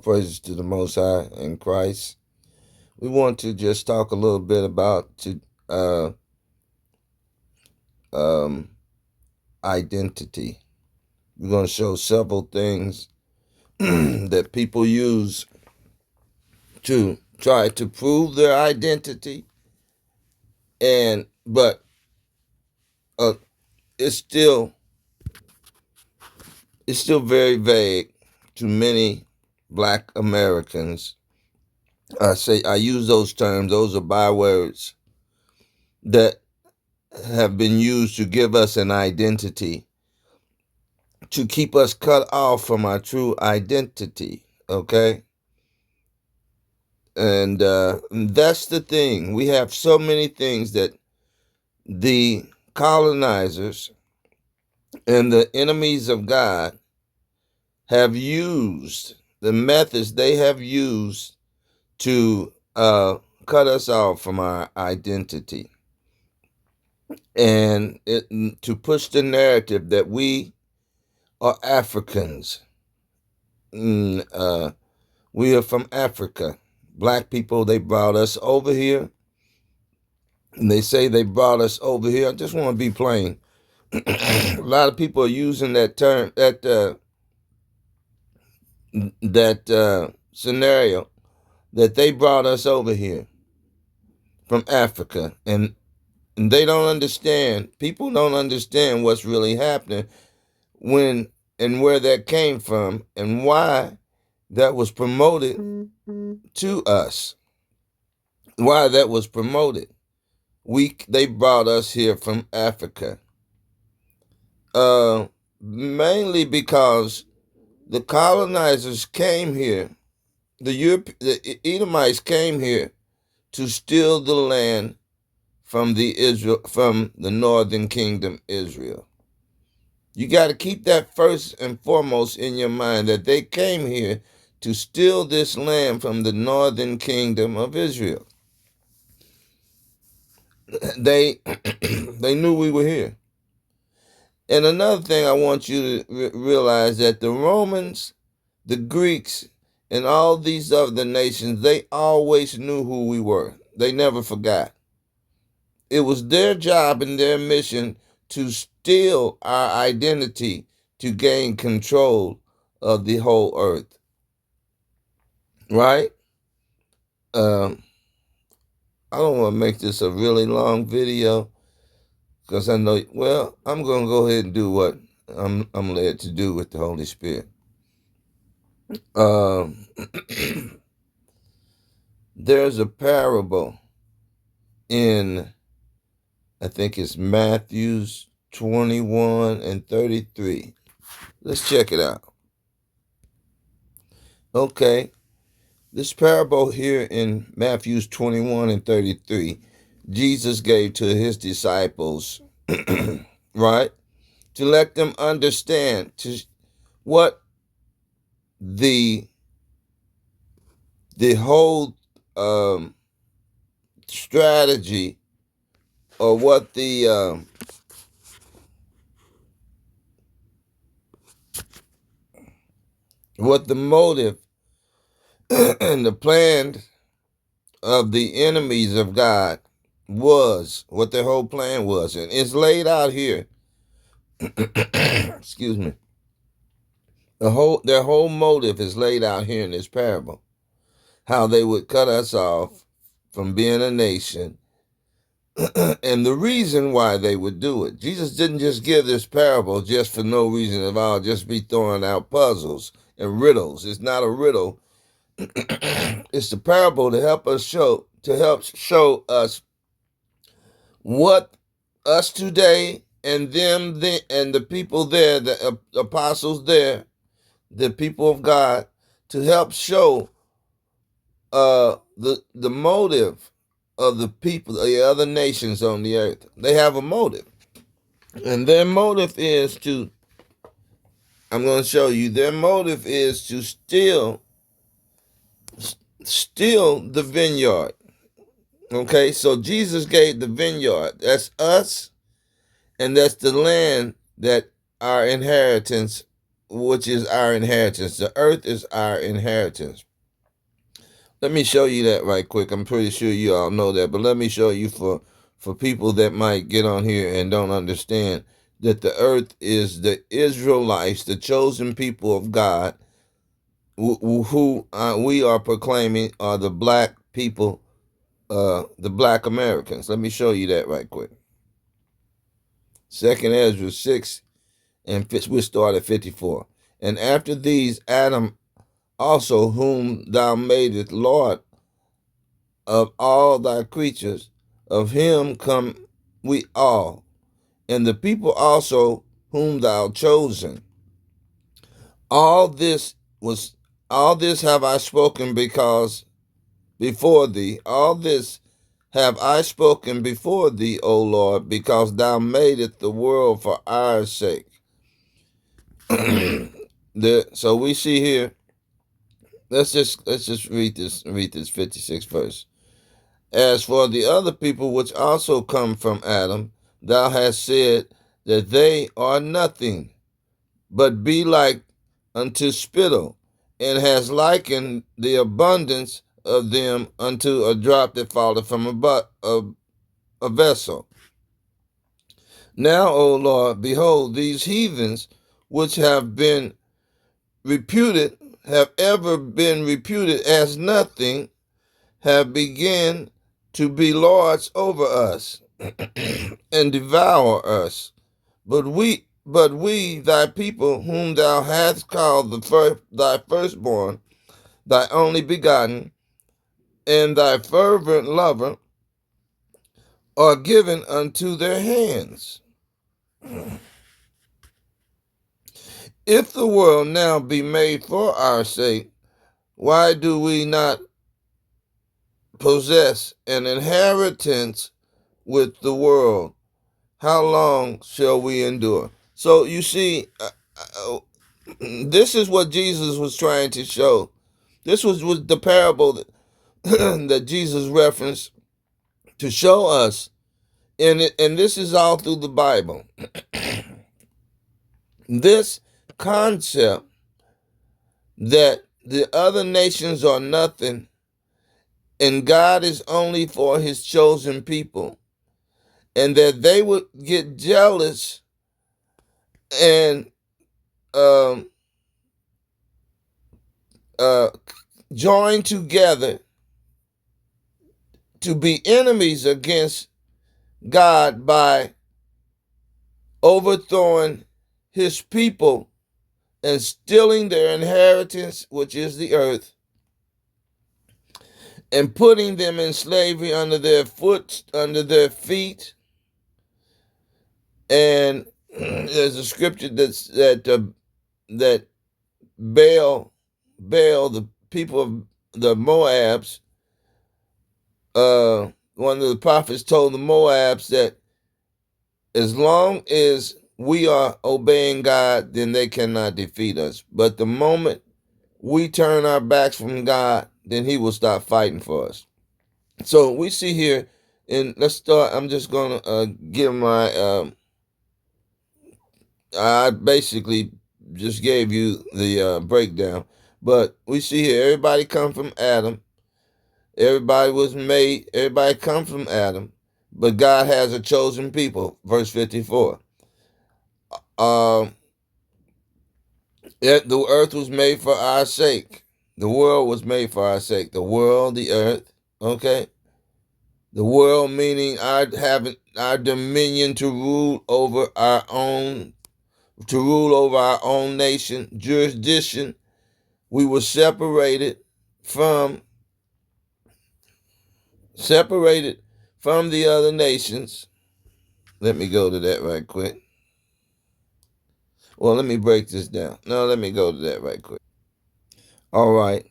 praises to the Most High in Christ. We want to just talk a little bit about uh, um, identity. We're going to show several things that people use to try to prove their identity, but uh, it's still very vague to many Black Americans. I use those terms; those are bywords that have been used to give us an identity, to keep us cut off from our true identity. Okay, and that's the thing. We have so many things that the colonizers and the enemies of God have used, the methods they have used to cut us off from our identity, and to push the narrative that we are Africans. We are from Africa. Black people, they brought us over here. And they say they brought us over here. I just want to be plain. A lot of people are using that term, that scenario, that they brought us over here from Africa, and they don't understand. People don't understand what's really happening, when and where that came from, and why that was promoted to us. Why that was promoted. They brought us here from Africa. Mainly because the colonizers came here, the Edomites came here to steal the land from the northern kingdom Israel. You got to keep that first and foremost in your mind, that they came here to steal this land from the northern kingdom of Israel. They they knew we were here. And another thing I want you to realize, that the Romans, the Greeks, and all these other nations, they always knew who we were. They never forgot. It was their job and their mission to steal our identity, to gain control of the whole earth. Right? I don't want to make this a really long video, because I know, well, I'm going to go ahead and do what I'm led to do with the Holy Spirit. There's a parable in, I think it's Matthew's 21 and 33. Let's check it out. Okay, this parable here in Matthew's 21 and 33, Jesus gave to his disciples, right? To let them understand what the whole strategy, or what the motive and the plan of the enemies of God was, what their whole plan was. And it's laid out here. Excuse me. Their whole motive is laid out here in this parable. How they would cut us off from being a nation, and the reason why they would do it. Jesus didn't just give this parable just for no reason at all, just be throwing out puzzles and riddles. It's not a riddle. It's the parable to help show us what us today and them then, and the people there, the apostles there, the people of God, to help show the motive of the people, the other nations on the earth. They have a motive, and their motive is to, I'm going to show you, their motive is to steal the vineyard. Okay, so Jesus gave the vineyard. That's us, and that's the land that our inheritance which is our inheritance. The earth is our inheritance. Let me show you that right quick. I'm pretty sure you all know that, but let me show you for people that might get on here and don't understand that the earth is the Israelites, the chosen people of God, who we are proclaiming are the black people, the black Americans. Let me show you that right quick. Second Ezra 6, and we'll start at 54. And after these, Adam also, whom thou madest Lord of all thy creatures, of him come we all, and the people also whom thou chosen. All this was all this have I spoken because before thee. All this have I spoken before thee, O Lord, because thou madest the world for our sake. So we see here. Let's just read this 56th verse. As for the other people which also come from Adam, thou hast said that they are nothing, but be like unto spittle, and hast likened the abundance of them unto a drop that falleth from a vessel. Now, O Lord, behold, these heathens which have ever been reputed as nothing, have begun to be lords over us and devour us. But we, thy people, whom thou hast called thy firstborn, thy only begotten, and thy fervent lover, are given unto their hands. If the world now be made for our sake, why do we not possess an inheritance with the world? How long shall we endure? So you see, this is what Jesus was trying to show. This was the parable that, that Jesus referenced to show us, and this is all through the Bible. This concept that the other nations are nothing and God is only for his chosen people, and that they would get jealous and um, uh, join together to be enemies against God by overthrowing his people and stealing their inheritance, which is the earth, and putting them in slavery under their feet. And there's a scripture that Baal, the people of the Moabs, one of the prophets told the Moabs that as long as we are obeying God, then they cannot defeat us. But the moment we turn our backs from God, then he will stop fighting for us. So we see here, and let's start. I'm just going to give my, I basically just gave you the breakdown. But we see here, everybody come from Adam. Everybody come from Adam. But God has a chosen people, verse 54. Yet the earth was made for our sake. The world was made for our sake. The world, the earth, okay? The world meaning having our dominion to rule over our own nation, jurisdiction. We were from separated from the other nations. Let me go to that right quick. Well, let me break this down. No, let me go to that right quick. All right.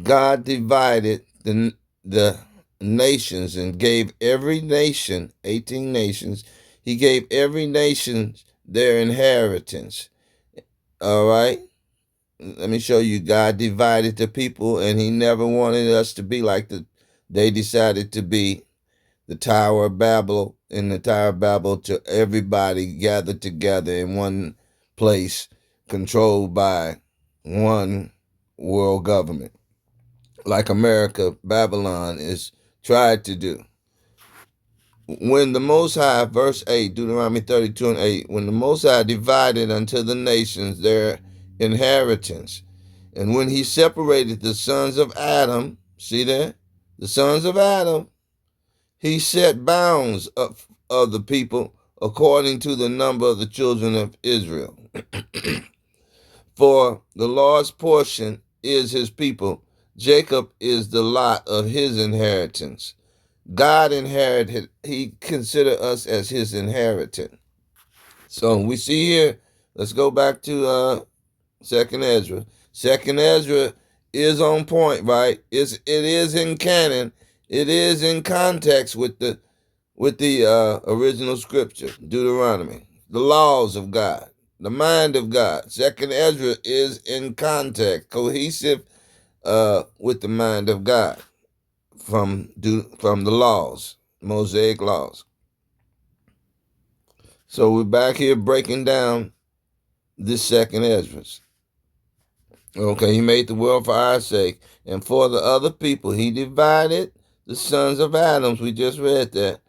God divided the nations and gave every nation, 18 nations, he gave every nation their inheritance. All right. Let me show you. God divided the people, and he never wanted us to be like they decided to be. The Tower of Babel, in the Tower of Babel, to everybody gathered together in one place controlled by one world government, like America, Babylon is tried to do. When the Most High, verse 8, Deuteronomy 32 and 8, when the Most High divided unto the nations their inheritance, and when he separated the sons of Adam, see that? The sons of Adam, he set bounds of the people according to the number of the children of Israel. For the Lord's portion is his people. Jacob is the lot of his inheritance. God inherited, he considered us as his inheritance. So we see here, let's go back to Second Ezra. Second Ezra is on point, right? It is in canon. It is in context with the original scripture, Deuteronomy, the laws of God, the mind of God. Second Ezra is in context, cohesive with the mind of God from the laws, Mosaic laws. So we're back here breaking down this second Ezra. Okay, he made the world for our sake, and for the other people he divided the sons of Adam. We just read that,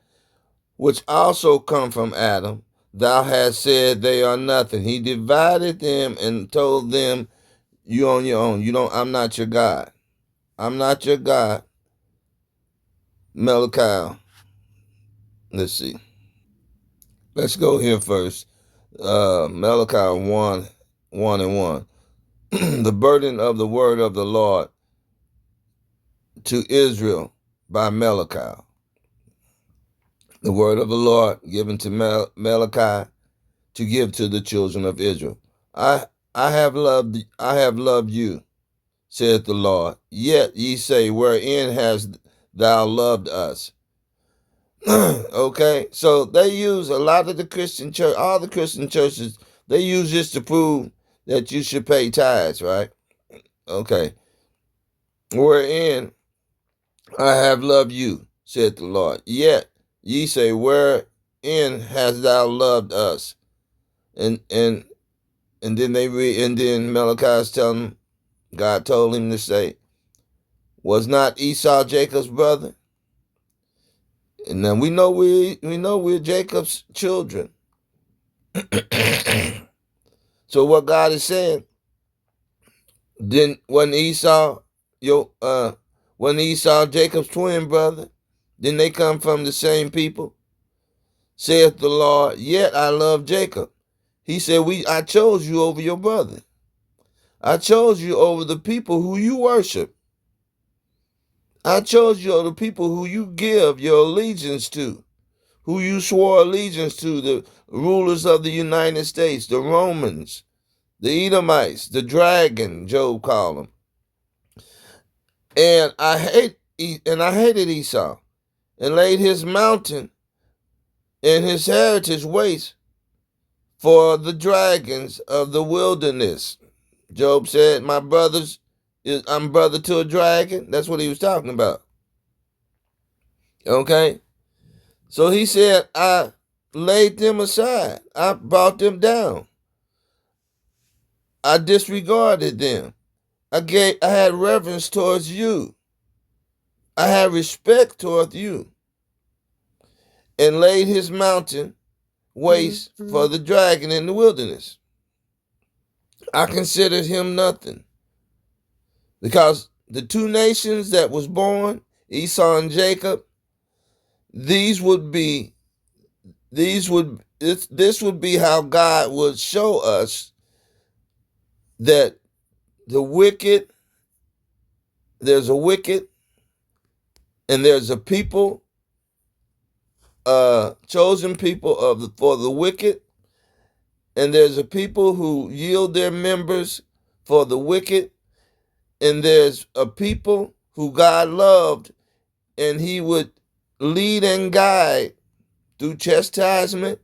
which also come from Adam. Thou hast said they are nothing. He divided them and told them, you on your own. You don't. I'm not your God. I'm not your God. Malachi. Let's see. Let's go here first. Malachi 1 and 1. The burden of the word of the Lord to Israel by Malachi. The word of the Lord given to Malachi to give to the children of Israel. I have loved you, saith the Lord. Yet ye say, wherein hast thou loved us? Okay, so they use a lot of the Christian church, all the Christian churches, they use this to prove that you should pay tithes, right? Okay. Wherein I have loved you, said the Lord. Yet ye say, wherein hast thou loved us? And then they read, and then Malachi's telling them, God told him to say, was not Esau Jacob's brother? And then we know we're Jacob's children. So what God is saying, wasn't Esau Jacob's twin brother? Didn't they come from the same people? Saith the Lord, yet I love Jacob. He said, I chose you over your brother. I chose you over the people who you worship. I chose you over the people who you give your allegiance to, who you swore allegiance to, the rulers of the United States, the Romans, the Edomites, the dragon, Job called them. And I hated Esau and laid his mountain and his heritage waste for the dragons of the wilderness. Job said, I'm brother to a dragon. That's what he was talking about. Okay? So he said, I laid them aside. I brought them down. I disregarded them. I had reverence towards you. I had respect towards you. And laid his mountain waste for the dragon in the wilderness. I considered him nothing. Because the two nations that was born, Esau and Jacob, this would be how God would show us that there's a wicked, and there's a people, chosen people for the wicked, and there's a people who yield their members for the wicked, and there's a people who God loved, and he would lead and guide through chastisement,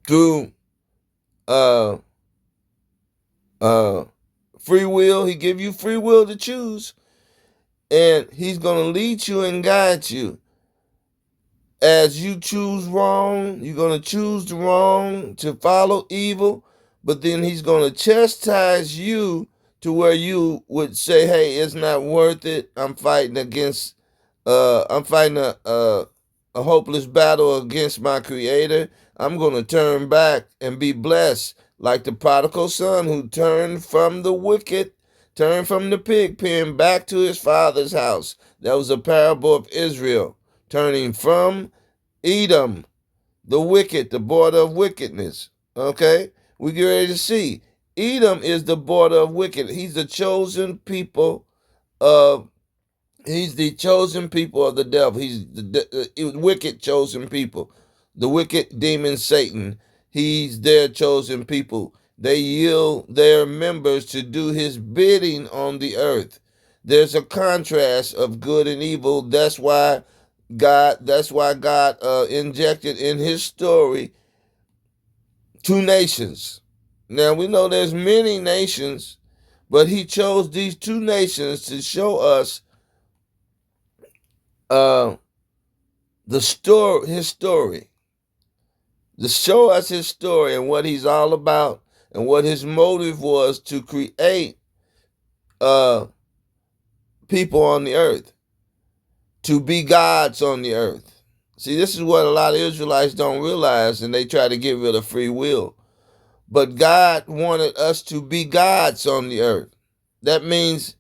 through free will. He give you free will to choose, and he's going to lead you and guide you. As you choose wrong, you're going to choose the wrong, to follow evil, but then he's going to chastise you to where you would say, hey, it's not worth it. I'm fighting a hopeless battle against my creator. I'm going to turn back and be blessed like the prodigal son who turned from the wicked, turned from the pig pen back to his father's house. That was a parable of Israel turning from Edom, the wicked, the border of wickedness. Okay? We get ready to see. Edom is the border of wicked. He's the chosen people of He's the chosen people of the devil. He's the wicked chosen people. The wicked demon Satan. He's their chosen people. They yield their members to do his bidding on the earth. There's a contrast of good and evil. That's why God injected in his story two nations. Now we know there's many nations, but he chose these two nations to show us uh, his story, to show us his story and what he's all about and what his motive was to create uh, people on the earth, to be gods on the earth. See, this is what a lot of Israelites don't realize, and they try to get rid of free will. But God wanted us to be gods on the earth. That means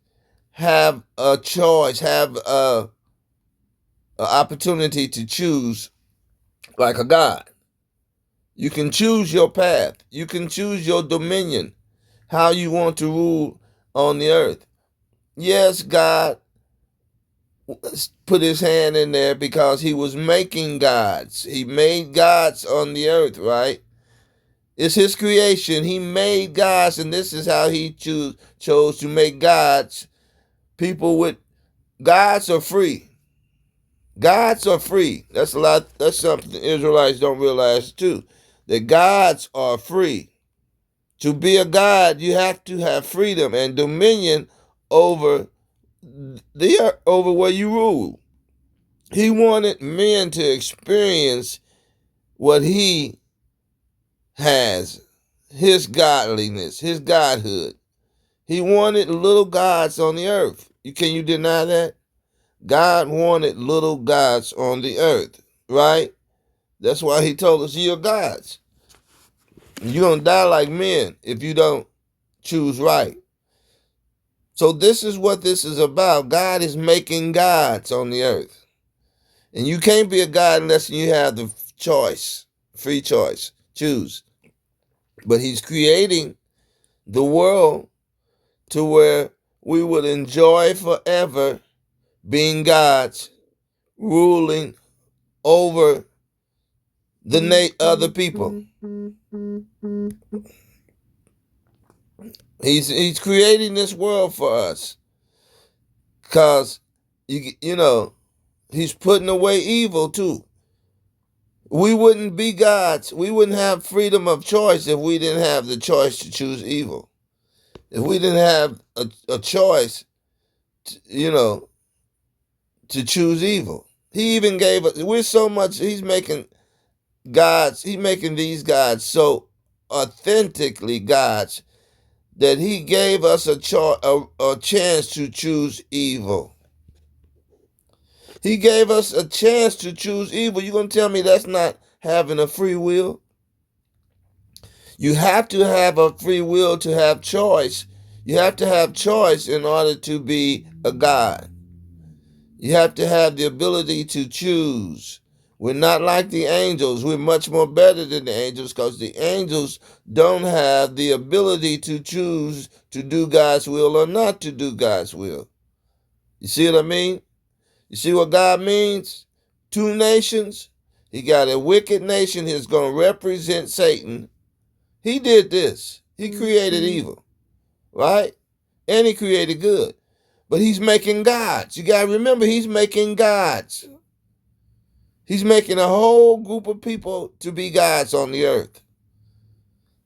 have a choice, have an opportunity to choose like a God. You can choose your path. You can choose your dominion, how you want to rule on the earth. Yes, God put his hand in there because he was making gods. He made gods on the earth, right? It's his creation. He made gods, and this is how he chose to make gods. People with gods are free. Gods are free. That's something the Israelites don't realize too. That gods are free. To be a god, you have to have freedom and dominion over over where you rule. He wanted men to experience what he has, his godliness, his godhood. He wanted little gods on the earth. Can you deny that? God wanted little gods on the earth, right? That's why he told us you're gods. You're going to die like men if you don't choose right. So this is what this is about. God is making gods on the earth. And you can't be a God unless you have the choice, free choice, choose. But he's creating the world to where we would enjoy forever being gods, ruling over the other people. He's creating this world for us because you know he's putting away evil too. We wouldn't be gods. We wouldn't have freedom of choice if we didn't have the choice to choose evil. If we didn't have a choice, to choose evil. He even gave us. We're so much. He's making gods. He's making these gods so authentically gods that he gave us a chance to choose evil. He gave us a chance to choose evil. You're going to tell me that's not having a free will? You have to have a free will to have choice. You have to have choice in order to be a God. You have to have the ability to choose. We're not like the angels. We're much more better than the angels because the angels don't have the ability to choose to do God's will or not to do God's will. You see what I mean? You see what God means? Two nations. He got a wicked nation who's going to represent Satan. He did this. He created evil, right? And he created good. But he's making gods. You got to remember, he's making gods. He's making a whole group of people to be gods on the earth.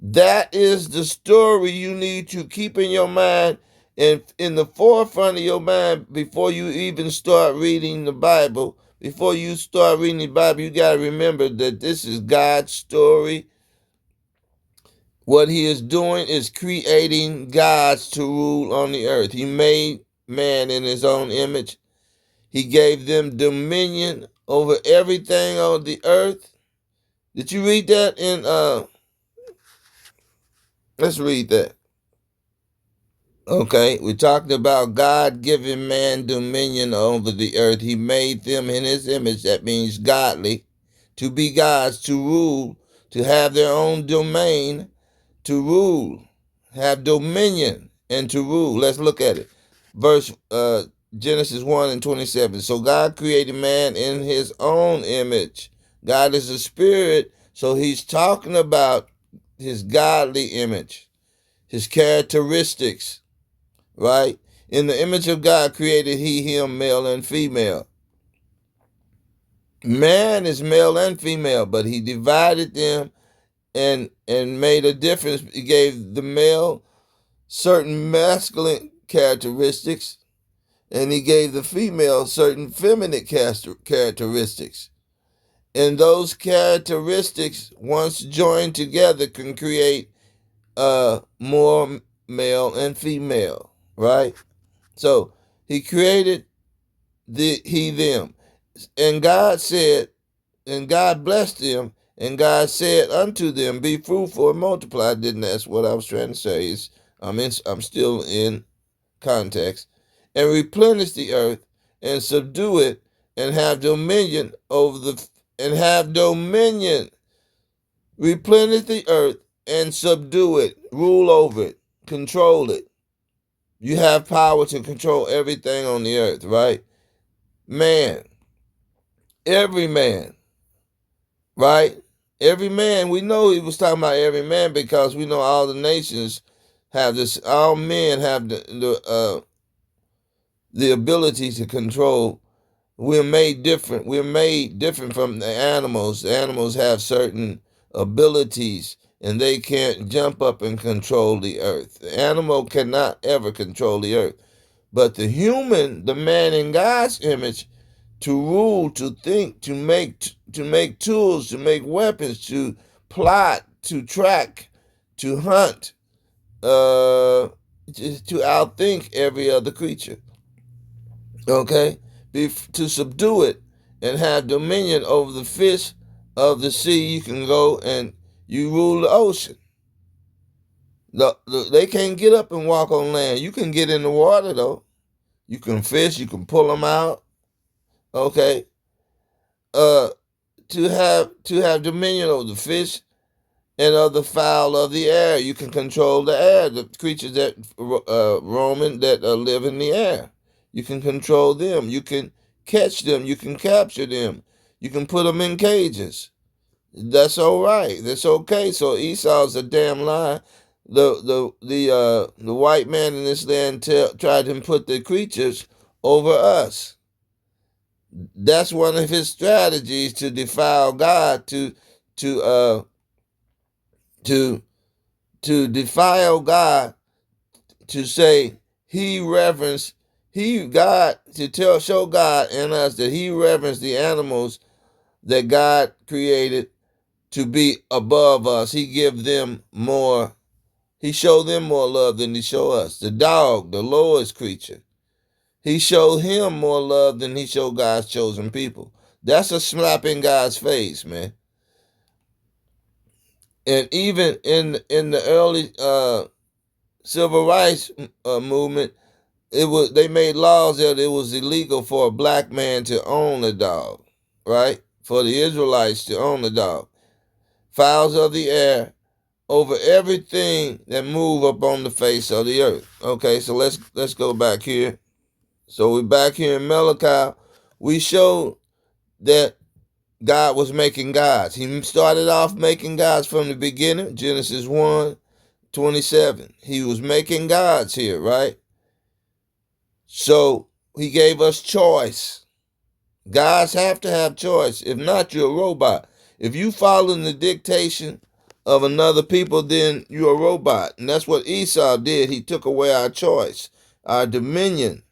That is the story you need to keep in your mind and in the forefront of your mind before you even start reading the Bible. Before you start reading the Bible, you got to remember that this is God's story. What he is doing is creating gods to rule on the earth. He made man in his own image. He gave them dominion over everything on the earth. Did you read that in let's read that. Okay, we're talking about God giving man dominion over the earth. He made them in his image. That means godly, to be gods, to rule, to have their own domain, to rule, have dominion, and to rule. Let's look at it. Verse Genesis 1 and 27. So God created man in his own image. God is a spirit, so he's talking about his godly image, his characteristics, right? In the image of God created he him, male and female. Man is male and female, but he divided them and made a difference. He gave the male certain masculine characteristics, and he gave the female certain feminine characteristics. And those characteristics, once joined together, can create more male and female, right? So he created he them. And God said, and God blessed them, and God said unto them, be fruitful and multiply. Didn't that's what I was trying to say. I'm still in context. And replenish the earth and subdue it and have dominion over and have dominion. Replenish the earth and subdue it. Rule over it. Control it. You have power to control everything on the earth, right? Man. Every man. Right? Every man. We know he was talking about every man because we know all the nations have this. All men have the ability to control. We're made different. We're made different from the animals. The animals have certain abilities and they can't jump up and control the earth. The animal cannot ever control the earth. But the human, the man in God's image, to rule, to think, to make tools, to make weapons, to plot, to track, to hunt, to outthink every other creature. Okay? To subdue it and have dominion over the fish of the sea. You can go and you rule the ocean. They can't get up and walk on land. You can get in the water, though. You can fish. You can pull them out. Okay? Uh, to have dominion over the fish and of the fowl of the air. You can control the air, the creatures that roaming that live in the air. You can control them. You can catch them. You can capture them. You can put them in cages. That's all right. That's okay. So Esau's a damn lie. The white man in this land tried to put the creatures over us. That's one of his strategies to defile God, to to defile God, to say God, to show God in us that he reverenced the animals that God created to be above us. He give them more. He showed them more love than he showed us. The dog, the lowest creature, he showed him more love than he showed God's chosen people. That's a slap in God's face, man. And even in the early civil rights movement, they made laws that it was illegal for a black man to own a dog, right? For the Israelites to own a dog. Fowls of the air over everything that move up on the face of the earth. Okay, so let's go back here. So we're back here in Malachi. We showed that God was making gods. He started off making gods from the beginning, Genesis 1:27. He was making gods here, right? So he gave us choice. Gods have to have choice. If not, you're a robot. If you follow the dictation of another people, then you're a robot. And that's what Esau did. He took away our choice, our dominion.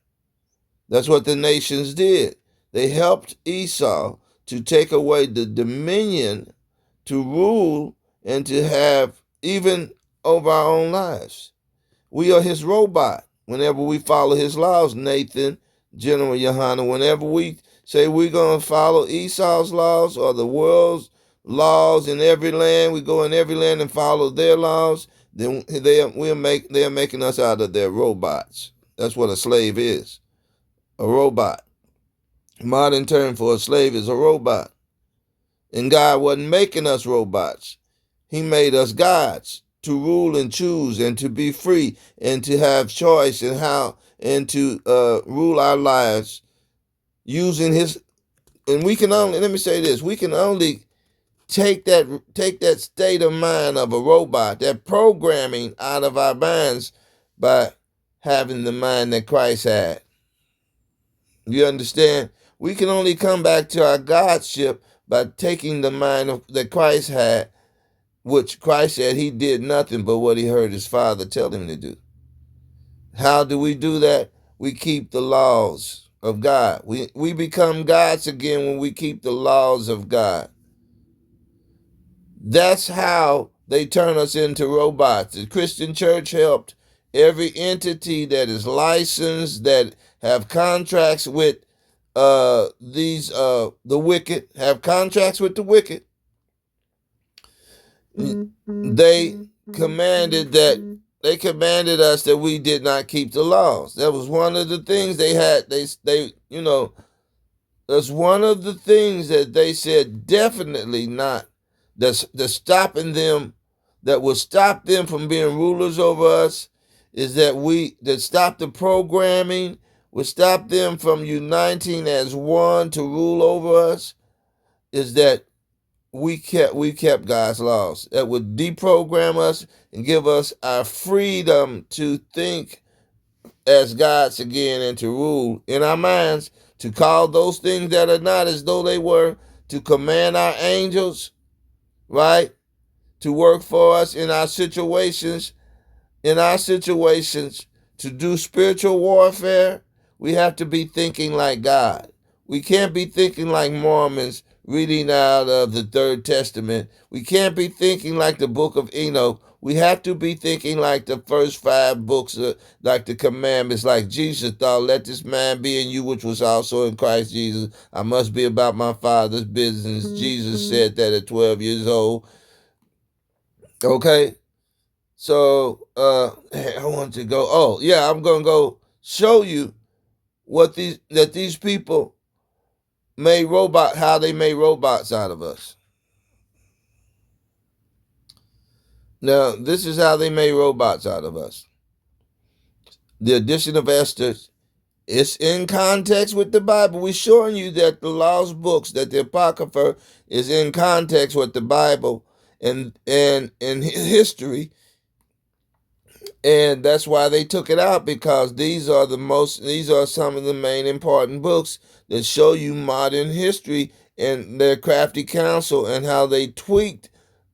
That's what the nations did. They helped Esau to take away the dominion to rule and to have even over our own lives. We are his robot. Whenever we follow his laws, Nathan, General Yohana, whenever we say we're going to follow Esau's laws or the world's laws in every land, we go in every land and follow their laws, then they're making us out of their robots. That's what a slave is, a robot. Modern term for a slave is a robot. And God wasn't making us robots. He made us gods to rule and choose and to be free and to have choice and how and to rule our lives using his. And we can only, let me say this, we can only take that state of mind of a robot, that programming out of our minds by having the mind that Christ had. You understand? We can only come back to our Godship by taking the mind that Christ had, which Christ said he did nothing but what he heard his Father tell him to do. How do we do that? We keep the laws of God. We become gods again when we keep the laws of God. That's how they turn us into robots. The Christian church helped every entity that is licensed, that have contracts with the wicked, have contracts with the wicked. They commanded us that we did not keep the laws. That was one of the things they had. That's one of the things that they said definitely not. That's stopping them, that will stop them from being rulers over us, is that stop the programming, will stop them from uniting as one to rule over us, is that we kept God's laws. That would deprogram us and give us our freedom to think as gods again and to rule in our minds, to call those things that are not as though they were, to command our angels, right, to work for us in our situations, to do spiritual warfare. We have to be thinking like God. We can't be thinking like Mormons reading out of the Third Testament. We can't be thinking like the book of Enoch. We have to be thinking like the first 5 books, like the commandments, like Jesus thought, let this man be in you which was also in Christ Jesus. I must be about my Father's business. Jesus said that at 12 years old. Okay? So, I want to go, I'm going to go show you that these people how they made robots out of us. Now, this is how they made robots out of us. The addition of Esther, it's in context with the Bible. We're showing you that the lost books, that the Apocrypha is in context with the Bible and in history. And that's why they took it out, because these are some of the main important books that show you modern history and their crafty counsel and how they tweaked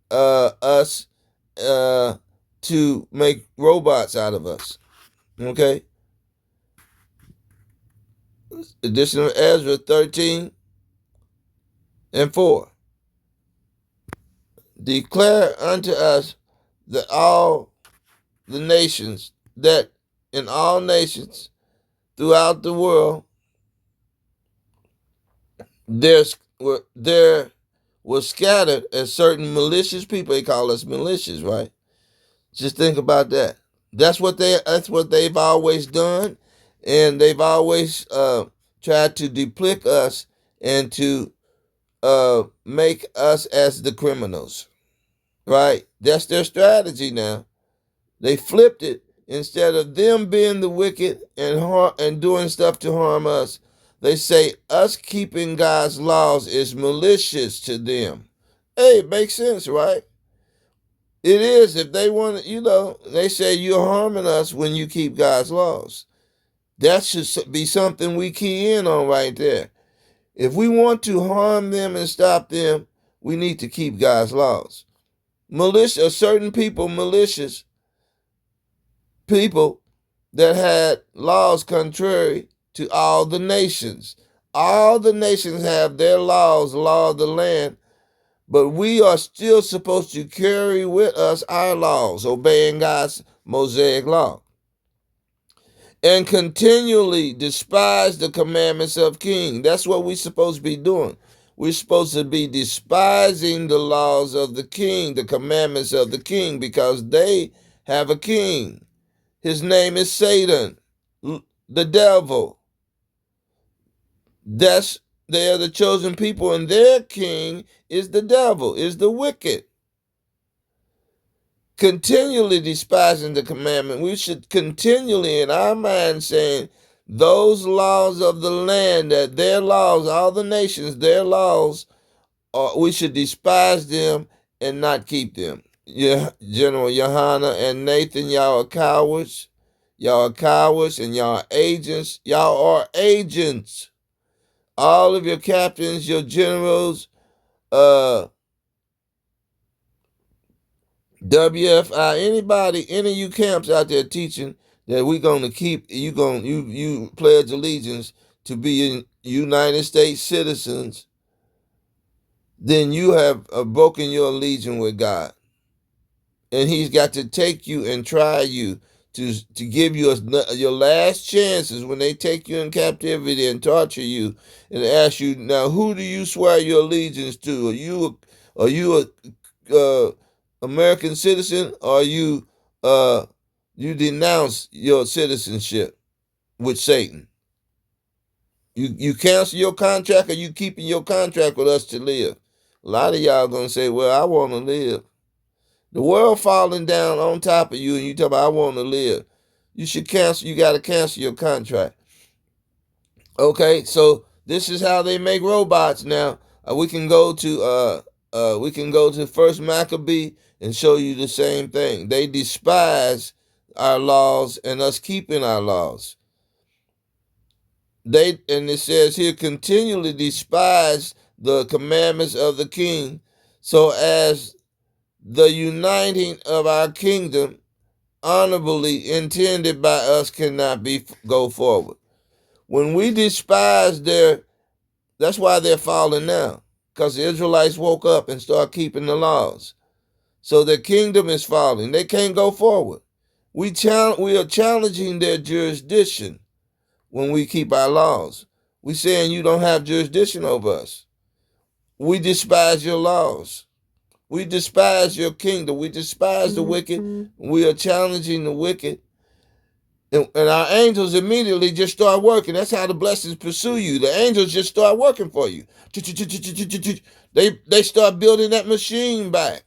us to make robots out of us. Okay? Edition of Ezra 13 and 4. Declare unto us that all the nations, that in all nations throughout the world, there was scattered as certain malicious people. They call us malicious, right? Just think about that. That's what they've always done, and they've always tried to depict us and to make us as the criminals, right? That's their strategy now. They flipped it. Instead of them being the wicked and doing stuff to harm us, they say us keeping God's laws is malicious to them. Hey, it makes sense, right? It is. If they want to, they say you're harming us when you keep God's laws. That should be something we key in on right there. If we want to harm them and stop them, we need to keep God's laws. Certain people, malicious people that had laws contrary to all the nations. All the nations have their laws, law of the land, But we are still supposed to carry with us our laws, obeying God's Mosaic law, and continually despise the commandments of king. That's what we're supposed to be doing. We're supposed to be despising the laws of the king, the commandments of the king, because they have a king. His name is Satan, the devil. They are the chosen people, and their king is the devil, is the wicked. Continually despising the commandment, we should continually in our mind saying, those laws of the land, that their laws, all the nations, their laws, we should despise them and not keep them. Yeah, General Johanna and Nathan, y'all are cowards. Y'all are cowards and y'all are agents. Y'all are agents. All of your captains, your generals, WFI, anybody, any of you camps out there teaching that we're gonna keep you pledge allegiance to be United States citizens, then you have broken your allegiance with God. And he's got to take you and try you to give you your last chances when they take you in captivity and torture you and ask you, now who do you swear your allegiance to? Are you a American citizen, or you denounce your citizenship with Satan? You cancel your contract, or you keeping your contract with us to live? A lot of y'all gonna say, well, I want to live. The world falling down on top of you, and you talk about, I want to live. You got to cancel your contract. Okay, so this is how they make robots now. We can go to First Maccabee and show you the same thing. They despise our laws and us keeping our laws. And it says here, continually despise the commandments of the king, so as the uniting of our kingdom honorably intended by us cannot go forward. When we despise that's why they're falling now, because the Israelites woke up and started keeping the laws. So their kingdom is falling. They can't go forward. We are challenging their jurisdiction when we keep our laws. We saying you don't have jurisdiction over us. We despise your laws. We despise your kingdom. We despise the wicked. We are challenging the wicked. And our angels immediately just start working. That's how the blessings pursue you. The angels just start working for you. They start building that machine back.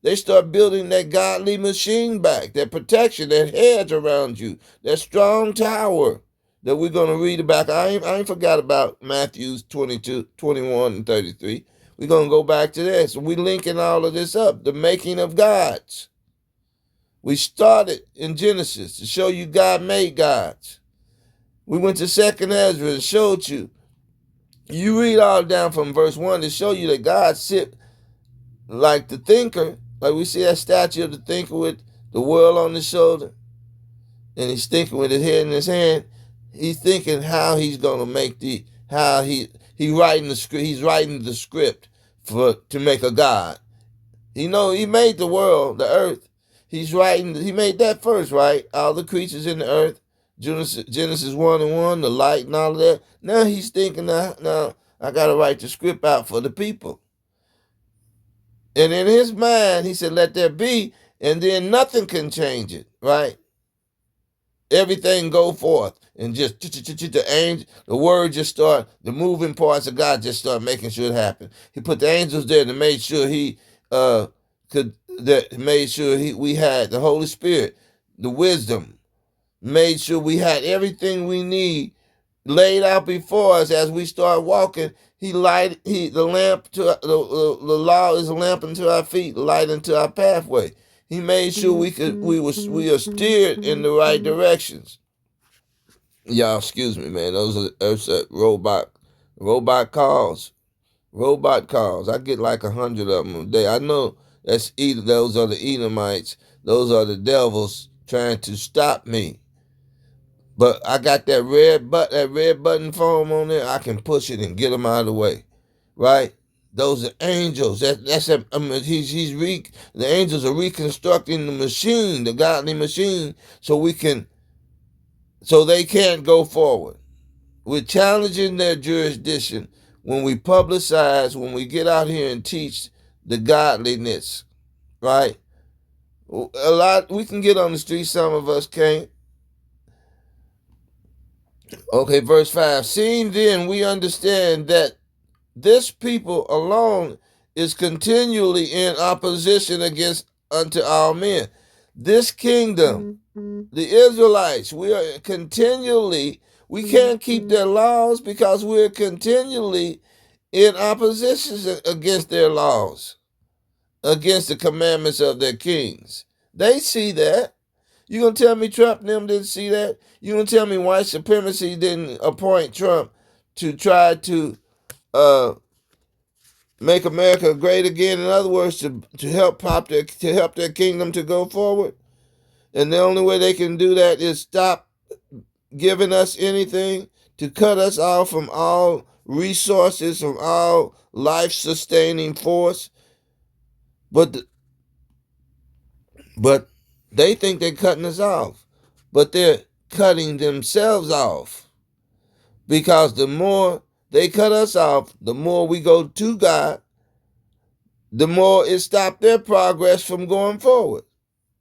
They start building that godly machine back, that protection, that hedge around you, that strong tower that we're going to read about. I ain't forgot about Matthew 22, 21, and 33. We're going to go back to that. So we're linking all of this up. The making of gods. We started in Genesis to show you God made gods. We went to 2nd Ezra and showed you. You read all down from verse 1 to show you that God sit like the thinker. Like we see that statue of the thinker with the world on his shoulder. And he's thinking with his head in his hand. He's thinking how he's going to make he's writing the script. He's writing the script to make a God. He made the world, the earth. He made that first, right? All the creatures in the earth. Genesis 1 and 1, the light and all of that. Now he's thinking, now I got to write the script out for the people. And in his mind, he said, let there be, and then nothing can change it, right? Everything go forth, and just the word just start, the moving parts of God just start making sure it happen. He put the angels there to make sure we had the Holy Spirit, the wisdom, made sure we had everything we need laid out before us as we start walking. The law is a lamp unto our feet, light unto our pathway. He made sure we are steered in the right directions. Y'all, excuse me, man. Those are robot calls. Robot calls. I get like 100 of them a day. I know those are the Edomites. Those are the devils trying to stop me. But I got that red button phone on there. I can push it and get them out of the way, right? Those are angels. The angels are reconstructing the machine, the godly machine, so they can't go forward. We're challenging their jurisdiction when we publicize, when we get out here and teach the godliness, right? A lot we can get on the street, some of us can't. Okay, verse 5. Seeing then we understand that this people alone is continually in opposition against unto all men. This kingdom, the Israelites, we can't keep their laws because we're continually in opposition against their laws, against the commandments of their kings. They see that. You gonna tell me Trump and them didn't see that? You gonna tell me white supremacy didn't appoint Trump to try to make America great again? In other words, to help their kingdom to go forward. And the only way they can do that is stop giving us anything, to cut us off from all resources, from all life-sustaining force. But they think they're cutting us off, but they're cutting themselves off, because the more they cut us off, the more we go to God, the more it stopped their progress from going forward.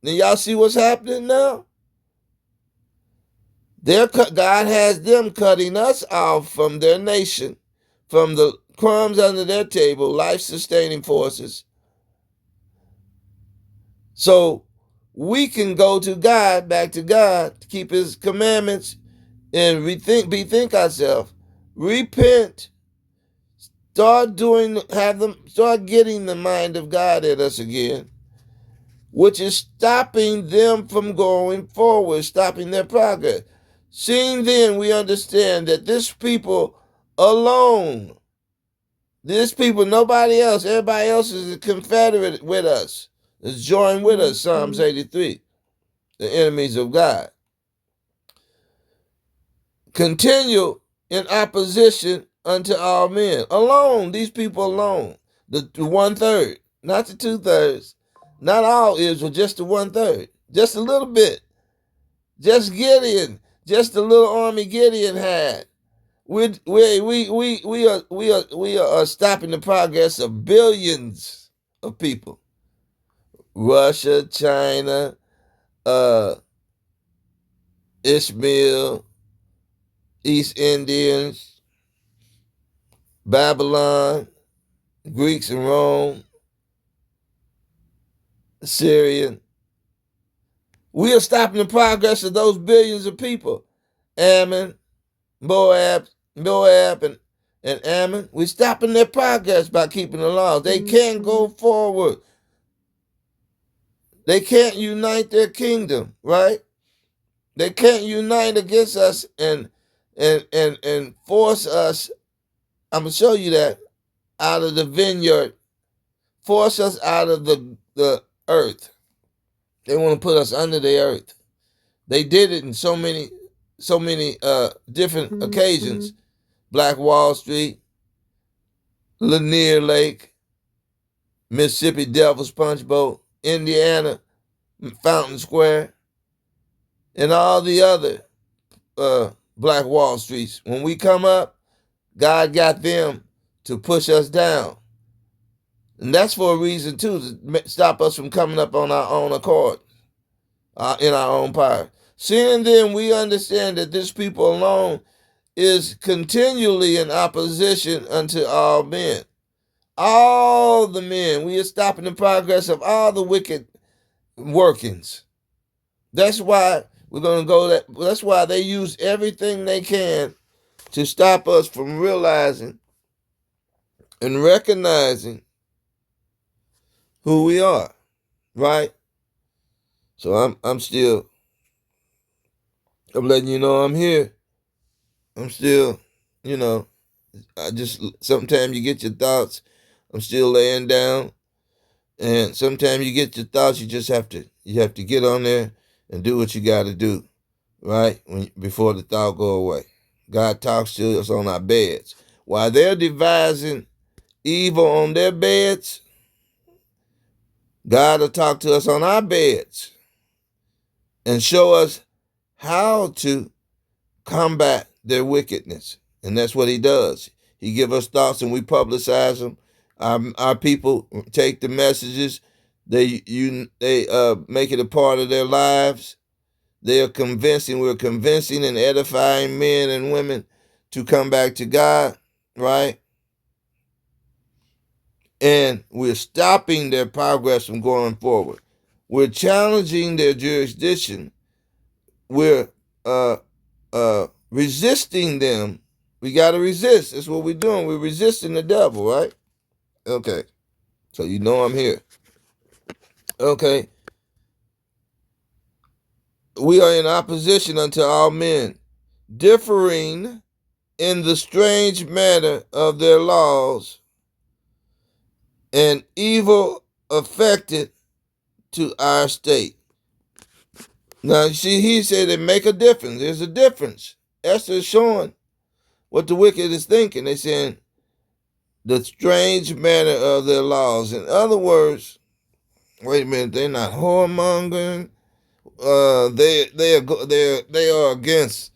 Now y'all see what's happening now? God has them cutting us off from their nation, from the crumbs under their table, life-sustaining forces. So we can go to God, back to God, to keep his commandments and bethink ourselves, repent, start getting the mind of God at us again, which is stopping them from going forward, stopping their progress. Seeing then we understand that this people alone, nobody else, everybody else is a confederate with us, is joined with us, Psalms 83, the enemies of God. Continue in opposition unto all men. Alone, these people alone, the 1/3, not the 2/3, not all Israel, just the 1/3, just a little bit. Just Gideon, just the little army Gideon had. We are stopping the progress of billions of people. Russia, China, Ishmael, East Indians, Babylon, Greeks in Rome, Syrian. We are stopping the progress of those billions of people. Ammon, Moab, and Ammon. We're stopping their progress by keeping the laws. They can't go forward. They can't unite their kingdom, right? They can't unite against us and force us. I'm gonna show you that, out of the vineyard, force us out of the earth. They want to put us under the earth. They did it in so many different occasions. Black Wall Street, Lanier Lake, Mississippi Devil's Punch Bowl, Indiana, Fountain Square, and all the other Black Wall Streets. When we come up, God got them to push us down. And that's for a reason, too, to stop us from coming up on our own accord, in our own power. Seeing then we understand that this people alone is continually in opposition unto all men. All the men. We are stopping the progress of all the wicked workings. That's why we're going to go that's why they use everything they can to stop us from realizing and recognizing who we are, right? So I'm letting you know I'm here. I'm still, sometimes you get your thoughts. I'm still laying down, and sometimes you get your thoughts. You have to get on there and do what you got to do, right? Before the thought go away. God talks to us on our beds while they're devising evil on their beds, God will talk to us on our beds and show us how to combat their wickedness. And that's what he does. He give us thoughts and we publicize them. Our people take the messages. They make it a part of their lives. We're convincing and edifying men and women to come back to God, right? And we're stopping their progress from going forward. We're challenging their jurisdiction. We're resisting them. We got to resist. That's what we're doing. We're resisting the devil, right? Okay. So you know I'm here. Okay. We are in opposition unto all men, differing in the strange manner of their laws, and evil affected to our state. Now, see, he said it make a difference. There's a difference. Esther is showing what the wicked is thinking. They're saying the strange manner of their laws. In other words, wait a minute, they're not whoremongering. They are against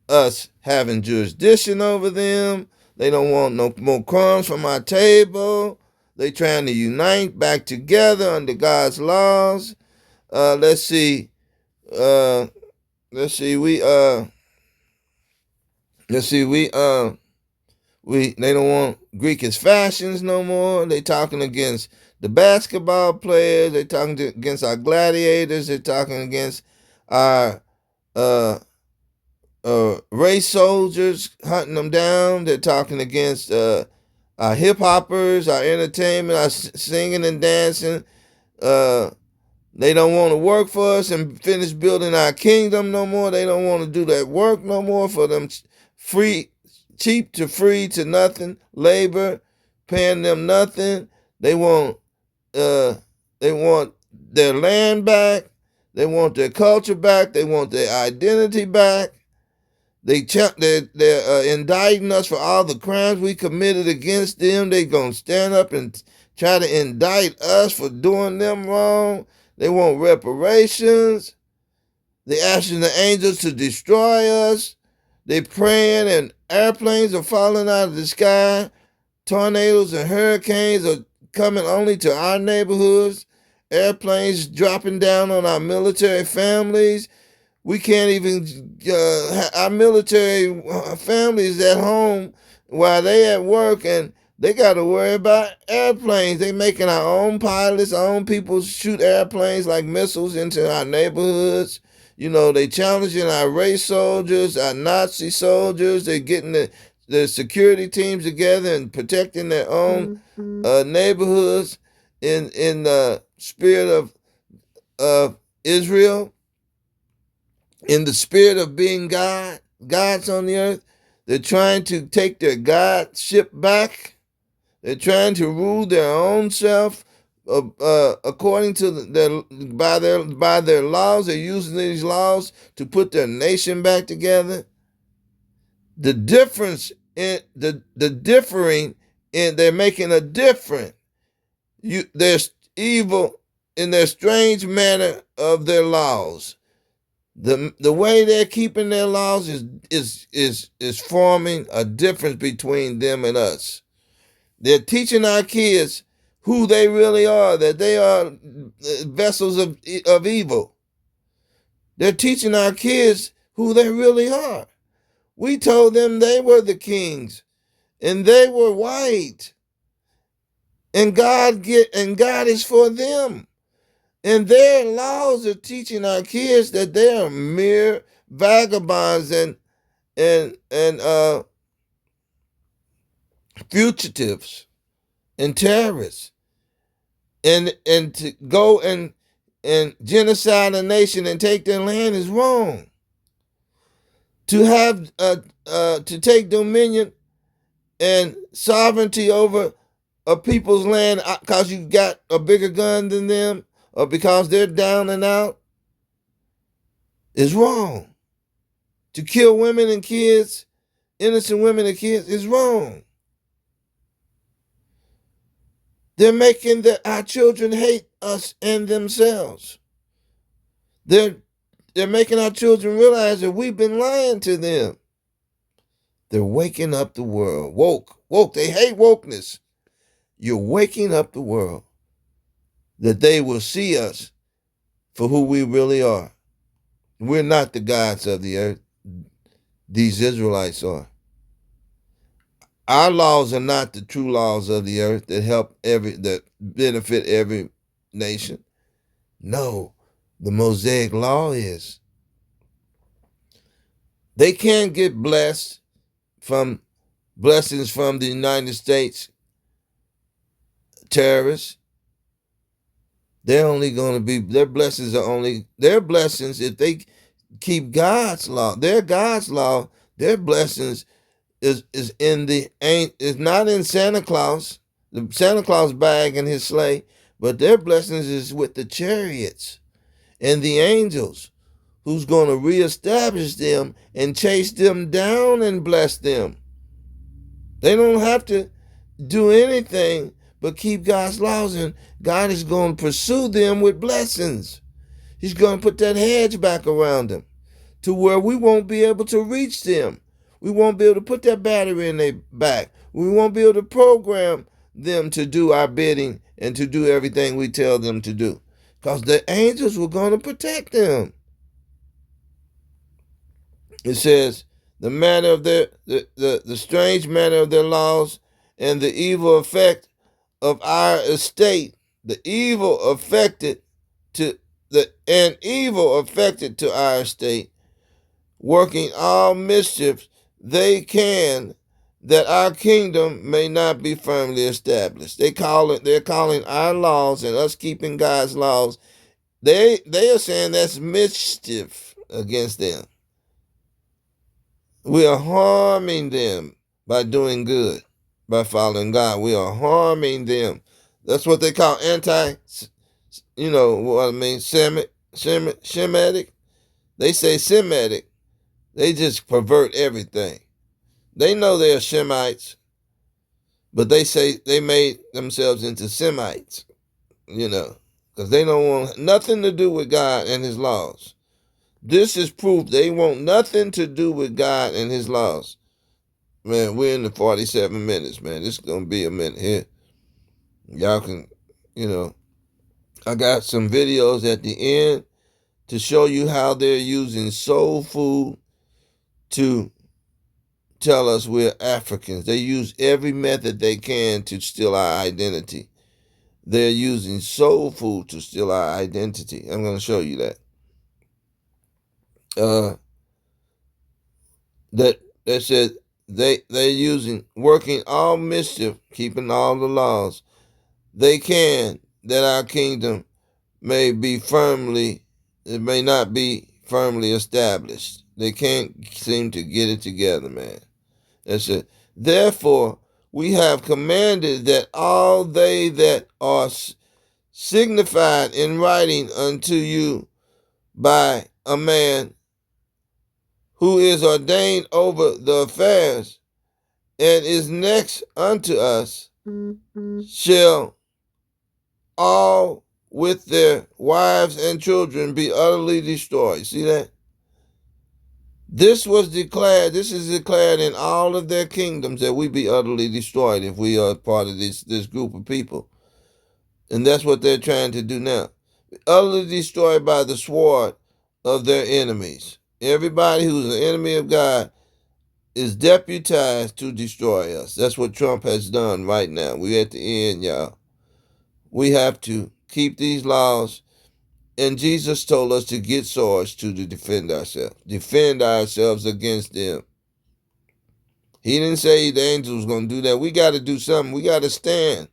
us having jurisdiction over them. They don't want no more crumbs from our table. They trying to unite back together under God's laws. Let's see. Let's see. They don't want Greekish fashions no more. They talking against the basketball players. They talking against our gladiators. They're talking against our race soldiers, hunting them down. They're talking against our hip hoppers, our entertainment, our singing and dancing. They don't want to work for us and finish building our kingdom no more. They don't want to do that work no more for them cheap to free to nothing labor, paying them nothing. They want their land back. They want their culture back. They want their identity back. They're indicting us for all the crimes we committed against them. They're going to stand up and try to indict us for doing them wrong. They want reparations. They're asking the angels to destroy us. They're praying and airplanes are falling out of the sky. Tornadoes and hurricanes are coming only to our neighborhoods. Airplanes dropping down on our military families. We can't even, our military families at home while they at work and they got to worry about airplanes. They making our own pilots, our own people shoot airplanes like missiles into our neighborhoods. You know, they challenging our race soldiers, our Nazi soldiers. They're getting the security teams together and protecting their own neighborhoods in the spirit of Israel. In the spirit of being God's on the earth. They're trying to take their Godship back. They're trying to rule their own self according to by their laws. They're using these laws to put their nation back together. The difference in the differing in they're making a difference. There's evil in their strange manner of their laws. The way they're keeping their laws is forming a difference between them and us. They're teaching our kids who they really are, that they are vessels of evil. They're teaching our kids who they really are. We told them they were the kings and they were white. And God is for them. And their laws are teaching our kids that they are mere vagabonds and fugitives and terrorists. And to go and genocide a nation and take their land is wrong. To have to take dominion and sovereignty over a people's land because you got a bigger gun than them or because they're down and out is wrong. To kill women and kids, innocent women and kids, is wrong. They're making our children hate us and themselves. They're making our children realize that we've been lying to them. They're waking up the world. Woke. They hate wokeness. You're waking up the world that they will see us for who we really are. We're not the gods of the earth. These Israelites are. Our laws are not the true laws of the earth that benefit every nation. No, the Mosaic law is. They can't get blessings from the United States terrorists. They're only going to be, their blessings if they keep God's law. Their God's law, their blessings is not in Santa Claus, the Santa Claus bag and his sleigh, but their blessings is with the chariots and the angels who's going to reestablish them and chase them down and bless them. They don't have to do anything but keep God's laws, and God is going to pursue them with blessings. He's going to put that hedge back around them to where we won't be able to reach them. We won't be able to put that battery in their back. We won't be able to program them to do our bidding and to do everything we tell them to do, because the angels were going to protect them. It says, the manner of the strange manner of their laws and the evil effect of our estate, the evil affected to our estate, working all mischief they can, that our kingdom may not be firmly established. They're calling our laws and us keeping God's laws. They are saying that's mischief against them. We are harming them by doing good, by following God. We are harming them. That's what they call Semitic. They say Semitic. They just pervert everything. They know they're Shemites, but they say they made themselves into Semites, because they don't want nothing to do with God and his laws. This is proof they want nothing to do with God and his laws. Man, we're in the 47 minutes, man. This is going to be a minute here. Y'all can, I got some videos at the end to show you how they're using soul food to tell us we're Africans. They use every method they can to steal our identity. They're using soul food to steal our identity. I'm going to show you that. That said they're working all mischief, keeping all the laws they can, that our kingdom may not be firmly established. They can't seem to get it together, man. That's it. Therefore, we have commanded that all they that are signified in writing unto you by a man who is ordained over the affairs and is next unto us, shall all with their wives and children be utterly destroyed. See that? This is declared in all of their kingdoms, that we be utterly destroyed if we are part of this group of people. And that's what they're trying to do now. Utterly destroyed by the sword of their enemies. Everybody who's an enemy of God is deputized to destroy us. That's what Trump has done right now. We're at the end, y'all. We have to keep these laws. And Jesus told us to get swords to defend ourselves. Defend ourselves against them. He didn't say the angels was going to do that. We got to do something. We got to stand.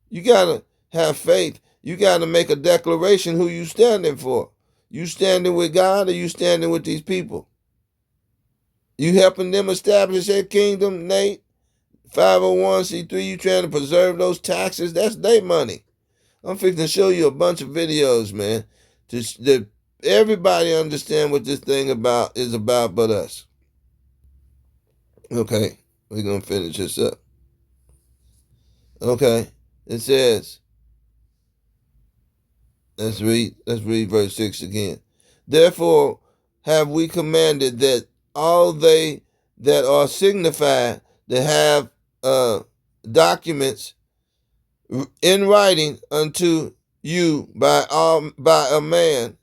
You got to have faith. You got to make a declaration who you standing for. You standing with God, or you standing with these people? You helping them establish their kingdom, Nate? 501c3, you trying to preserve those taxes? That's their money. I'm fixing to show you a bunch of videos, man, to everybody understand what this thing is about but us. Okay, we're going to finish this up. Okay, It says, let's read verse 6 again. Therefore have we commanded that all they that are signified to have documents in writing unto you by a man.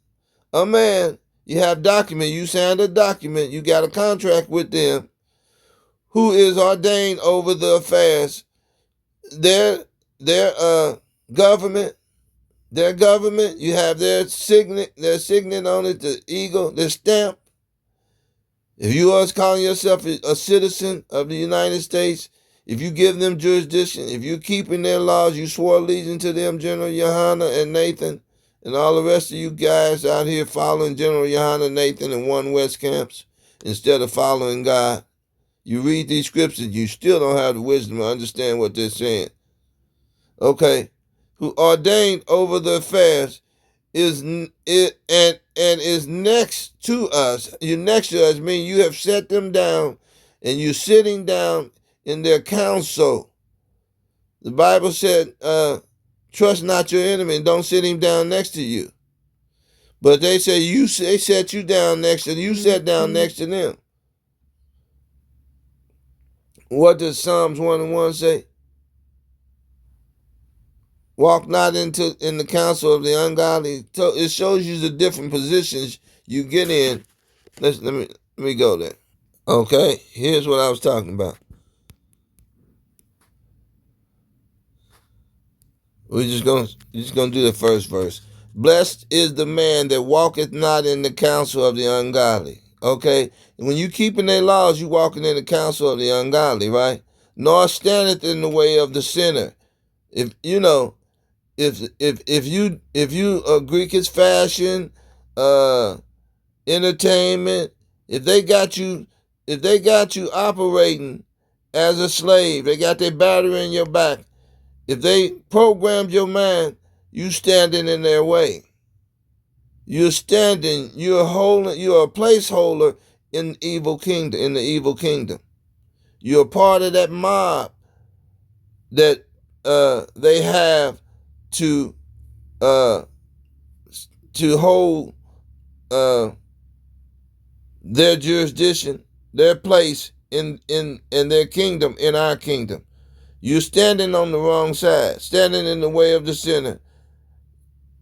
A man, you have document, you signed a document, you got a contract with them, who is ordained over the affairs. Their government, you have their signet on it, the eagle, their stamp. If you are calling yourself a citizen of the United States, if you give them jurisdiction, if you keeping their laws, you swore allegiance to them, General Johanna and Nathan, and all the rest of you guys out here following General Johanna, Nathan, and One West camps instead of following God. You read these scriptures, you still don't have the wisdom to understand what they're saying. Okay, who ordained over the affairs is next to us. You next to us mean you have set them down, and you're sitting down in their council. The Bible said, "Trust not your enemy, and don't sit him down next to you." But they say they set you down next to you. Sat down next to them. What does Psalms 1:1 say? Walk not in the counsel of the ungodly. So it shows you the different positions you get in. Let me go there. Okay, here's what I was talking about. We're just gonna do the first verse. Blessed is the man that walketh not in the counsel of the ungodly. Okay, and when you keeping their laws, you walking in the counsel of the ungodly, right? Nor standeth in the way of the sinner. If you know, if you Greek is fashion, entertainment, if they got you operating as a slave, they got their battery in your back. If they programmed your mind, you standing in their way. You're standing, you're a placeholder in the evil kingdom. You're part of that mob that they have to hold their jurisdiction, their place in their kingdom, in our kingdom. You're standing on the wrong side, standing in the way of the sinner.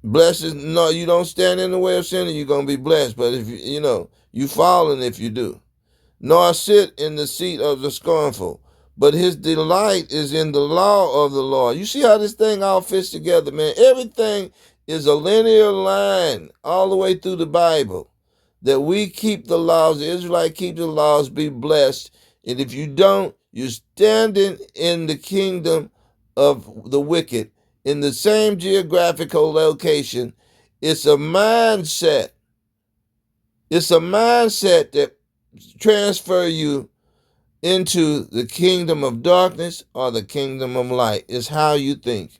Blessed, no, you don't stand in the way of sinner, you're going to be blessed. But if you falling if you do. Nor sit in the seat of the scornful, but his delight is in the law of the Lord. You see how this thing all fits together, man? Everything is a linear line all the way through the Bible. That we keep the laws, the Israelites keep the laws, be blessed. And if you don't, you're standing in the kingdom of the wicked, in the same geographical location. It's a mindset. It's a mindset that transfer you into the kingdom of darkness or the kingdom of light. It's how you think.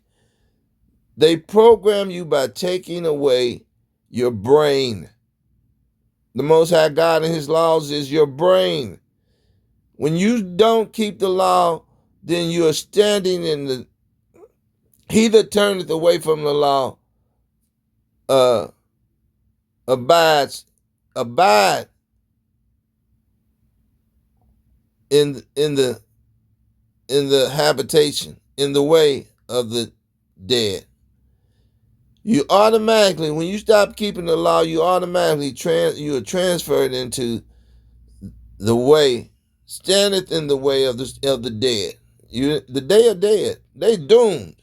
They program you by taking away your brain. The Most High God and His laws is your brain. When you don't keep the law, then you are standing in the... He that turneth away from the law abide in the habitation, in the way of the dead. You automatically, when you stop keeping the law, you automatically you are transferred into the way, standeth in the way of the dead. They are dead. They doomed.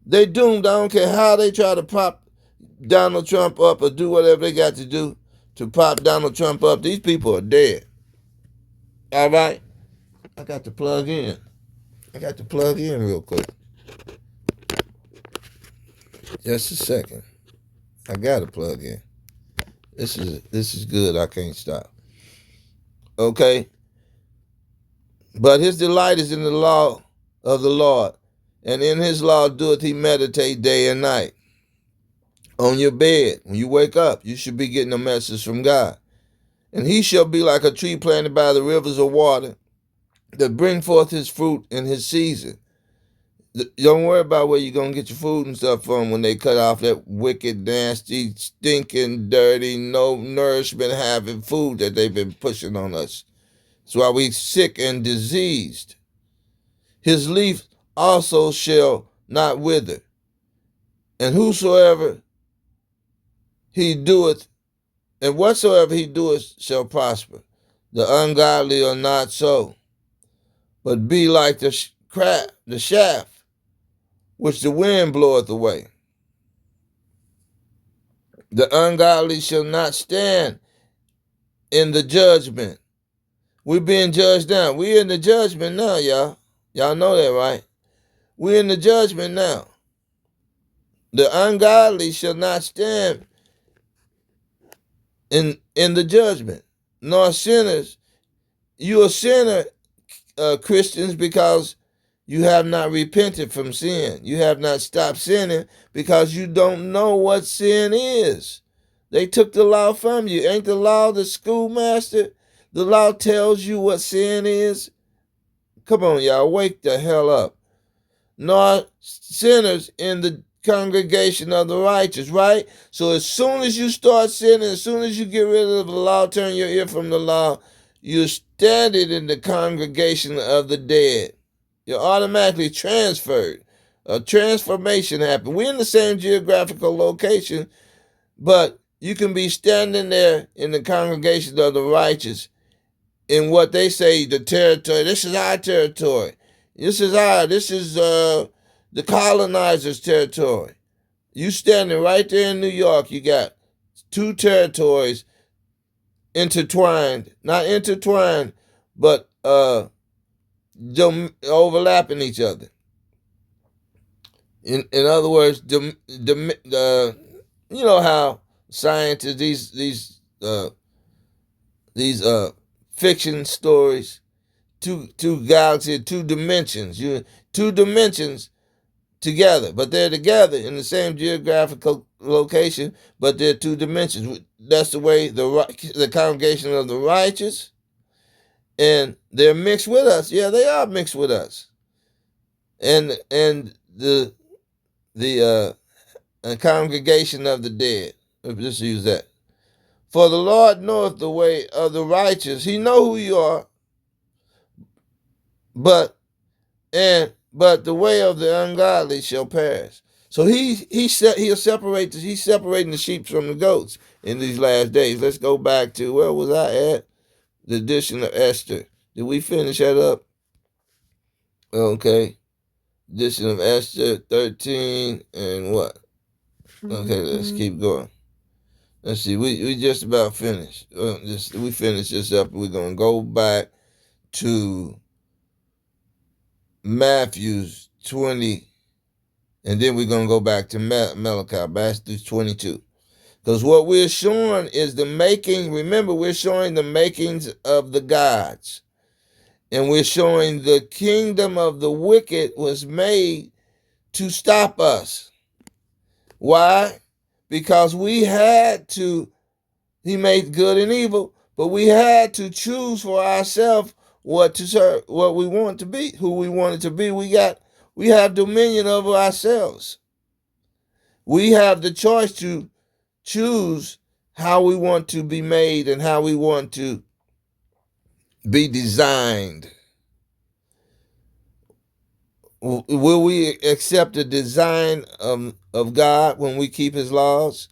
They doomed. I don't care how they try to prop Donald Trump up or do whatever they got to do to prop Donald Trump up. These people are dead. All right? I got to plug in. Real quick. Just a second. I got to plug in. This is good. I can't stop. Okay? But his delight is in the law of the Lord, and in his law doeth he meditate day and night. On your bed, when you wake up, you should be getting a message from God. And he shall be like a tree planted by the rivers of water that bring forth his fruit in his season. Don't worry about where you're going to get your food and stuff from when they cut off that wicked, nasty, stinking, dirty, no nourishment having food that they've been pushing on us. That's why we sick and diseased. His leaf also shall not wither, and whosoever he doeth, and whatsoever he doeth shall prosper. The ungodly are not so, but be like the shaft which the wind bloweth away. The ungodly shall not stand in the judgment. We're being judged now. We're in the judgment now, y'all. Y'all know that, right? We're in the judgment now. The ungodly shall not stand in the judgment, nor sinners. You are sinner, Christians, because you have not repented from sin. You have not stopped sinning because you don't know what sin is. They took the law from you. Ain't the law the schoolmaster? The law tells you what sin is. Come on, y'all, wake the hell up. Nor sinners in the congregation of the righteous, right? So as soon as you start sinning, as soon as you get rid of the law, turn your ear from the law, you're standing in the congregation of the dead. You're automatically transferred. A transformation happened. We're in the same geographical location, but you can be standing there in the congregation of the righteous in what they say the territory. This is our territory. This is the colonizers' territory. You standing right there in New York, you got two territories intertwined. Not intertwined, but overlapping each other. In other words, you know how scientists these fiction stories, two galaxies, two dimensions, two dimensions together, but they're together in the same geographical location, but they're two dimensions. That's the way the congregation of the righteous, and they're mixed with us. Yeah, they are mixed with us, and the congregation of the dead. Let's just use that. For the Lord knoweth the way of the righteous. He know who you are, but the way of the ungodly shall perish. So he'll separate. He's separating the sheep from the goats in these last days. Let's go back to where was I at? The edition of Esther. Did we finish that up? Okay. Edition of Esther 13 and what? Okay, let's keep going. Let's see. We just about finished. We finished this up. We're gonna go back to Matthew's 20, and then we're gonna go back to Malachi, Matthew 22. Because what we're showing is the making. Remember, we're showing the makings of the gods, and we're showing the kingdom of the wicked was made to stop us. Why? Because we had to. He made good and evil, but we had to choose for ourselves what to serve, what we want to be, who we wanted to be. We have dominion over ourselves. We have the choice to choose how we want to be made and how we want to be designed. Will we accept the design of God when we keep his laws?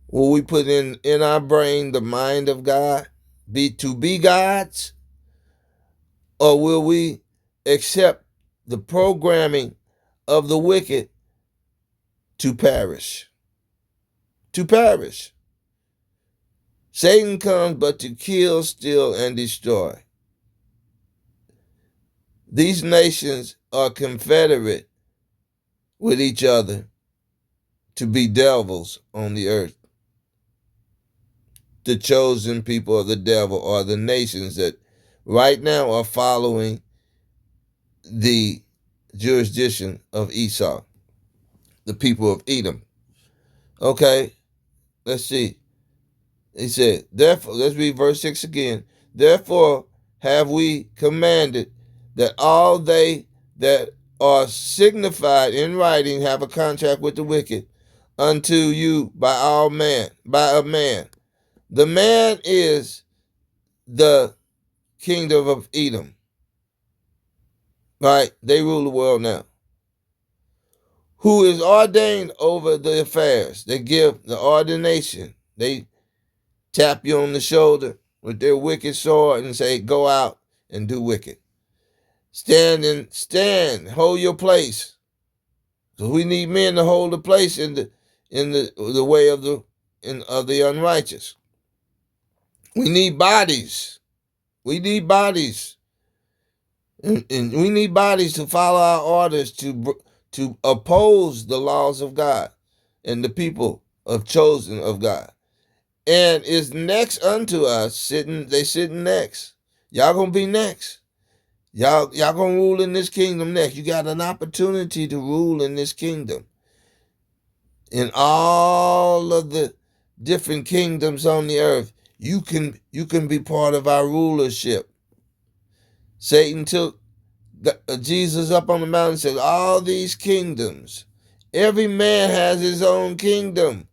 Will we put in our brain the mind of God, to be God's? Or will we accept the programming of the wicked to perish? To perish. Satan comes but to kill, steal, and destroy. These nations are confederate with each other to be devils on the earth. The chosen people of the devil are the nations that right now are following the jurisdiction of Esau, the people of Edom. Okay, let's see. He said, therefore, let's read verse 6 again. Therefore have we commanded that all they that are signified in writing, have a contract with the wicked, unto you by a man. The man is the kingdom of Edom. Right? They rule the world now. Who is ordained over the affairs. They give the ordination. They tap you on the shoulder with their wicked sword and say, go out and do wicked. Stand, hold your place. Because we need men to hold the place in the way of the unrighteous. We need bodies. We need bodies. And we need bodies to follow our orders to oppose the laws of God and the people of chosen of God. And is next unto us, they sitting next. Y'all gonna be next. Y'all gonna rule in this kingdom next. You got an opportunity to rule in this kingdom. In all of the different kingdoms on the earth, you can be part of our rulership. Satan took Jesus up on the mountain and said, all these kingdoms, every man has his own kingdom.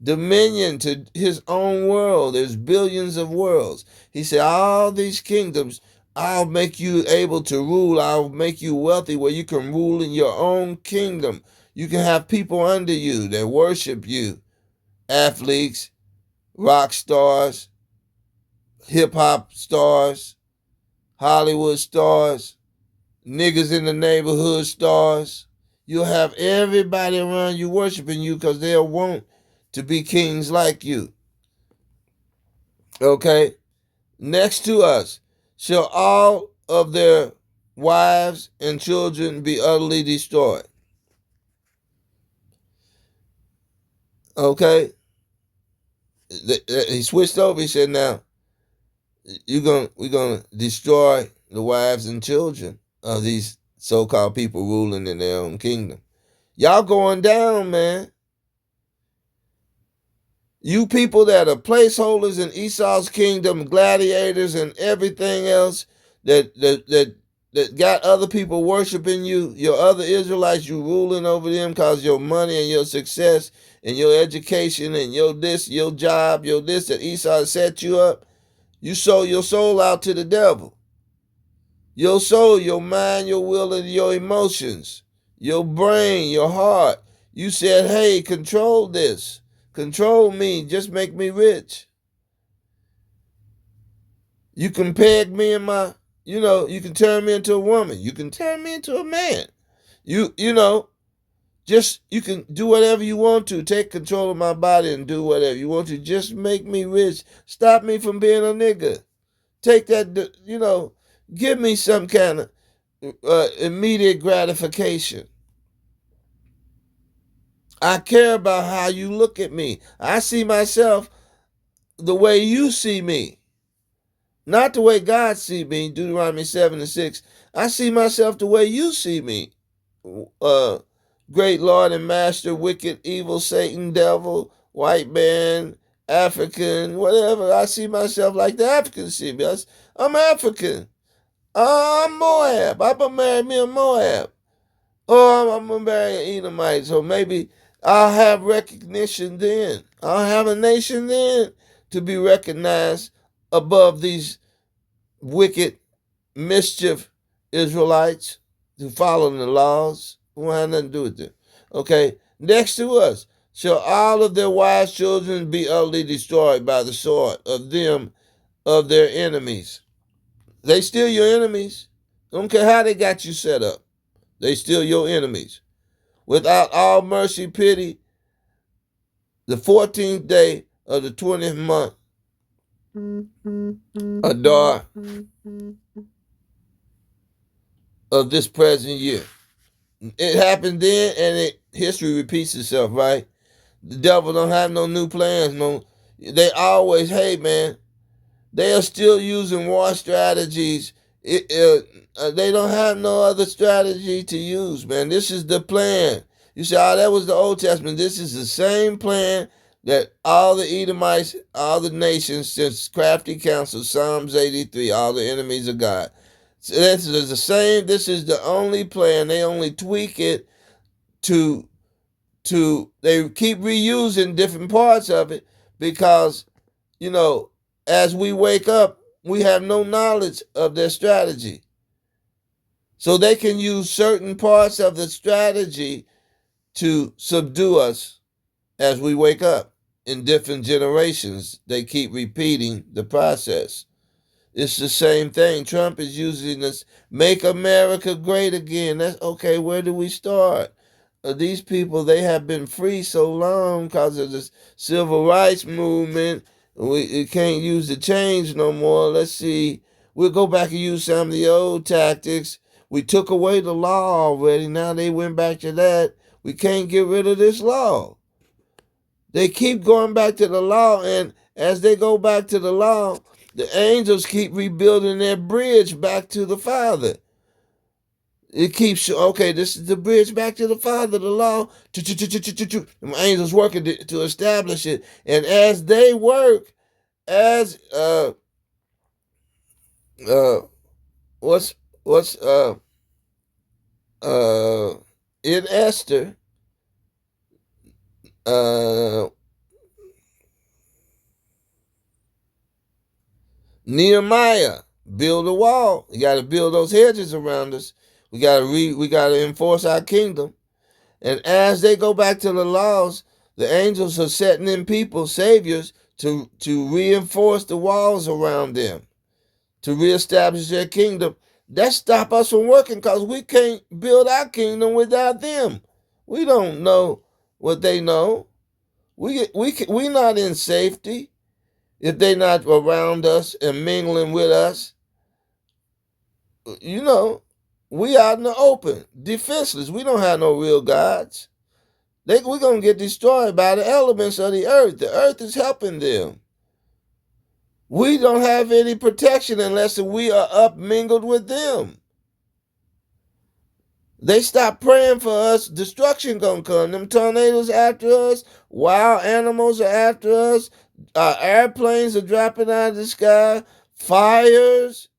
Dominion to his own world. There's billions of worlds. He said, all these kingdoms, I'll make you able to rule. I'll make you wealthy where you can rule in your own kingdom. You can have people under you that worship you. Athletes, rock stars, hip-hop stars, Hollywood stars, niggas in the neighborhood stars. You'll have everybody around you worshiping you because they'll want to be kings like you. Okay? Next to us shall all of their wives and children be utterly destroyed. Okay? He switched over. He said, now, we're gonna destroy the wives and children of these so-called people ruling in their own kingdom. Y'all going down, man. You people that are placeholders in Esau's kingdom, gladiators and everything else that got other people worshiping you, your other Israelites, you ruling over them because your money and your success and your education and your this, your job, your this that Esau set you up. You sold your soul out to the devil. Your soul, your mind, your will, and your emotions, your brain, your heart. You said, hey, control this. Control me. Just make me rich. You can peg me in my, you can turn me into a woman. You can turn me into a man. You can do whatever you want to. Take control of my body and do whatever you want to. Just make me rich. Stop me from being a nigga. Take that, give me some kind of immediate gratification. I care about how you look at me. I see myself the way you see me. Not the way God see me, Deuteronomy 7:6. I see myself the way you see me. Great Lord and Master, wicked, evil, Satan, devil, white man, African, whatever. I see myself like the Africans see me. I'm African. I'm Moab. I'm going to marry me a Moab. Or I'm going to marry an Edomite. So maybe I'll have recognition then. I'll have a nation then to be recognized above these wicked, mischief Israelites who follow the laws. Who have nothing to do with them. Okay? Next to us shall all of their wise children be utterly destroyed by the sword of them, of their enemies. They still your enemies. Don't care how they got you set up. They still your enemies. Without all mercy, pity, the 14th day of the 20th month, Adar, of this present year. It happened then, and history repeats itself, right? The devil don't have no new plans. They always, hey, man, they are still using war strategies. They don't have no other strategy to use, man. This is the plan. You say, that was the Old Testament. This is the same plan that all the Edomites, all the nations, since crafty counsel, Psalms 83, all the enemies of God. So this is the same. This is the only plan. They only tweak it to they keep reusing different parts of it because, you know, as we wake up, we have no knowledge of their strategy. So they can use certain parts of the strategy to subdue us as we wake up. In different generations, they keep repeating the process. It's the same thing. Trump is using this, make America great again. That's okay. Where do we start? These people, they have been free so long because of the civil rights movement. We can't use the change no more. Let's see. We'll go back and use some of the old tactics. We took away the law already. Now they went back to that. We can't get rid of this law. They keep going back to the law, and as they go back to the law, the angels keep rebuilding their bridge back to the Father. It keeps, okay, this is the bridge back to the Father, the law. The angels working to establish it. And as they work, as what's uh in Esther, Nehemiah build a wall. You got to build those hedges around us. We got to enforce our kingdom. And as they go back to the laws, the angels are setting in people, saviors, to reinforce the walls around them, to reestablish their kingdom. That stop us from working because we can't build our kingdom without them. We don't know what they know. We not in safety if they're not around us and mingling with us. You know, we out in the open, defenseless. We don't have no real gods. We're going to get destroyed by the elements of the earth. The earth is helping them. We don't have any protection unless we are up mingled with them. They stop praying for us, destruction going to come. Them tornadoes after us, wild animals are after us, airplanes are dropping out of the sky, fires.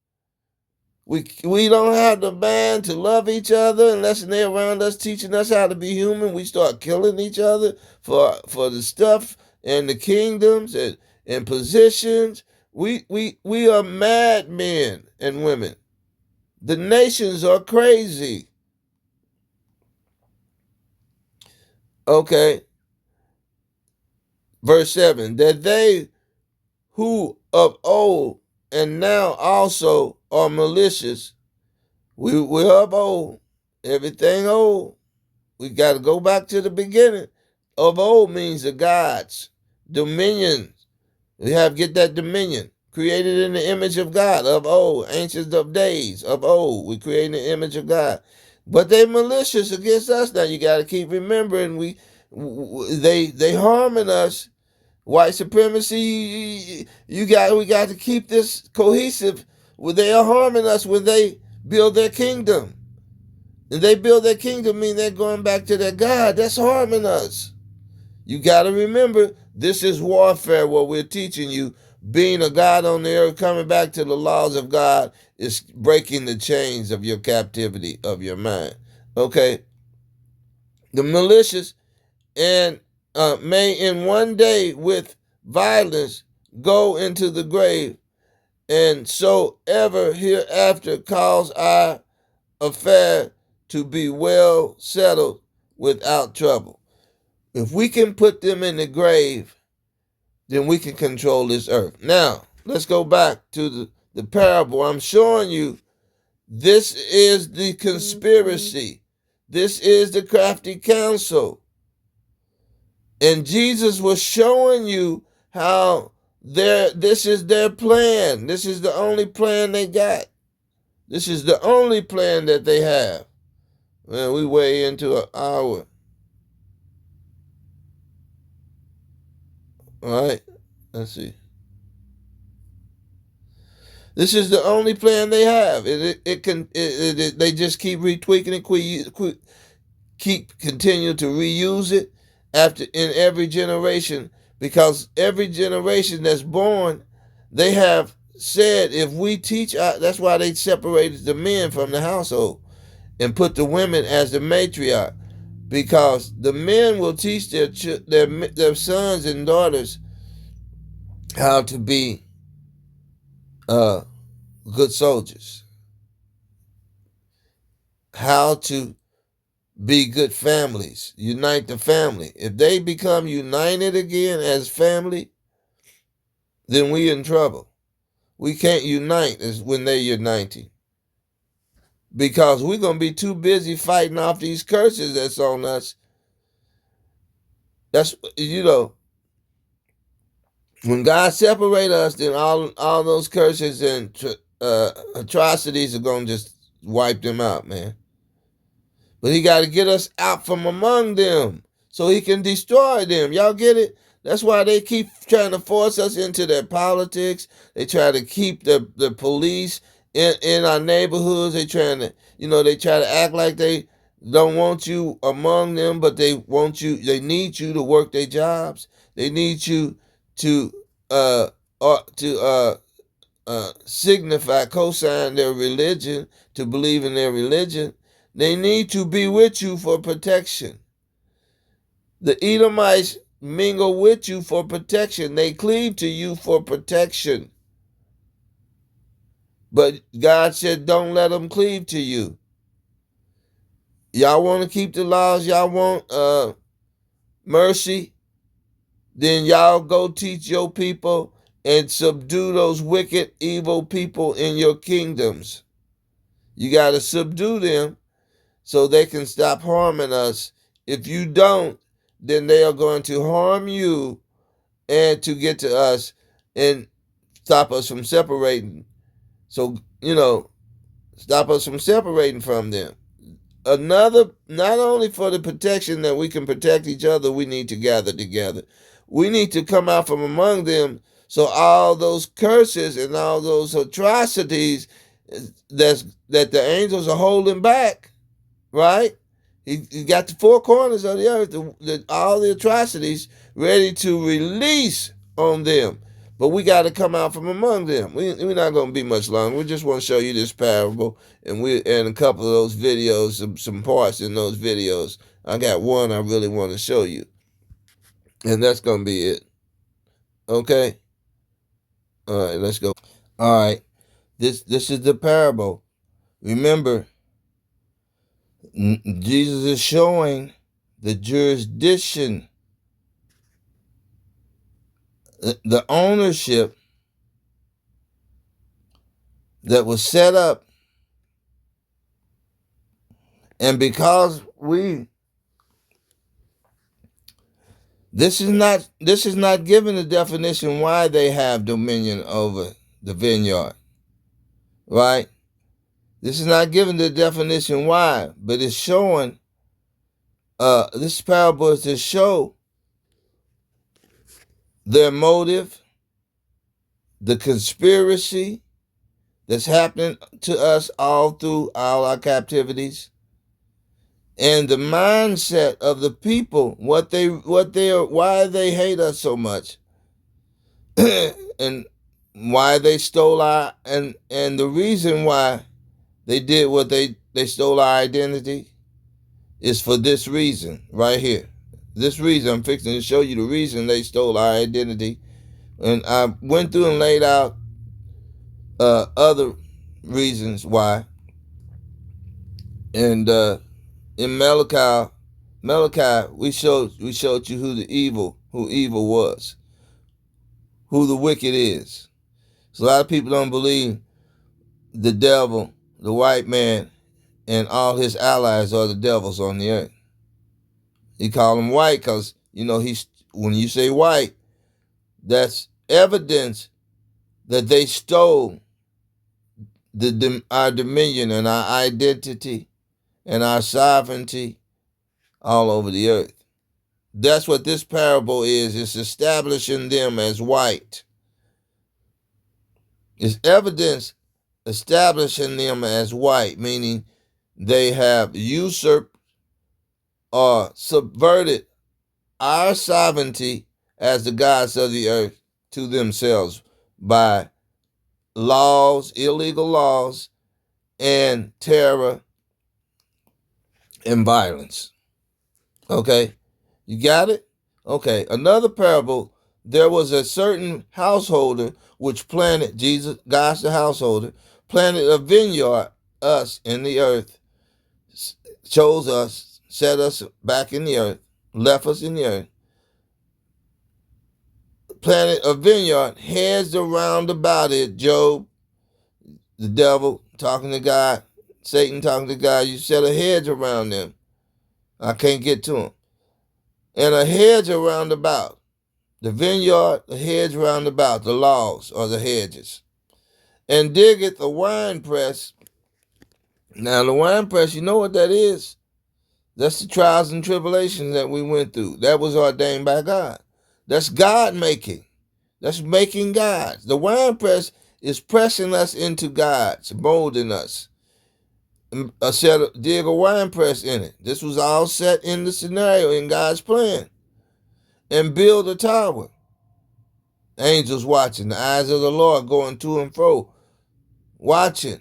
We don't have the band to love each other unless they're around us teaching us how to be human. We start killing each other for the stuff and the kingdoms and positions. We are madmen and women. The nations are crazy. Okay. Verse 7, that they who of old and now also are malicious. We're of old. Everything old. We got to go back to the beginning. Of old means the gods, dominion. We have to get that dominion. Created in the image of God, of old, ancient of days, of old. We create in the image of God. But they malicious against us now. You got to keep remembering they harming us. White supremacy, we got to keep this cohesive. They are harming us when they build their kingdom. And they build their kingdom mean they're going back to their God. That's harming us. You got to remember, this is warfare, what we're teaching you. Being a God on the earth, coming back to the laws of God, is breaking the chains of your captivity of your mind. Okay? The malicious and may in one day with violence go into the grave, and so ever hereafter cause our affair to be well settled without trouble. If we can put them in the grave, then we can control this earth. Now, let's go back to the parable. I'm showing you this is the conspiracy. This is the crafty counsel. And Jesus was showing you how this is their plan. This is the only plan they got. This is the only plan that they have. Man, we way into an hour. All right, let's see. This is the only plan they have. They just keep retweaking it, keep continue to reuse it in every generation, because every generation that's born, they have said if we teach, that's why they separated the men from the household and put the women as the matriarch, because the men will teach their sons and daughters how to be uh, good soldiers, how to be good families, unite the family. If they become united again as family, then we in trouble. We can't unite as when they're uniting, because we're going to be too busy fighting off these curses that's on us. That's, when God separate us, then all those curses and atrocities are going to just wipe them out, man. But he got to get us out from among them so he can destroy them. Y'all get it? That's why they keep trying to force us into their politics. They try to keep the police in our neighborhoods. They trying to, they try to act like they don't want you among them, but they want you. They need you to work their jobs. They need you to uh signify, co-sign their religion, to believe in their religion. They need to be with you for protection. The Edomites mingle with you for protection. They cleave to you for protection. But God said, don't let them cleave to you. Y'all want to keep the laws, y'all want mercy, then y'all go teach your people and subdue those wicked, evil people in your kingdoms. You got to subdue them so they can stop harming us. If you don't, then they are going to harm you and to get to us and stop us from separating. So, stop us from separating from them. Not only for the protection that we can protect each other, we need to gather together. We need to come out from among them so all those curses and all those atrocities that the angels are holding back, right? He got the four corners of the earth, all the atrocities ready to release on them. But we got to come out from among them. We're not going to be much longer. We just want to show you this parable, and a couple of those videos, some parts in those videos. I got one I really want to show you, and that's going to be it. Okay? All right, let's go. All right, this is the parable. Remember, Jesus is showing the jurisdiction, the ownership that was set up. And because this is not given the definition why they have dominion over the vineyard, right? This is not given the definition why, but it's showing, this parable is to show their motive, the conspiracy that's happening to us all through all our captivities, and the mindset of the people, why they hate us so much, and why they stole and the reason why they did what they stole our identity is for this reason right here. This reason, I'm fixing to show you the reason they stole our identity. And I went through and laid out other reasons why. And in Malachi, we showed you who evil was, who the wicked is. So a lot of people don't believe the devil, the white man, and all his allies are the devils on the earth. He called them white because, when you say white, that's evidence that they stole our dominion and our identity and our sovereignty all over the earth. That's what this parable is. It's establishing them as white. It's evidence establishing them as white, meaning they have usurped or subverted our sovereignty as the gods of the earth to themselves by laws, illegal laws, and terror and violence. Okay, you got it? Okay, another parable. There was a certain householder which planted, Jesus, God's the householder, planted a vineyard, us in the earth, chose us, set us back in the earth, left us in the earth, planted a vineyard, hedged around about it. Job, the devil talking to God, Satan talking to God, you set a hedge around them. I can't get to them. And a hedge around about. The vineyard, the hedge round about, the laws or the hedges. And diggeth the winepress. Now the winepress, you know what that is? That's the trials and tribulations that we went through. That was ordained by God. That's God making. That's making God. The winepress is pressing us into God's, molding us. Dig a winepress in it. This was all set in the scenario in God's plan. And build a tower. Angels watching, the eyes of the Lord going to and fro, watching.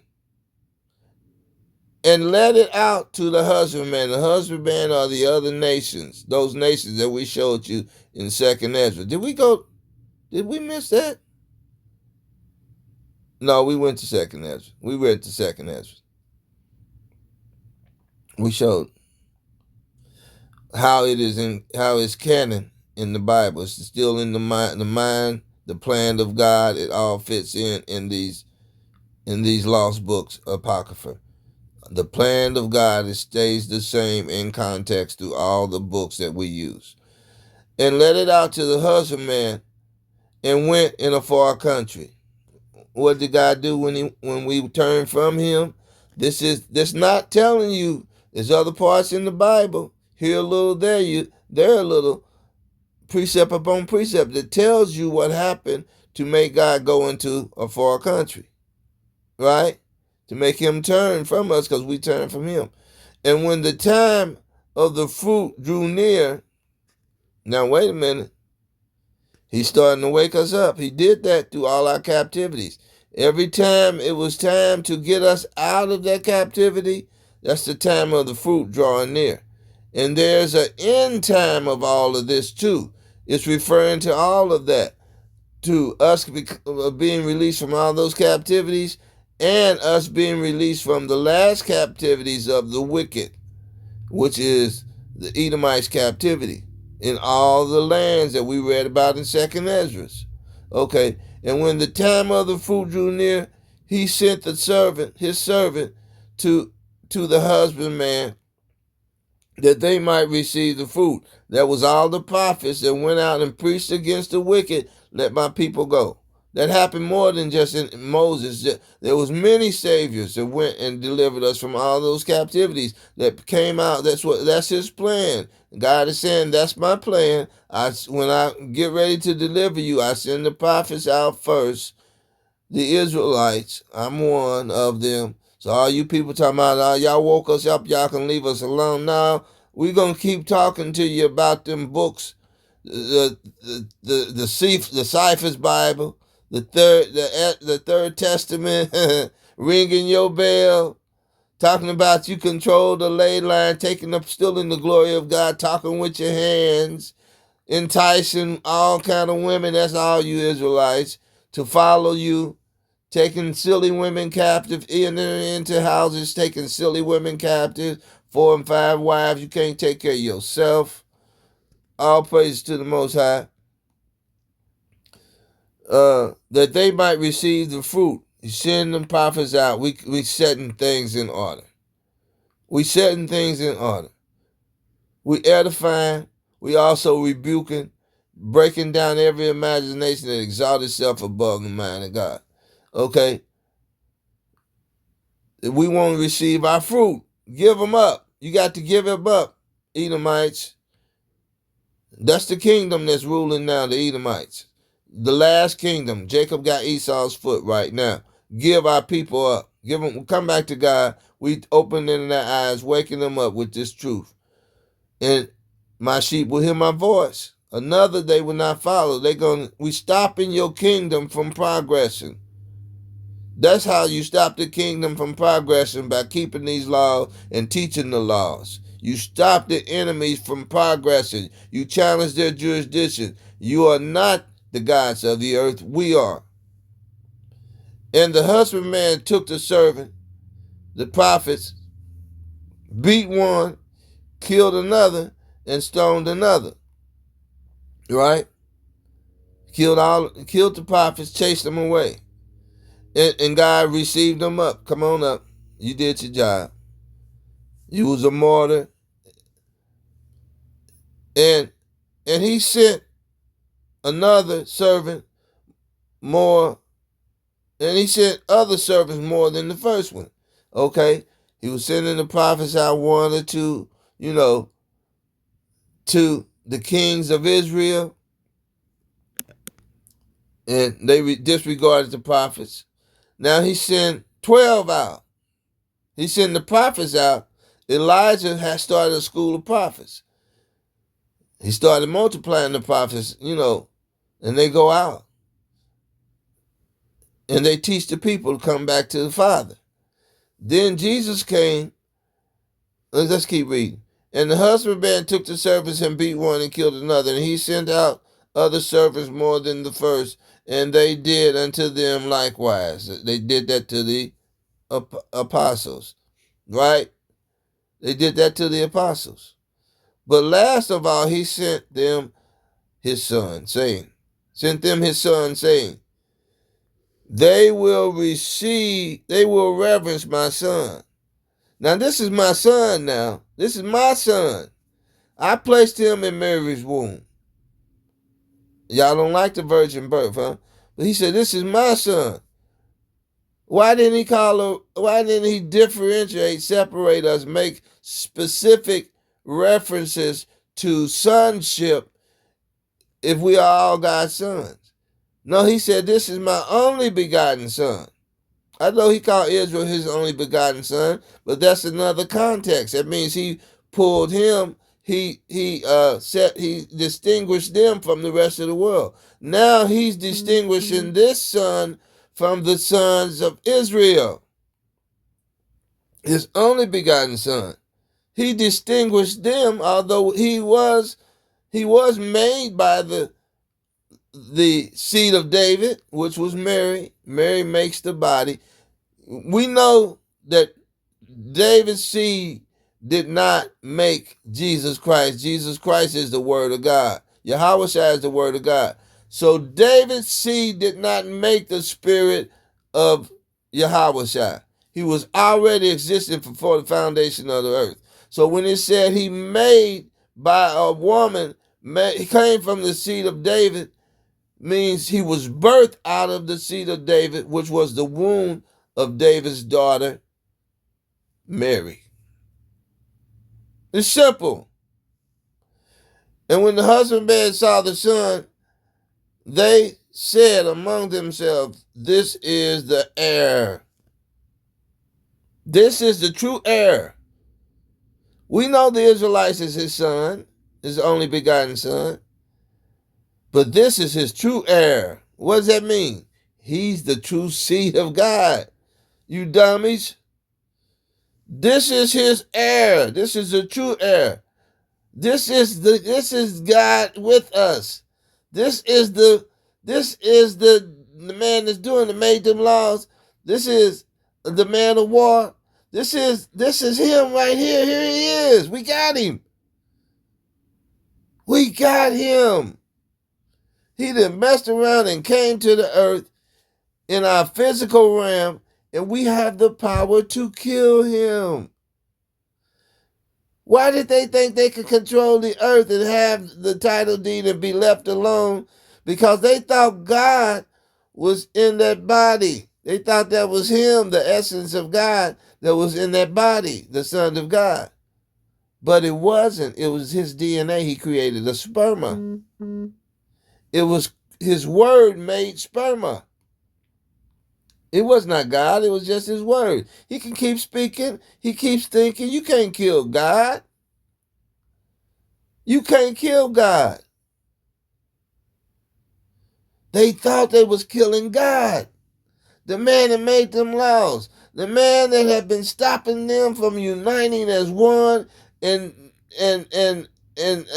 And let it out to the husbandman. The husbandman are the other nations, those nations that we showed you in 2nd Ezra. Did we miss that? No, we went to 2nd Ezra. We went to 2nd Ezra. We showed how it's canon in the Bible. It's still in the mind, the plan of God. It all fits in these lost books, Apocrypha. The plan of God stays the same in context through all the books that we use. And let it out to the husbandman and went in a far country. What did God do when we turned from him? This not telling you there's other parts in the Bible. Here a little, there a little, precept upon precept that tells you what happened to make God go into a far country. Right? To make him turn from us because we turned from him. And when the time of the fruit drew near, now wait a minute, he's starting to wake us up. He did that through all our captivities. Every time it was time to get us out of that captivity, that's the time of the fruit drawing near. And there's an end time of all of this too. It's referring to all of that, to us being released from all those captivities and us being released from the last captivities of the wicked, which is the Edomites' captivity in all the lands that we read about in 2nd Ezra. Okay, and when the time of the fruit drew near, he sent his servant, to the husbandman that they might receive the fruit. That was all the prophets that went out and preached against the wicked, let my people go. That happened more than just in Moses. There was many saviors that went and delivered us from all those captivities that came out. That's his plan. God is saying, that's my plan. When I get ready to deliver you, I send the prophets out first. The Israelites, I'm one of them. So all you people talking about, y'all woke us up, y'all can leave us alone. Now, we're going to keep talking to you about them books, the Cypher's Bible, the Third Testament, ringing your bell, talking about you control the ley line, taking up, still in the glory of God, talking with your hands, enticing all kind of women, that's all you Israelites, to follow you, taking silly women captive, entering into houses, taking silly women captive, 4 and 5 wives, you can't take care of yourself. All praise to the Most High. That they might receive the fruit. You send them prophets out. We setting things in order. We setting things in order. We edifying. We also rebuking, breaking down every imagination that exalts itself above the mind of God. Okay? If we want to receive our fruit, give them up. You got to give them up, Edomites. That's the kingdom that's ruling now, the Edomites. The last kingdom. Jacob got Esau's foot right now. Give our people up. Give them, come back to God. We opening their eyes, waking them up with this truth. And my sheep will hear my voice. Another they will not follow. We stopping your kingdom from progressing. That's how you stop the kingdom from progressing, by keeping these laws and teaching the laws. You stop the enemies from progressing. You challenge their jurisdiction. You are not the gods of the earth. We are. And the husbandman took the servant, the prophets, beat one, killed another, and stoned another. Right? Killed the prophets, chased them away. And God received them up. Come on up. You did your job. You was a martyr. And he sent another servant more, and he sent other servants more than the first one. Okay? He was sending the prophets out, one or two, to the kings of Israel, and they disregarded the prophets. Now he sent 12 out. He sent the prophets out. Elijah had started a school of prophets. He started multiplying the prophets, and they go out. And they teach the people to come back to the Father. Then Jesus came. Let's keep reading. And the husbandman took the servants and beat one and killed another. And he sent out other servants more than the first. And they did unto them likewise. They did that to the apostles. Right? They did that to the apostles. But last of all, he sent them his son, saying, they will reverence my son. Now, this is my son now. This is my son. I placed him in Mary's womb. Y'all don't like the virgin birth, huh? But he said, this is my son. Why didn't he differentiate, separate us, make specific references to sonship if we are all God's sons? No, he said, this is my only begotten son. I know he called Israel his only begotten son, but that's another context. That means he pulled him, he distinguished them from the rest of the world. Now he's distinguishing this son from the sons of Israel, his only begotten son. He distinguished them, although he was made by the seed of David, which was Mary. Mary makes the body. We know that David's seed did not make Jesus Christ. Jesus Christ is the Word of God. Yahweh is the Word of God. So David's seed did not make the spirit of Yahweh. He was already existing before the foundation of the earth. So when it said he made by a woman, he came from the seed of David, means he was birthed out of the seed of David, which was the womb of David's daughter, Mary. It's simple. And when the husbandman saw the son, they said among themselves, this is the heir. This is the true heir. We know the Israelites is his son, his only begotten son. But this is his true heir. What does that mean? He's the true seed of God. You dummies. This is his heir. This is the true heir. This is God with us. This is the man that's made them laws. This is the man of war. This is him right here. Here he is. We got him. We got him. He done messed around and came to the earth in our physical realm, and we have the power to kill him. Why did they think they could control the earth and have the title deed and be left alone? Because they thought God was in that body. They thought that was him, the essence of God that was in that body, the Son of God. But it wasn't. It was his DNA he created, a sperma. Mm-hmm. It was his word made sperma. It was not God. It was just his word. He can keep speaking. He keeps thinking. You can't kill God. You can't kill God. They thought they was killing God. the man that made them laws, the man that had been stopping them from uniting as one, and and and and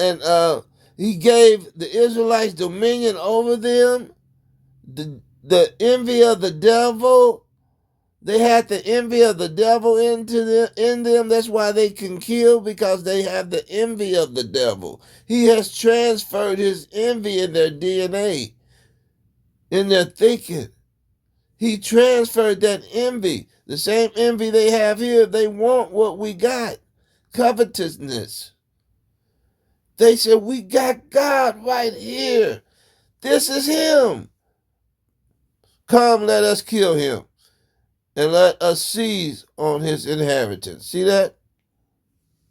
he gave the Israelites dominion over them. The envy of the devil. They had the envy of the devil in them. That's why they can kill, because they have the envy of the devil. He has transferred his envy in their DNA, in their thinking. He transferred that envy. The same envy they have here. They want what we got. Covetousness. They said, we got God right here. This is him. Come, let us kill him, and let us seize on his inheritance. See that?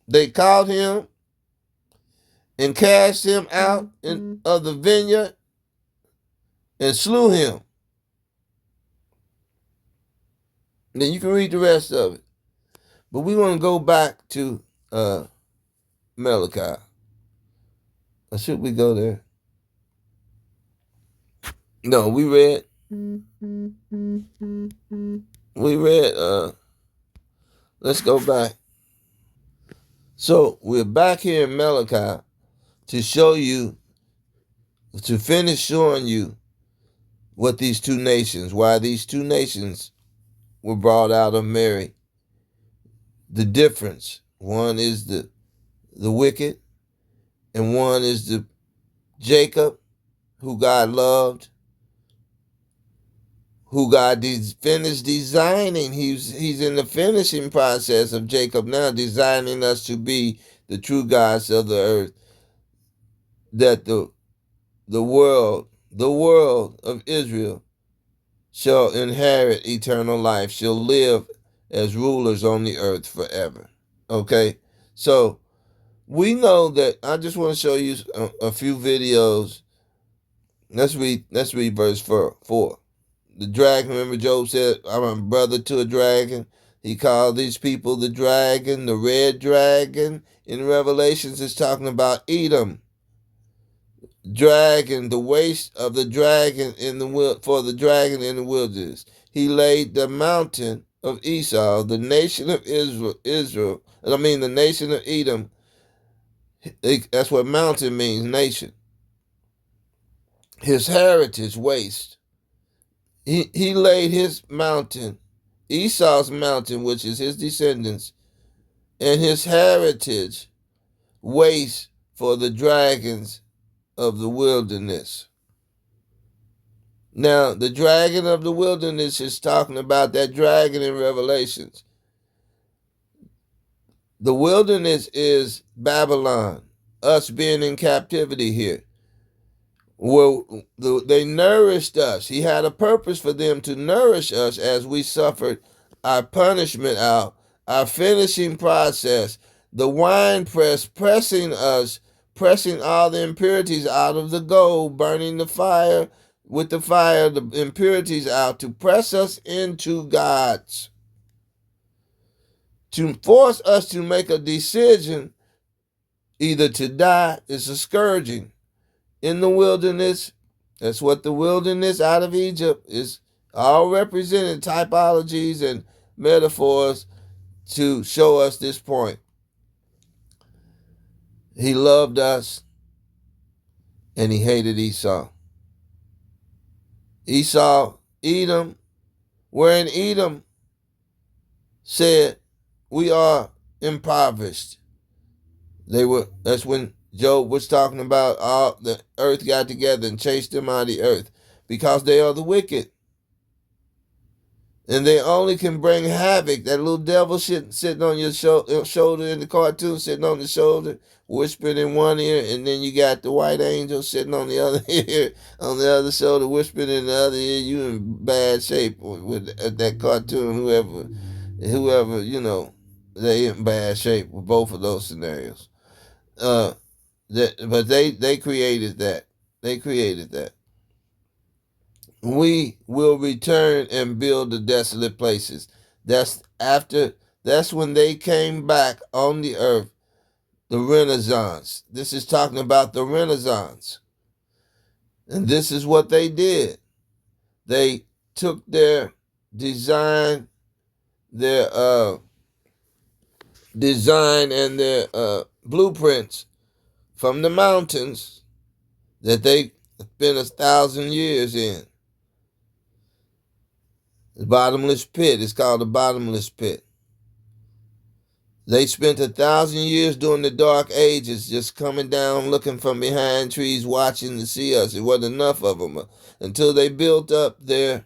They caught him and cast him out of the vineyard and slew him. And then you can read the rest of it. But we want to go back to Malachi. Or should we go there? No, we read. Let's go back. So we're back here in Malachi to show you, to finish showing you what these two nations, why these two nations were brought out of Mary. The difference. One is the wicked, and one is the Jacob, who God loved, who God finished designing. He's in the finishing process of Jacob now, designing us to be the true gods of the earth, that the world of Israel shall inherit eternal life, shall live as rulers on the earth forever. Okay? So we know that. I just want to show you a few videos. Let's read verse 4. The dragon, remember Job said, I'm a brother to a dragon. He called these people the dragon, the red dragon. In Revelations, it's talking about Edom. Dragon, the waste of the dragon for the dragon in the wilderness. He laid the mountain of Esau, the nation of the nation of Edom. That's what mountain means, nation. His heritage waste. He laid his mountain, Esau's mountain, which is his descendants, and his heritage waste for the dragons of the wilderness. Now, the dragon of the wilderness is talking about that dragon in Revelations. The wilderness is Babylon, us being in captivity here. Well, they nourished us. He had a purpose for them to nourish us as we suffered our punishment out, our finishing process, the wine press pressing all the impurities out of the gold, burning the fire with the fire, the impurities out, to press us into God's, to force us to make a decision, either to die. Is a scourging in the wilderness. That's what the wilderness out of Egypt is, all represented typologies and metaphors to show us this point. He loved us and he hated Esau. Edom, wherein Edom said, we are impoverished. That's when Job was talking about all the earth got together and chased them out of the earth, because they are the wicked. And they only can bring havoc. That little devil sitting on your shoulder in the cartoon, sitting on the shoulder, whispering in one ear, and then you got the white angel sitting on the other ear, on the other shoulder, whispering in the other ear. You in bad shape with that cartoon. Whoever, they in bad shape with both of those scenarios. But they created that. They created that. We will return and build the desolate places. That's when they came back on the earth, the Renaissance. This is talking about the Renaissance. And this is what they did. They took their design their design and their blueprints from the mountains that they spent 1,000 years in. The bottomless pit. It's called the bottomless pit. They spent 1,000 years during the dark ages just coming down, looking from behind trees, watching to see us. It wasn't enough of them until they built up there,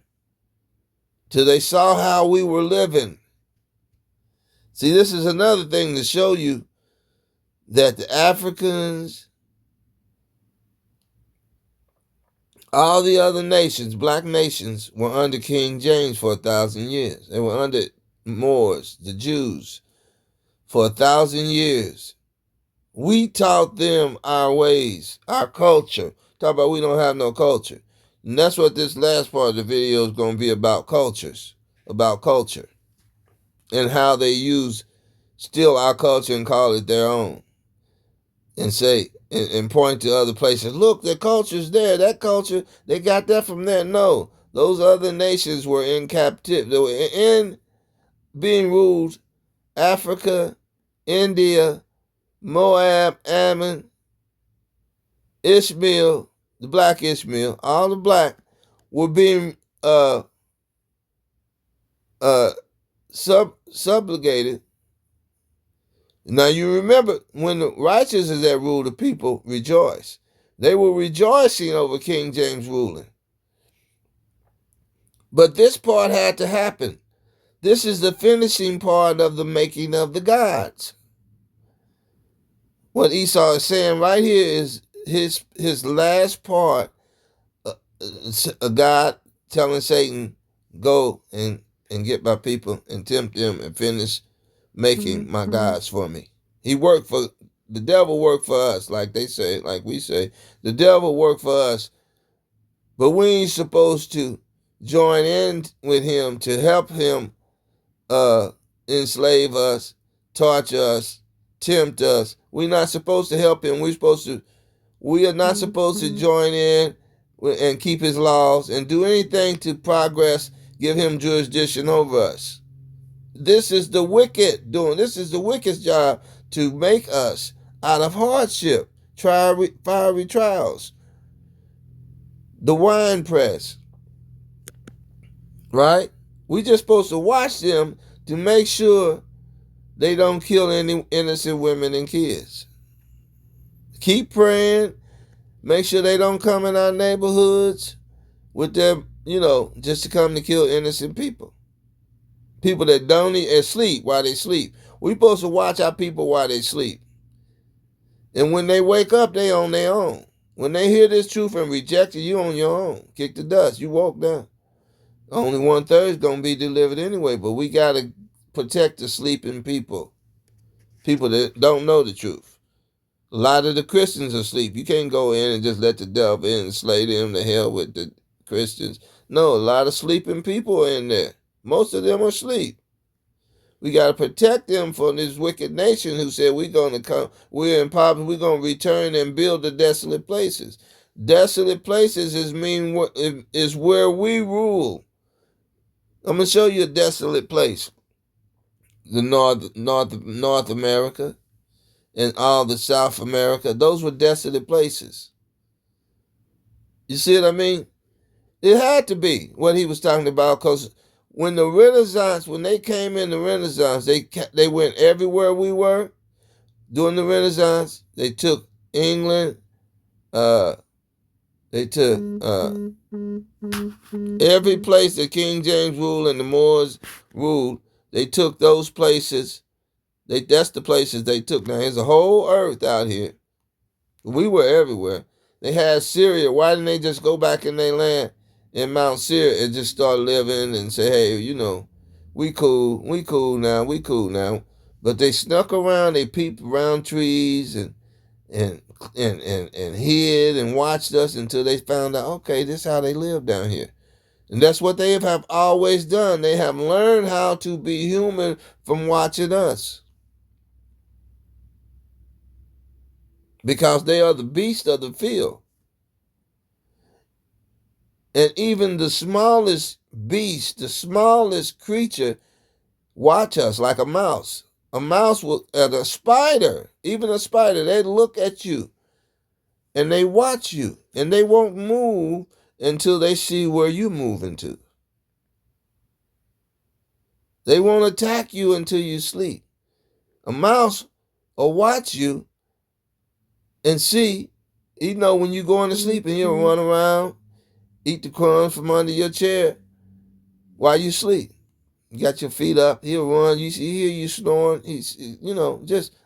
till they saw how we were living. See, this is another thing to show you that the Africans, all the other nations, black nations, were under King James for 1,000 years. They were under Moors, the Jews, for 1,000 years. We taught them our ways, our culture. Talk about we don't have no culture. And that's what this last part of the video is going to be about, cultures, about culture, and how they steal our culture and call it their own. And say, and point to other places. Look, the culture's there. That culture, they got that from there. No, those other nations were in captivity. They were being ruled. Africa, India, Moab, Ammon, Ishmael, the black Ishmael, all the black were being subjugated. Now you remember when the righteous is that rule, the people rejoice. They were rejoicing over King James ruling. But this part had to happen. This is the finishing part of the making of the gods. What Esau is saying right here is his last part. A God telling Satan, go and get my people and tempt them and finish making my gods for me. The devil worked for us, like they say, like we say. The devil worked for us, but we ain't supposed to join in with him to help him enslave us, torture us, tempt us. We're not supposed to help him. We are not supposed to join in and keep his laws and do anything to progress, give him jurisdiction over us. This is the wicked doing. This is the wicked's job, to make us out of hardship, fiery trials. The wine press, right? We just supposed to watch them to make sure they don't kill any innocent women and kids. Keep praying. Make sure they don't come in our neighborhoods with their, just to come to kill innocent people. People that don't eat and sleep while they sleep. We're supposed to watch our people while they sleep. And when they wake up, they on their own. When they hear this truth and reject it, you on your own. Kick the dust. You walk down. Only 1/3 is going to be delivered anyway, but we got to protect the sleeping people. People that don't know the truth. A lot of the Christians are asleep. You can't go in and just let the devil in and slay them to hell with the Christians. No, a lot of sleeping people are in there. Most of them are asleep. We got to protect them from this wicked nation who said we're going to come, we're in power, we're going to return and build the desolate places. Desolate places is where we rule. I'm going to show you a desolate place. The North America and all the South America, those were desolate places. You see what I mean? It had to be what he was talking about, because when they came in the Renaissance, they went everywhere we were. During the Renaissance, they took England, they took every place that King James ruled and the Moors ruled. They took those places. That's the places they took. Now, there's a whole earth out here. We were everywhere. They had Syria. Why didn't they just go back in their land in Mount Syria and just start living and say, hey, we cool now. But they snuck around, they peeped around trees and hid and watched us until they found out, okay, this is how they live down here. And that's what they have always done. They have learned how to be human from watching us. Because they are the beast of the field. And even the smallest beast, the smallest creature, watch us like a mouse. A mouse will, and a spider, even a spider, they look at you and they watch you and they won't move until they see where you moving to. They won't attack you until you sleep. A mouse will watch you and see, when you going to sleep and he'll run around, eat the crumbs from under your chair while you sleep. You got your feet up, he'll run, you hear you snoring.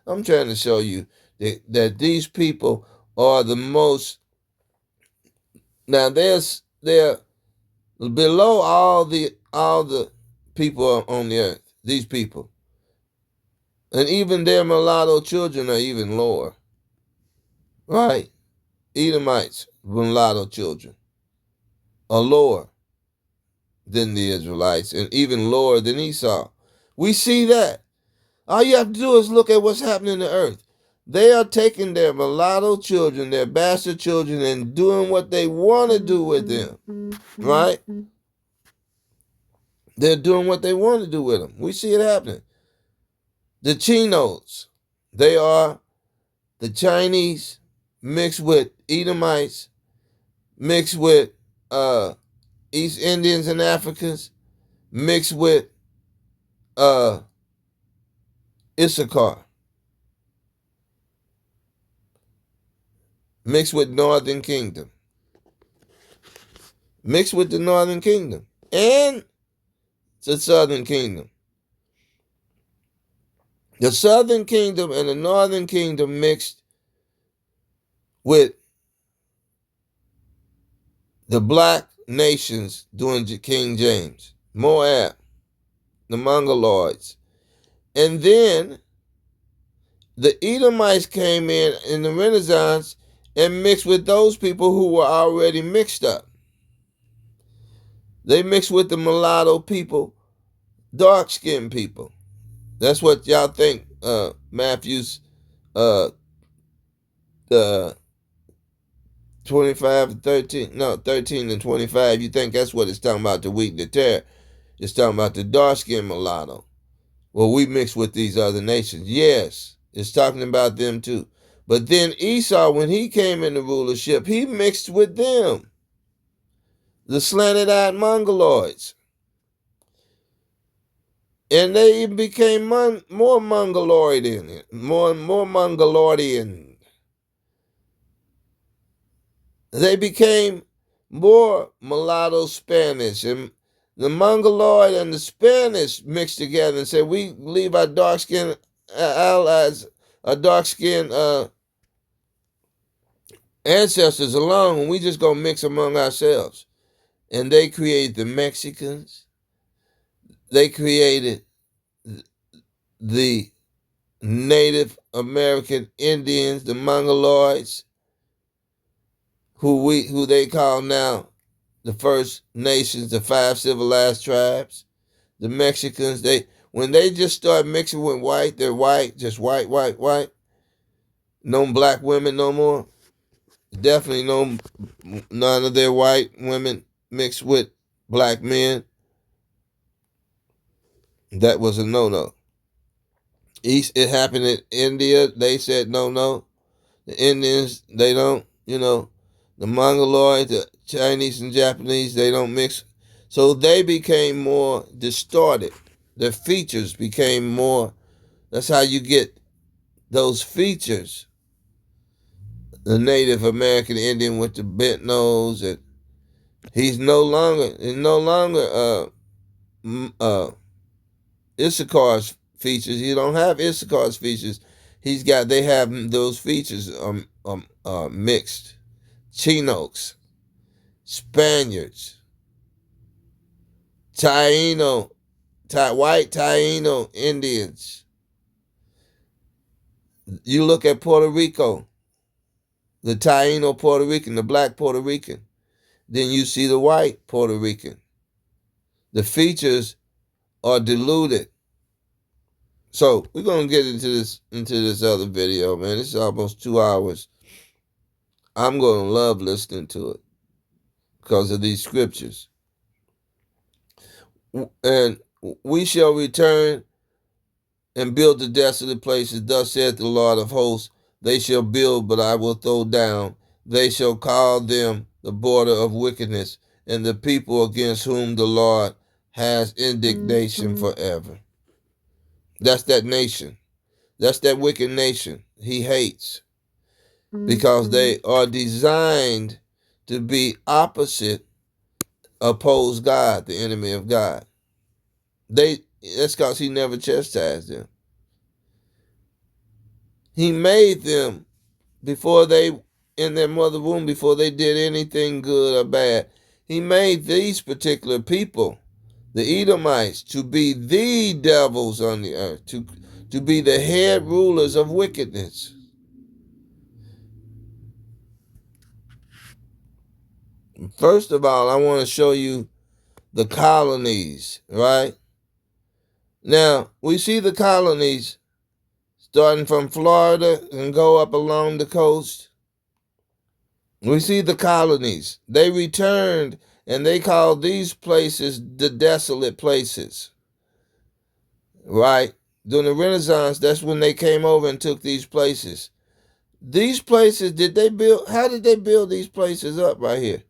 I'm trying to show you that these people are the most, now they're below all the people on the earth, these people. And even their mulatto children are even lower. Right? Edomites, mulatto children, are lower than the Israelites and even lower than Esau. We see that. All you have to do is look at what's happening in the earth. They are taking their mulatto children, their bastard children, and doing what they want to do with them. Right? They're doing what they want to do with them. We see it happening. The Chinos, they are the Chinese mixed with Edomites, mixed with East Indians and Africans, mixed with Issachar, mixed with Northern Kingdom, mixed with the Northern Kingdom and the Southern Kingdom. The Southern Kingdom and the Northern Kingdom mixed with the black nations during King James, Moab, the Mongoloids. And then the Edomites came in the Renaissance and mixed with those people who were already mixed up. They mixed with the mulatto people, dark-skinned people. That's what y'all think Matthew's 25 and 13, no, 13 and 25, you think that's what it's talking about, the wheat and the tare. It's talking about the dark-skinned mulatto. Well, we mix with these other nations. Yes, it's talking about them too. But then Esau, when he came into rulership, he mixed with them, the slanted-eyed Mongoloids. And they even became more Mongoloidian, more Mongoloidian. They became more mulatto Spanish. And the Mongoloid and the Spanish mixed together and said, we leave our dark-skinned allies, our dark-skinned ancestors alone, and we just gonna mix among ourselves. And they created the Mexicans. They created the Native American Indians, the Mongoloids, who they call now the First Nations, the 5 civilized tribes. The Mexicans, when they just start mixing with white, they're white, just white, white, white. No black women no more. Definitely none of their white women mixed with black men. That was a no-no. It happened in India. They said no. The Indians, they don't, the Mongoloid, the Chinese and Japanese, they don't mix. So they became more distorted. Their features became more, that's how you get those features. The Native American Indian with the bent nose, and he's no longer Issachar's features. He don't have Issachar's features. They have those features mixed. Chinook, Spaniards, white Taino Indians. You look at Puerto Rico, the Taino Puerto Rican, the black Puerto Rican. Then you see the white Puerto Rican. The features are diluted. So we're gonna get into this other video, man. This is almost 2 hours. I'm gonna love listening to it. because of these scriptures. And we shall return and build the desolate places. Thus saith the Lord of hosts, they shall build, but I will throw down. They shall call them the border of wickedness, and the people against whom the Lord has indignation forever. That's that nation. That's that wicked nation he hates, because they are designed to be opposite, oppose God, the enemy of God. That's because he never chastised them. He made them before they, in their mother womb, before they did anything good or bad. He made these particular people, the Edomites, to be the devils on the earth, to be the head rulers of wickedness. First of all, I want to show you the colonies, right? Now, we see the colonies starting from Florida and go up along the coast. We see the colonies. They returned and they called these places the desolate places, right? During the Renaissance, that's when they came over and took these places. These places, how did they build these places up right here?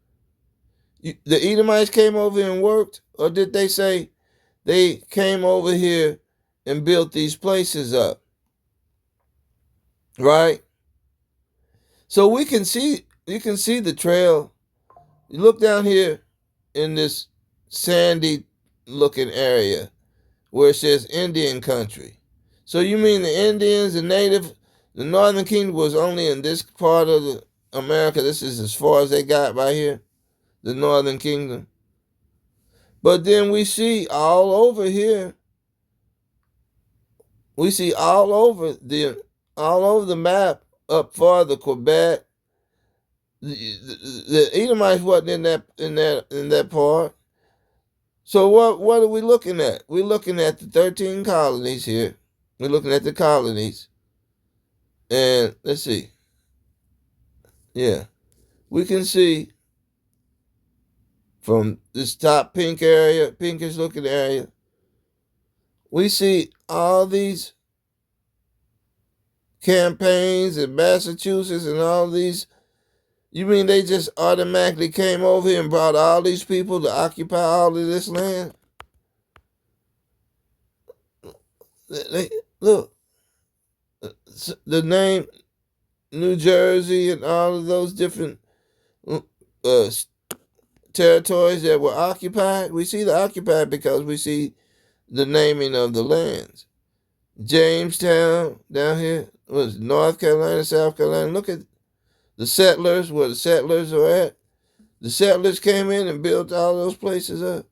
The Edomites came over and worked, or did they say they came over here and built these places up? Right? So you can see the trail. You look down here in this sandy looking area where it says Indian country. So you mean the Indians, the Northern Kingdom was only in this part of America. This is as far as they got right here, the Northern Kingdom. But then we see all over here, we see all over the map up farther, Quebec. The Edomites wasn't in that part. So what are we looking at? We're looking at the 13 colonies here. We're looking at the colonies. And let's see. Yeah. We can see from this top pinkish looking area, we see all these campaigns in Massachusetts and all these. You mean they just automatically came over here and brought all these people to occupy all of this land? Look, the name New Jersey and all of those different territories that were occupied. We see the occupied because we see the naming of the lands. Jamestown down here was North Carolina, South Carolina. Look at the settlers, where the settlers are at. The settlers came in and built all those places up.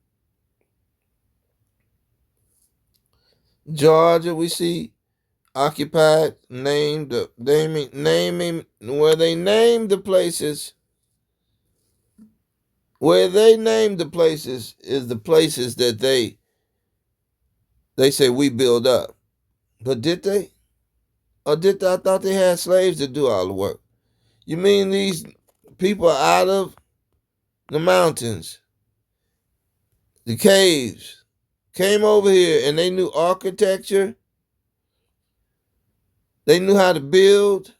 Georgia, we see occupied, naming where they named the places. Where they named the places is the places that they say we build up. But did they? Or I thought they had slaves to do all the work? You mean these people out of the mountains, the caves, came over here and they knew architecture? They knew how to build.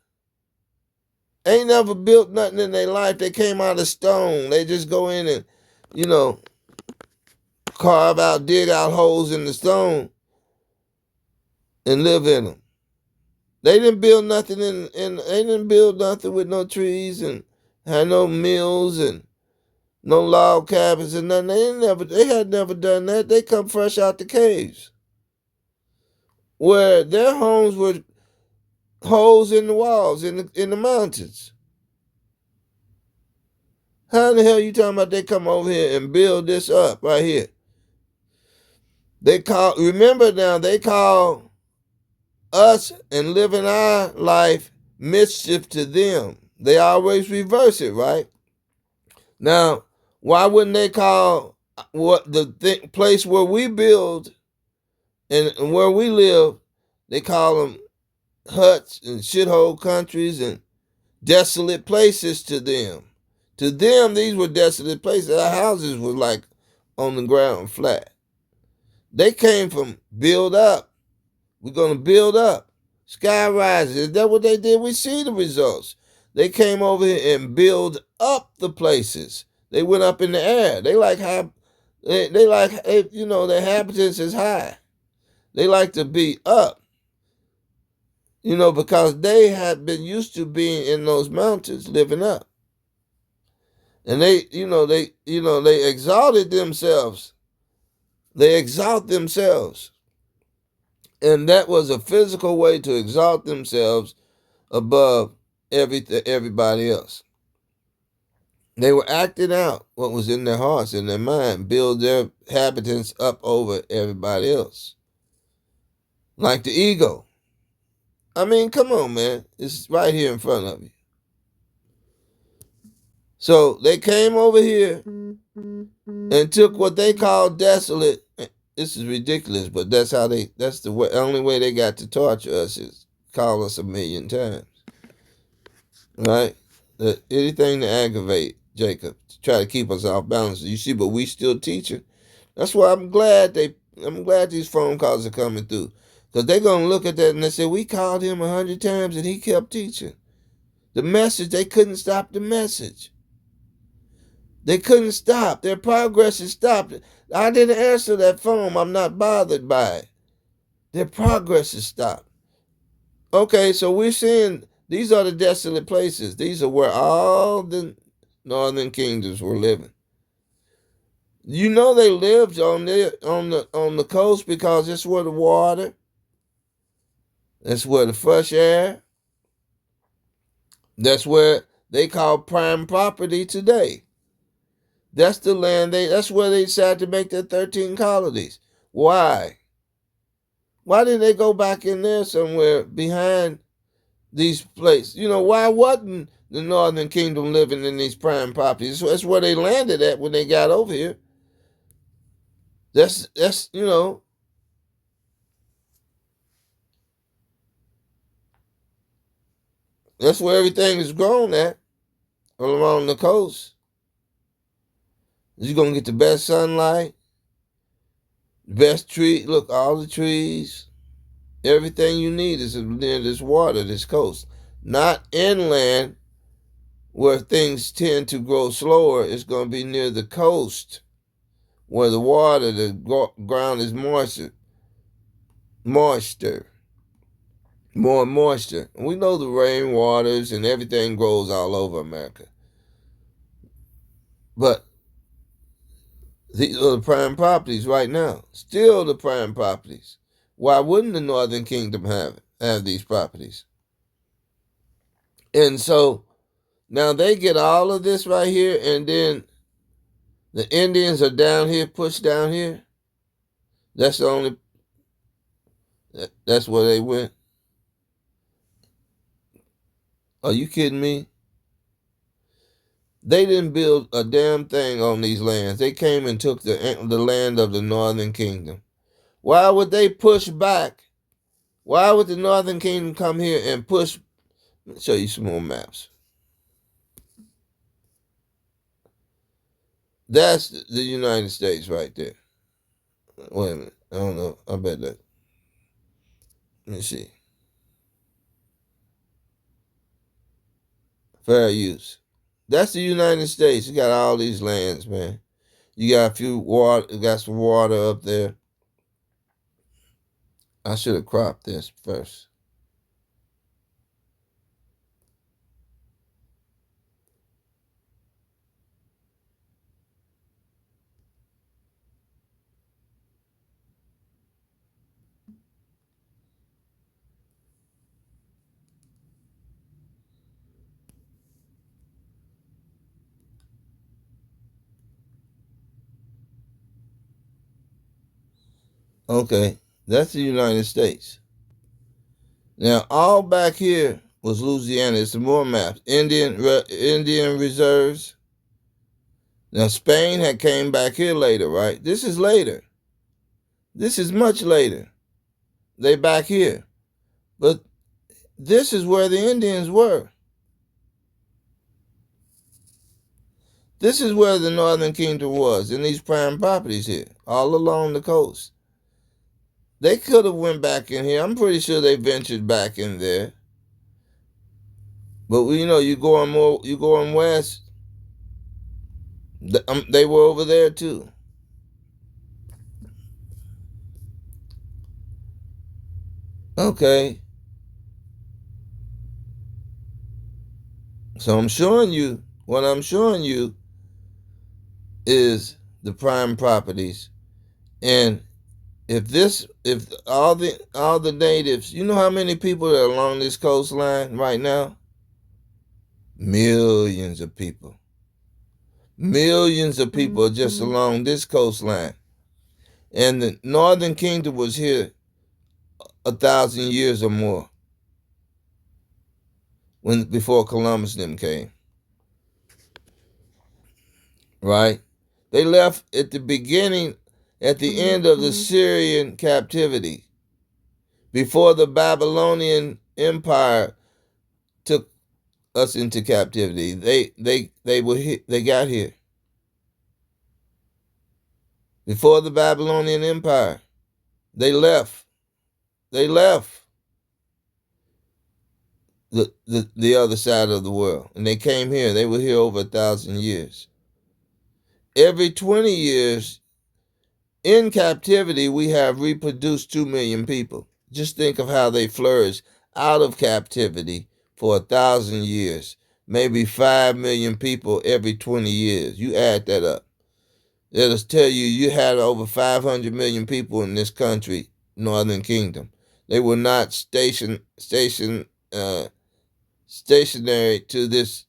Ain't never built nothing in their life. They came out of stone. They just go in and, dig out holes in the stone and live in them. They didn't build nothing they didn't build nothing with no trees and had no mills and no log cabins and nothing. They had never done that. They come fresh out the caves, where their homes were holes in the walls in the mountains. How in the hell you talking about they come over here and build this up right here? They call us and living our life mischief to them. They always reverse it, right? Now, why wouldn't they call what the place where we build and where we live, they call them huts and shithole countries and desolate places to them? To them, these were desolate places. Our houses were like on the ground flat. They came from build up. We're going to build up. Sky rises. Is that what they did? We see the results. They came over here and build up the places. They went up in the air. They like how they like, you know, the inhabitants is high. They like to be up, you know, because they had been used to being in those mountains, living up. And they exalted themselves. They exalt themselves. And that was a physical way to exalt themselves above everybody else. They were acting out what was in their hearts and their mind, build their inhabitants up over everybody else. Like the ego. I mean, come on, man. It's right here in front of you. So they came over here and took what they call desolate. This is ridiculous, but that's the way, only way they got to torture us is call us 1,000,000 times. Right? Anything to aggravate Jacob, to try to keep us off balance. You see, but we still teaching. That's why I'm glad these phone calls are coming through. Because they're gonna look at that and they say, we called him 100 times and he kept teaching. The message, they couldn't stop the message. They couldn't stop. Their progress is stopped. I didn't answer that phone. I'm not bothered by it. Their progress is stopped. Okay, so we're seeing these are the desolate places. These are where all the northern kingdoms were living. You know they lived on the coast because it's where the water, that's where the fresh air, that's where they call prime property today. That's the land that's where they decided to make their 13 colonies. Why? Why didn't they go back in there somewhere behind these places? You know, why wasn't the Northern Kingdom living in these prime properties? That's where they landed at when they got over here. That's you know, that's where everything is grown at, along the coast. You're gonna get the best sunlight, the best tree. Look, all the trees, everything you need is near this water, this coast. Not inland, where things tend to grow slower. It's going to be near the coast, where the water, the ground is moisture, more moisture. And we know the rain waters and everything grows all over America. But these are the prime properties right now. Still the prime properties. Why wouldn't the Northern Kingdom have these properties? And so now they get all of this right here, and then the Indians are down here, pushed down here. That's where they went. Are you kidding me? They didn't build a damn thing on these lands. They came and took the land of the Northern Kingdom. Why would they push back? Why would the Northern Kingdom come here and push? Let me show you some more maps. That's the United States right there. Wait a minute. I don't know. I bet that. Let me see. Fair use. That's the United States. You got all these lands, man. You got a few water. You got some water up there. I should have cropped this first. Okay, that's the United States. Now, all back here was Louisiana. It's some more maps. Indian reserves. Now, Spain had came back here later, right? This is later. This is much later. They back here. But this is where the Indians were. This is where the Northern Kingdom was, in these prime properties here, all along the coast. They could have went back in here. I'm pretty sure they ventured back in there. But you going west. They were over there too. Okay. So what I'm showing you is the prime properties. And if all the natives, you know how many people are along this coastline right now? Millions of people. Millions of people are just along this coastline. And the Northern Kingdom was here 1,000 years or more before Columbus them came. Right? They left at the beginning, at the end of the Syrian captivity, before the Babylonian Empire took us into captivity. They got here before the Babylonian Empire. They left. They left the other side of the world, and they came here. They were here over 1,000 years. Every 20 years in captivity, we have reproduced 2 million people. Just think of how they flourished out of captivity for 1,000 years. Maybe 5 million people every 20 years. You add that up. It'll tell you had over 500 million people in this country, Northern Kingdom. They were not stationary to this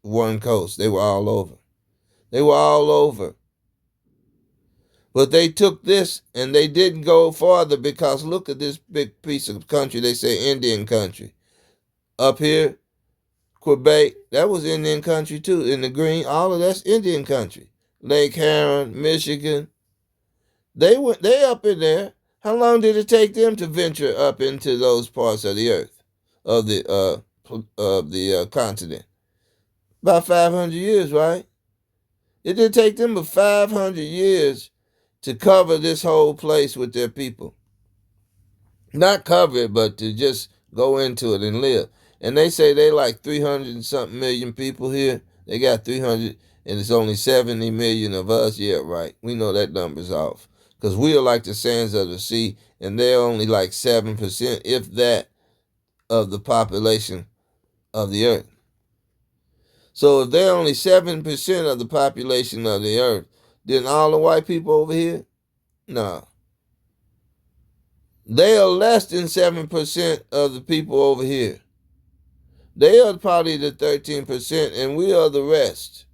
one coast. They were all over. They were all over. But they took this and they didn't go farther because look at this big piece of country. They say Indian country. Up here, Quebec, that was Indian country too. In the green, all of that's Indian country. Lake Huron, Michigan. They up in there. How long did it take them to venture up into those parts of the earth, of the continent? About 500 years, right? It did take them about 500 years to cover this whole place with their people. Not cover it, but to just go into it and live. And they say they like 300 and something million people here. They got 300 and it's only 70 million of us. Yeah, right. We know that number's off. Because we are like the sands of the sea, and they're only like 7%, if that, of the population of the earth. So if they're only 7% of the population of the earth, then all the white people over here? No. They are less than 7% of the people over here. They are probably the 13%, and we are the rest.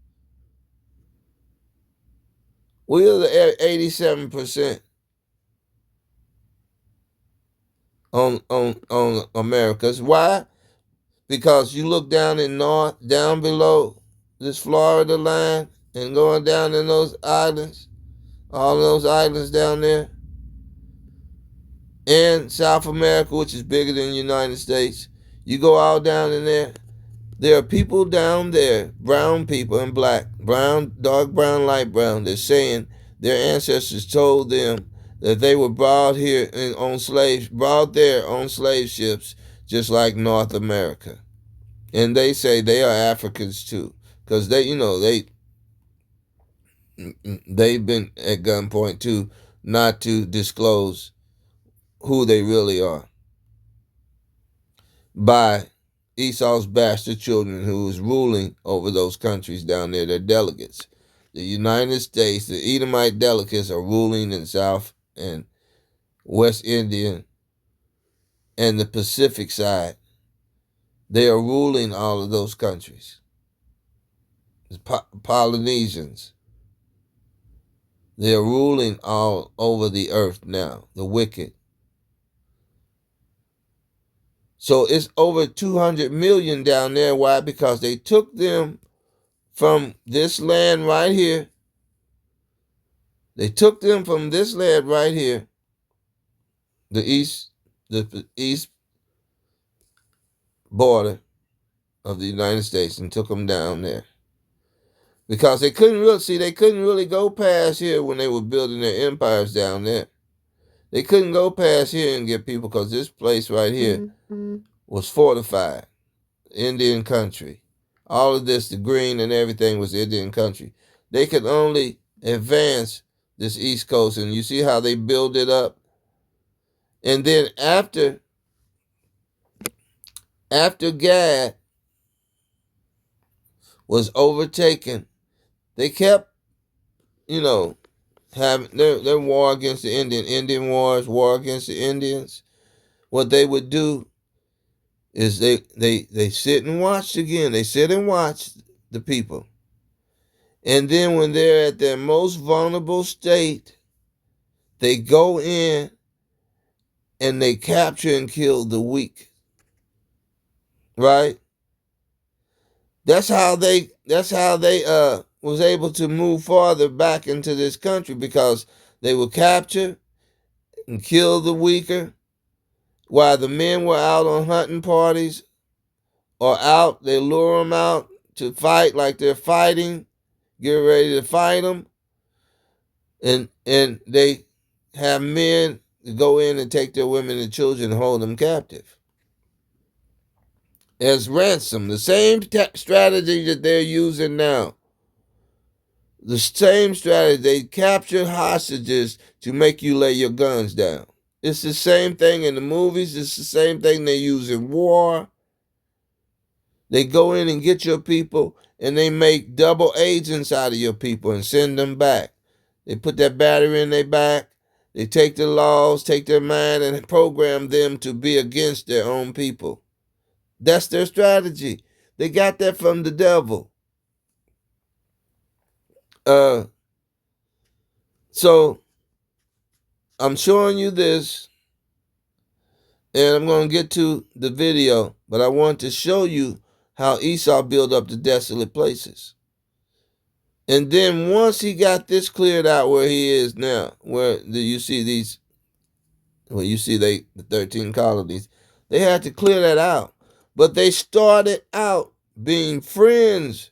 We are the 87% on Americas. Why? Because you look down in north, down below this Florida line, and going down in those islands, all those islands down there, and South America, which is bigger than the United States, you go all down in there. There are people down there, brown people and black, brown, dark brown, light brown, they're saying their ancestors told them that they were brought here brought there on slave ships, just like North America. And they say they are Africans too, because they've been at gunpoint too, not to disclose who they really are by Esau's bastard children who is ruling over those countries down there. They're delegates. The United States, the Edomite delegates are ruling in South and West Indian and the Pacific side. They are ruling all of those countries. The Polynesians. They are ruling all over the earth now, the wicked. So it's over 200 million down there. Why? Because they took them from this land right here. They took them from this land right here, the east border of the United States, and took them down there. Because they couldn't really go past here when they were building their empires down there. They couldn't go past here and get people because this place right here was fortified. Indian country. All of this, the green and everything was Indian country. They could only advance this East Coast, and you see how they build it up. And then after Gad was overtaken, they kept, having their war against the Indian wars, war against the Indians. What they would do is they sit and watch again. They sit and watch the people. And then when they're at their most vulnerable state, they go in and they capture and kill the weak. Right? That's how they was able to move farther back into this country, because they would capture and kill the weaker while the men were out on hunting parties or out. They lure them out to fight like they're fighting, get ready to fight them, and they have men go in and take their women and children and hold them captive as ransom. The same strategy that they're using now. The same strategy. They capture hostages to make you lay your guns down. It's the same thing in the movies. It's the same thing they use in war. They go in and get your people, and they make double agents out of your people and send them back. They put that battery in their back. They take the laws, take their mind, and program them to be against their own people. That's their strategy. They got that from the devil. So I'm showing you this, and I'm going to get to the video, but I want to show you how Esau built up the desolate places. And then once he got this cleared out where he is now, where you see these, the 13 colonies, they had to clear that out. But they started out being friends.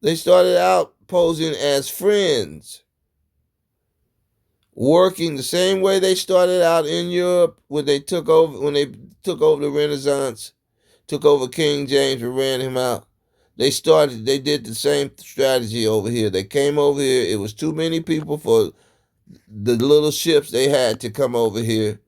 They started out posing as friends, working the same way they started out in Europe when they took over the Renaissance, took over King James and ran him out. They did the same strategy over here. They came over here. It was too many people for the little ships they had to come over here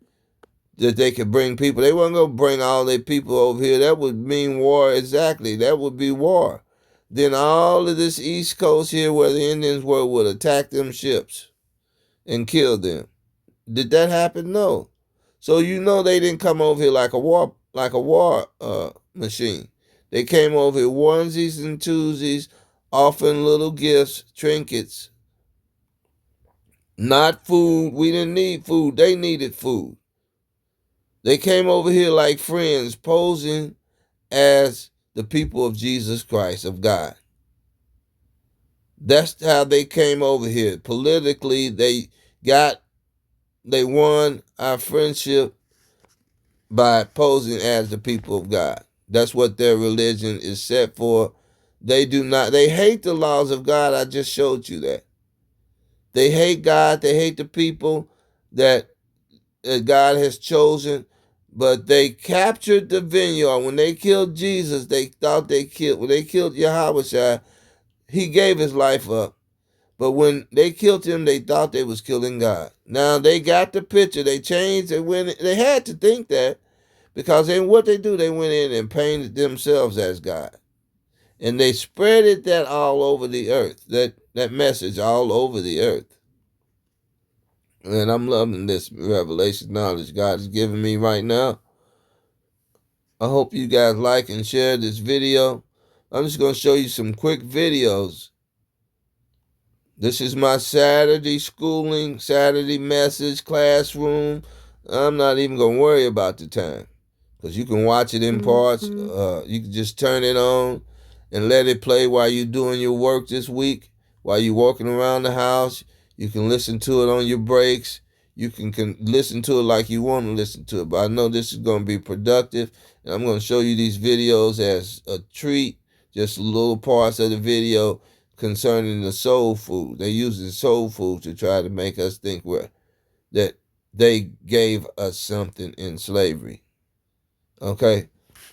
that they could bring people. They weren't going to bring all their people over here. That would mean war. Exactly. That would be war. Then all of this East Coast here where the Indians were would attack them ships and kill them. Did that happen? No. So they didn't come over here like a war machine. They came over here onesies and twosies, offering little gifts, trinkets. Not food. We didn't need food. They needed food. They came over here like friends, posing as the people of Jesus Christ, of God. That's how they came over here. Politically, they won our friendship by posing as the people of God. That's what their religion is set for. They hate the laws of God. I just showed you that. They hate God. They hate the people that God has chosen. But they captured the vineyard. When they killed Jesus, when they killed Yahweh, he gave his life up. But when they killed him, they thought they was killing God. Now they got the picture. They changed. They had to think that, because then what they do, they went in and painted themselves as God. And they spreaded that all over the earth, that message all over the earth. And I'm loving this revelation knowledge God is giving me right now. I hope you guys like and share this video. I'm just going to show you some quick videos. This is my Saturday schooling, Saturday message, classroom. I'm not even going to worry about the time, because you can watch it in parts. You can just turn it on and let it play while you're doing your work this week, while you're walking around the house. You can listen to it on your breaks. You can listen to it like you want to listen to it. But I know this is going to be productive, and I'm going to show you these videos as a treat, just little parts of the video, concerning the soul food. They use the soul food to try to make us think that they gave us something in slavery. Okay?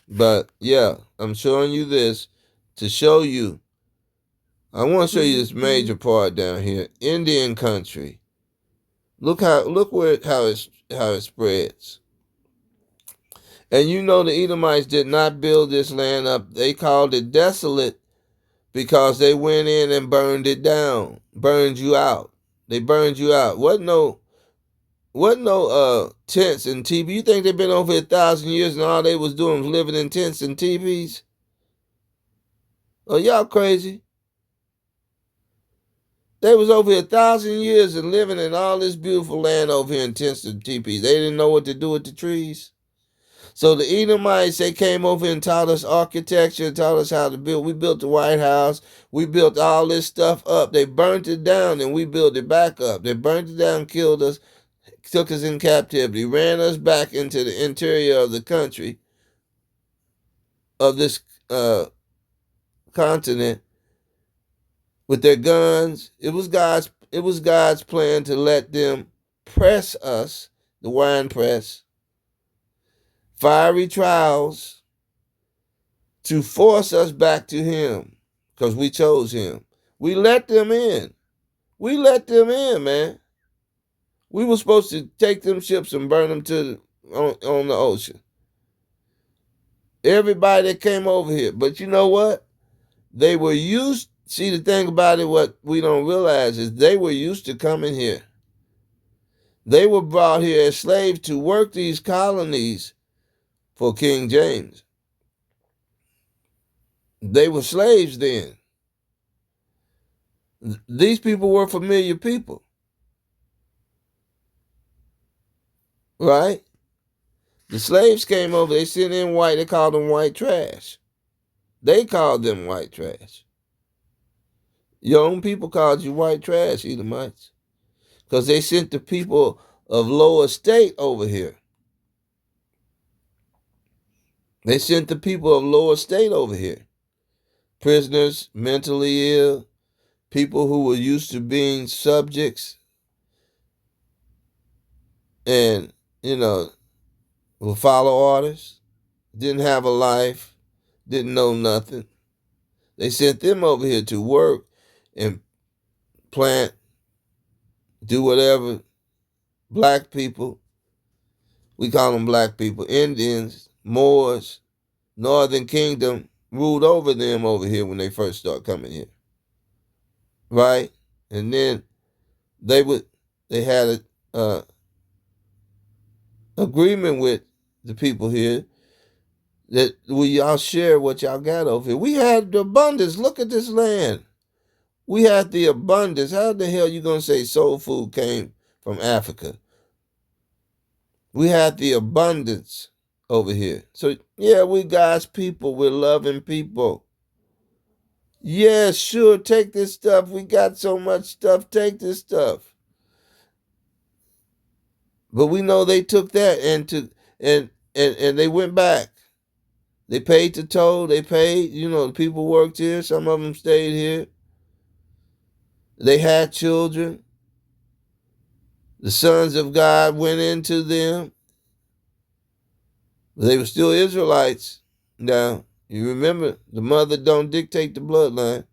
But yeah, I'm showing you this to show you. I want to show you this major part down here. Indian country. Look how it spreads. And you know the Edomites did not build this land up. They called it desolate because they went in and burned it down. Burned you out. They burned you out. Wasn't no tents and teepees. You think they've been over 1,000 years and all they was doing was living in tents and teepees? Oh, y'all crazy. They was over 1,000 years and living in all this beautiful land over here in tents and teepees. They didn't know what to do with the trees. So the Edomites, they came over and taught us architecture, taught us how to build. We built the White House. We built all this stuff up. They burnt it down and we built it back up. They burnt it down, killed us, took us in captivity, ran us back into the interior of the country, of this continent, with their guns. It was God's plan to let them press us, the wine press, fiery trials, to force us back to him, because we chose him. We let them in. We let them in, man. We were supposed to take them ships and burn them on the ocean. Everybody that came over here. But you know what? They were used. See, the thing about it, what we don't realize is they were used to coming here. They were brought here as slaves to work these colonies for King James. They were slaves then. These people were familiar people. Right? The slaves came over, they sent in white, they called them white trash. They called them white trash. Your own people called you white trash, Edomites. Because they sent the people of low estate over here. They sent the people of low estate over here. Prisoners, mentally ill, people who were used to being subjects and, will follow orders, didn't have a life, didn't know nothing. They sent them over here to work and plant, do whatever. Black people, we call them black people, Indians, Moors, Northern Kingdom, ruled over them over here when they first start coming here. Right? And then they had a agreement with the people here that y'all share what y'all got over here. We had the abundance. Look at this land. We had the abundance. How the hell you gonna say soul food came from Africa? We had the abundance over here. So yeah, we God's people. We're loving people. Yeah, sure, take this stuff. We got so much stuff. Take this stuff. But we know they took that and they went back. They paid the toll. They paid. The people worked here. Some of them stayed here. They had children. The sons of God went into them. But they were still Israelites. Now, you remember, the mother don't dictate the bloodline.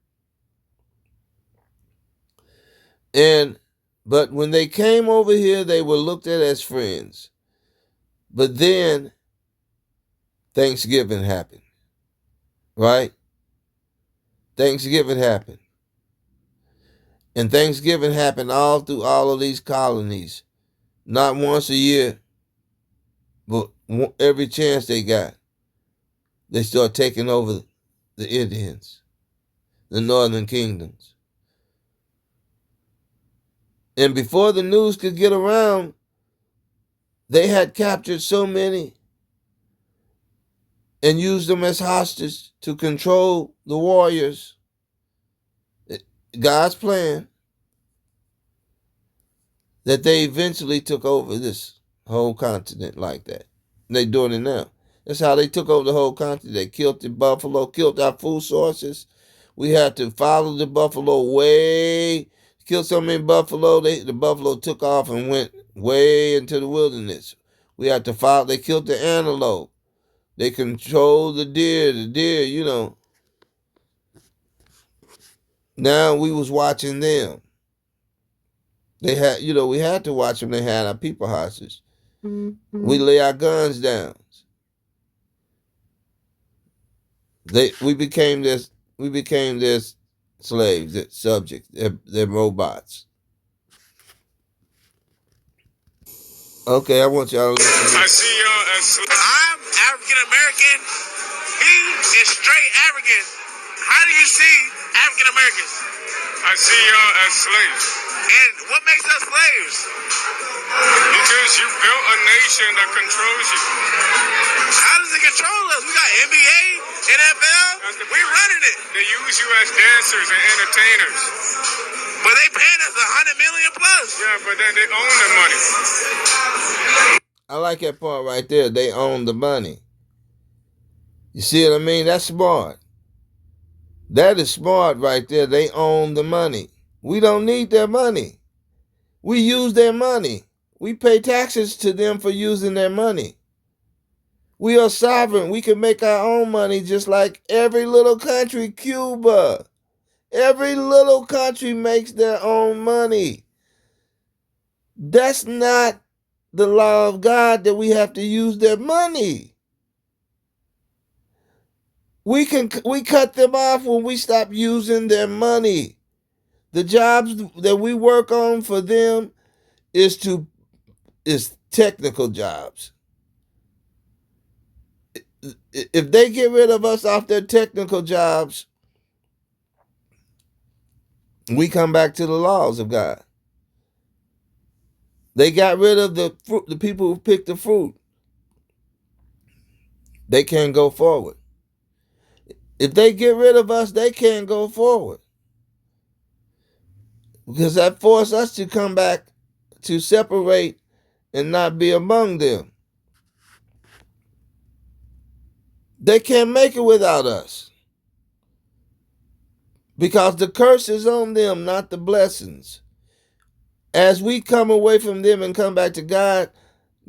But when they came over here, they were looked at as friends. But then Thanksgiving happened. Right? Thanksgiving happened. And Thanksgiving happened all through all of these colonies. Not once a year, but every chance they got. They start taking over the Indians, the northern kingdoms. And before the news could get around, they had captured so many and used them as hostage to control the warriors. God's plan, that they eventually took over this whole continent like that. They're doing it now. That's how they took over the whole continent. They killed the buffalo, killed our food sources. We had to follow the buffalo way. Killed so many buffalo, the buffalo took off and went way into the wilderness. We had to follow. They killed the antelope. They controlled the deer. The deer, Now we was watching them. They had, we had to watch them. They had our people hostage. Mm-hmm. We lay our guns down. We became this slaves, that subjects, they're robots. Okay, I want y'all to listen. I see y'all as I'm African American. He is straight African. How do you see African Americans? I see y'all as slaves. And what makes us slaves? Because you built a nation that controls you. How does it control us? We got NBA, NFL. We running it. They use you as dancers and entertainers. But they paying us $100 million plus. Yeah, but then they own the money. I like that part right there. They own the money. You see what I mean? That's smart. That is smart right there. They own the money. We don't need their money. We use their money. We pay taxes to them for using their money. We are sovereign. We can make our own money just like every little country, Cuba. Every little country makes their own money. That's not the law of God that we have to use their money. We cut them off when we stop using their money. The jobs that we work on for them is technical jobs. If they get rid of us off their technical jobs, we come back to the laws of God. They got rid of the people who picked the fruit. They can't go forward. If they get rid of us, they can't go forward. Because that forced us to come back to separate and not be among them. They can't make it without us. Because the curse is on them, not the blessings. As we come away from them and come back to God,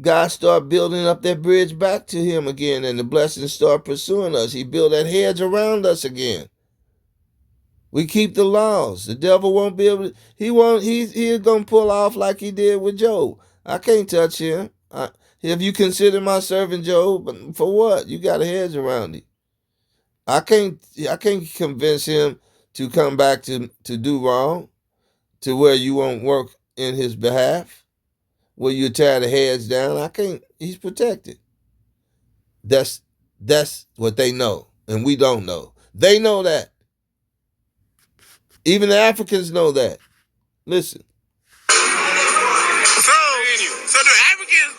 God start building up that bridge back to him again, and the blessings start pursuing us. He built that hedge around us again. We keep the laws. The devil won't be able to, he's going to pull off like he did with Job. I can't touch him. If you consider my servant Job, but for what? You got a hedge around him. I can't convince him to come back to do wrong, to where you won't work in his behalf, where you tear the heads down. I can't. He's protected. That's what they know, and we don't know. They know that. Even the Africans know that. Listen. So the Africans,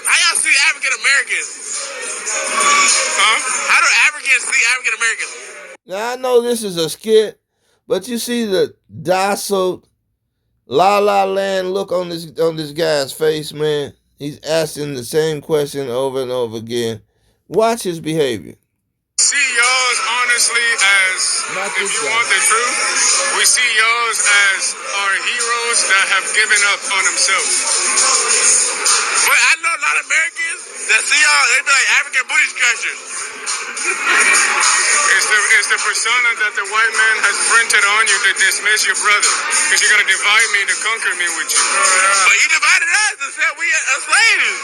how y'all see African Americans? Huh? How do Africans see African Americans? Now I know this is a skit, but you see the docile, la la land look on this guy's face, man. He's asking the same question over and over again. Watch his behavior. See y'all honestly as, if you want the truth, we see y'all as our heroes that have given up on themselves. But I know a lot of Americans that see y'all, they be like African booty scratchers. It's the persona that the white man has printed on you to dismiss your brother. Because you're going to divide me to conquer me with you. But you divided us and said we are slaves.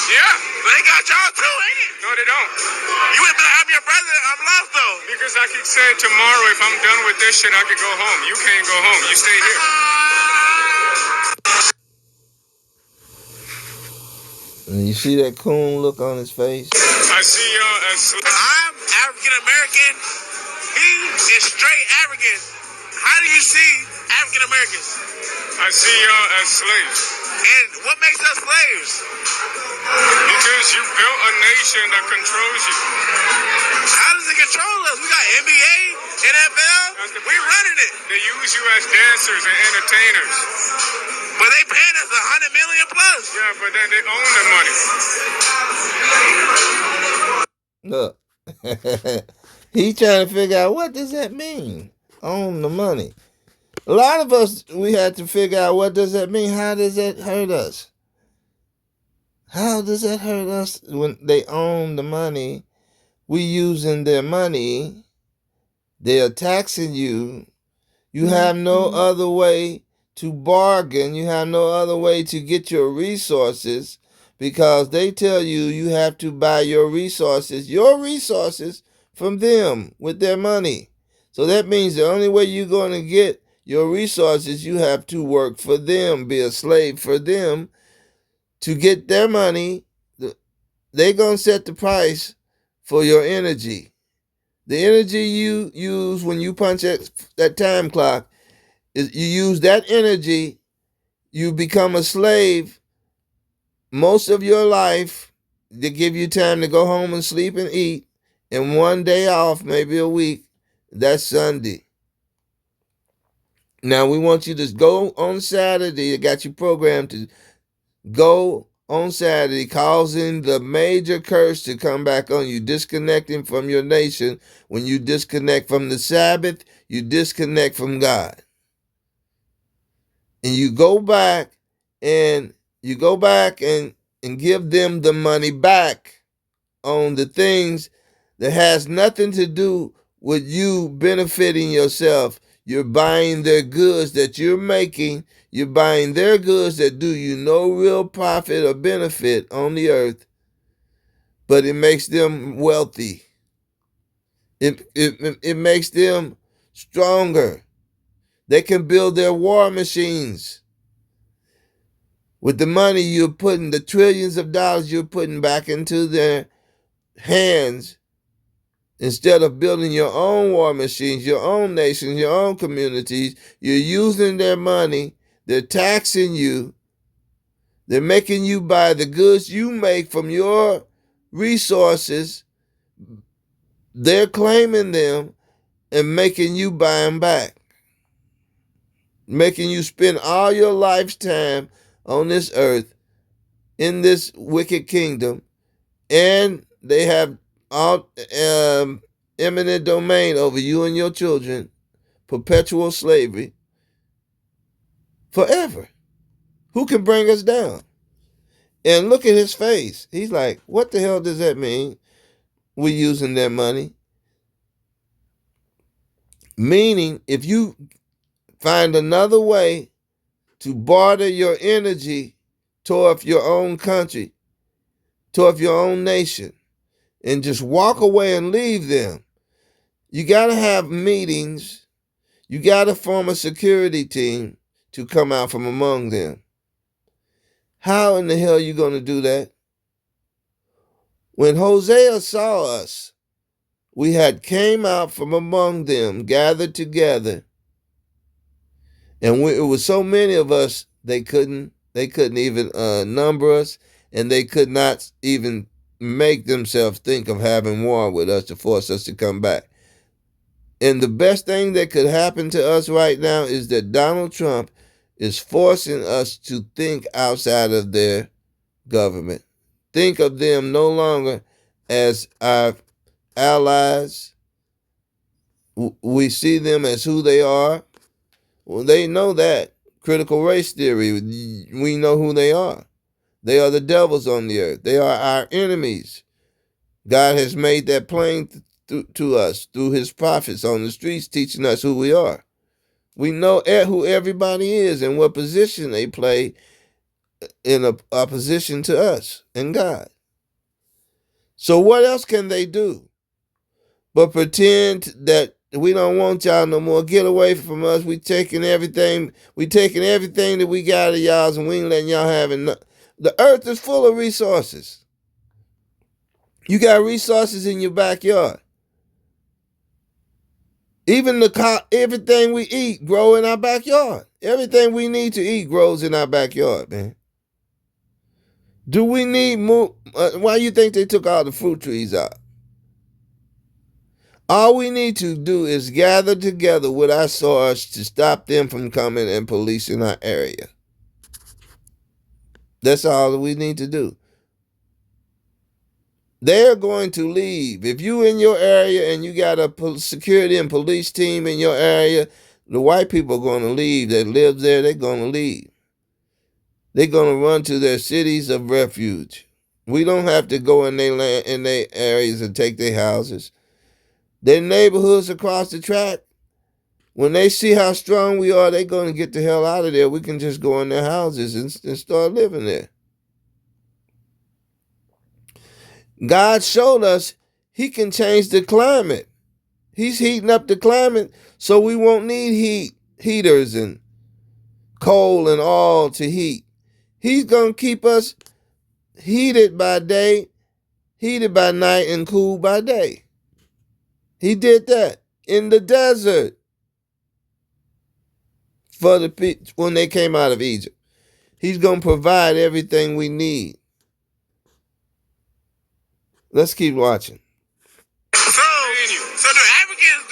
Yeah. But they got y'all too, ain't it? No, they don't. You wouldn't be like, I'm your brother, I'm lost though. Because I could say tomorrow, if I'm done with this shit, I could go home. You can't go home. You stay here. And you see that coon look on his face? I see y'all as I'm African American. He is straight African. How do you see African Americans? I see y'all as slaves. And what makes us slaves? Because you built a nation that controls you. How does it control us? We got NBA, NFL. We running it. They use you as dancers and entertainers. But they paying us $100 million plus. Yeah, but then they own the money. Look, He trying to figure out, what does that mean? Own the money. A lot of us, we had to figure out, what does that mean? How does that hurt us? How does that hurt us when they own the money? We using their money. They are taxing you. You have no other way to bargain. You have no other way to get your resources, because they tell you you have to buy your resources from them with their money. So that means the only way you're going to get your resources, you have to work for them, be a slave for them to get their money. They're going to set the price for your energy. The energy you use when you punch that time clock, is you use that energy, you become a slave most of your life. They give you time to go home and sleep and eat, and one day off, maybe a week. That's Sunday. Now we want you to go on Saturday. It got you programmed to go on Saturday, causing the major curse to come back on you, disconnecting from your nation. When you disconnect from the Sabbath, you disconnect from God. And you go back and and give them the money back on the things that has nothing to do with you benefiting yourself. You're buying their goods that you're making. You're buying their goods that do you no real profit or benefit on the earth, but it makes them wealthy. It makes them stronger. They can build their war machines with the money you're putting, the trillions of dollars you're putting back into their hands. Instead of building your own war machines, your own nations, your own communities, you're using their money. They're taxing you. They're making you buy the goods you make from your resources. They're claiming them and making you buy them back, making you spend all your lifetime on this earth in this wicked kingdom, and they have all eminent domain over you and your children, perpetual slavery forever. Who can bring us down? And look at his face. He's like, what the hell does that mean? We're using their money. Meaning, if you find another way to barter your energy toward your own country, toward your own nation, and just walk away and leave them, you got to have meetings. You got to form a security team to come out from among them. How in the hell are you going to do that? When Hosea saw us, we had came out from among them, gathered together, and it was so many of us they couldn't even number us, and they could not even make themselves think of having war with us to force us to come back. And the best thing that could happen to us right now is that Donald Trump is forcing us to think outside of their government. Think of them no longer as our allies. We see them as who they are. Well, they know that. Critical race theory, we know who they are. They are the devils on the earth. They are our enemies. God has made that plain to us through his prophets on the streets, teaching us who we are. We know who everybody is and what position they play in opposition to us and God. So what else can they do but pretend that we don't want y'all no more? Get away from us. We taking everything that we got of y'all's, and we ain't letting y'all have it. The earth is full of resources. You got resources in your backyard. Even everything we eat grow in our backyard. Everything we need to eat grows in our backyard, man. Do we need more? Why you think they took all the fruit trees out? All we need to do is gather together with our source to stop them from coming and policing our area. That's all we need to do. They're going to leave. If you in your area and you got a security and police team in your area, the white people are going to leave that live there. They're going to leave. They're going to run to their cities of refuge. We don't have to go in their land, in their areas and take their houses. Their neighborhoods across the track, when they see how strong we are, they're going to get the hell out of there. We can just go in their houses and start living there. God showed us he can change the climate. He's heating up the climate so we won't need heaters and coal and oil to heat. He's going to keep us heated by day, heated by night, and cool by day. He did that in the desert for when they came out of Egypt. He's going to provide everything we need. Let's keep watching. So the Africans,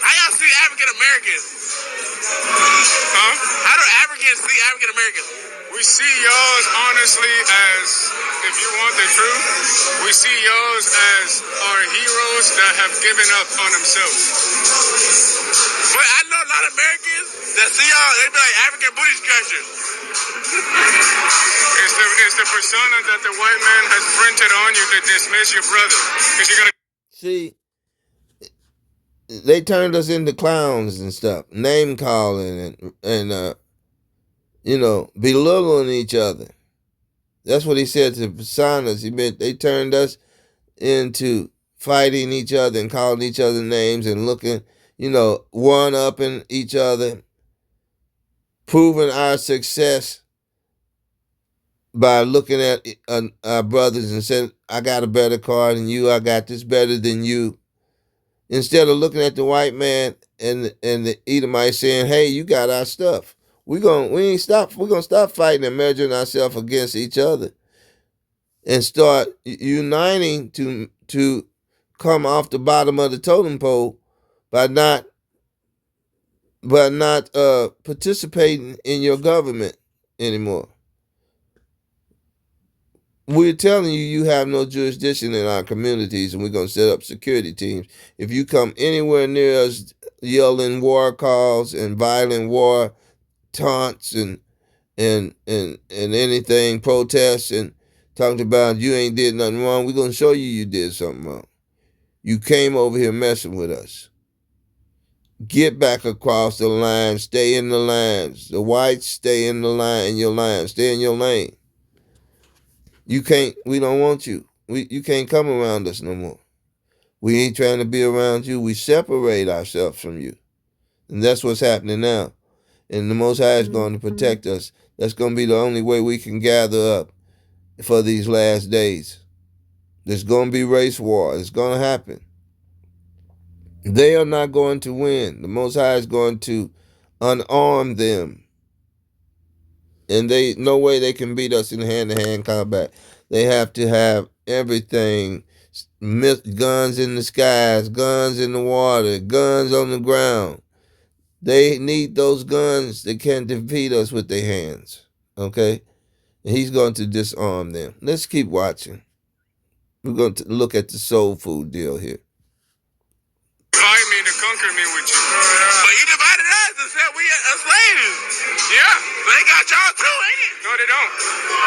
how y'all see African Americans? Huh? How do Africans see African Americans? We see y'all honestly as, if you want the truth, we see y'all as our heroes that have given up on themselves. But I know a lot of Americans that see y'all, they be like African booty scratchers. It's the persona that the white man has printed on you to dismiss your brother. Because you're gonna see. They turned us into clowns and stuff, name calling and belittling each other. That's what he said to personas. He meant they turned us into fighting each other and calling each other names and looking, one-upping each other, proving our success by looking at our brothers and saying, I got a better car than you, I got this better than you. Instead of looking at the white man and the Edomite saying, hey, you got our stuff. We're gonna stop fighting and measuring ourselves against each other and start uniting to come off the bottom of the totem pole by not participating in your government anymore. We're telling you have no jurisdiction in our communities, and we're going to set up security teams. If you come anywhere near us yelling war calls and violent war taunts and anything, protests and talking about you ain't did nothing wrong, we're going to show you did something wrong. You came over here messing with us. Get back across the line. Stay in the lines. The whites, stay in the line, in your line. Stay in your lane. We don't want you. You can't come around us no more. We ain't trying to be around you. We separate ourselves from you. And that's what's happening now. And the Most High is going to protect us. That's going to be the only way we can gather up for these last days. There's going to be race war. It's going to happen. They are not going to win. The Most High is going to unarm them. And no way they can beat us in hand-to-hand combat. They have to have everything. Guns in the skies, guns in the water, guns on the ground. They need those guns. They can't defeat us with their hands. Okay? And he's going to disarm them. Let's keep watching. We're going to look at the soul food deal here. Divide me to conquer me with you. But you divided us and said we are slaves. Yeah. But they got y'all too, ain't it? No, they don't.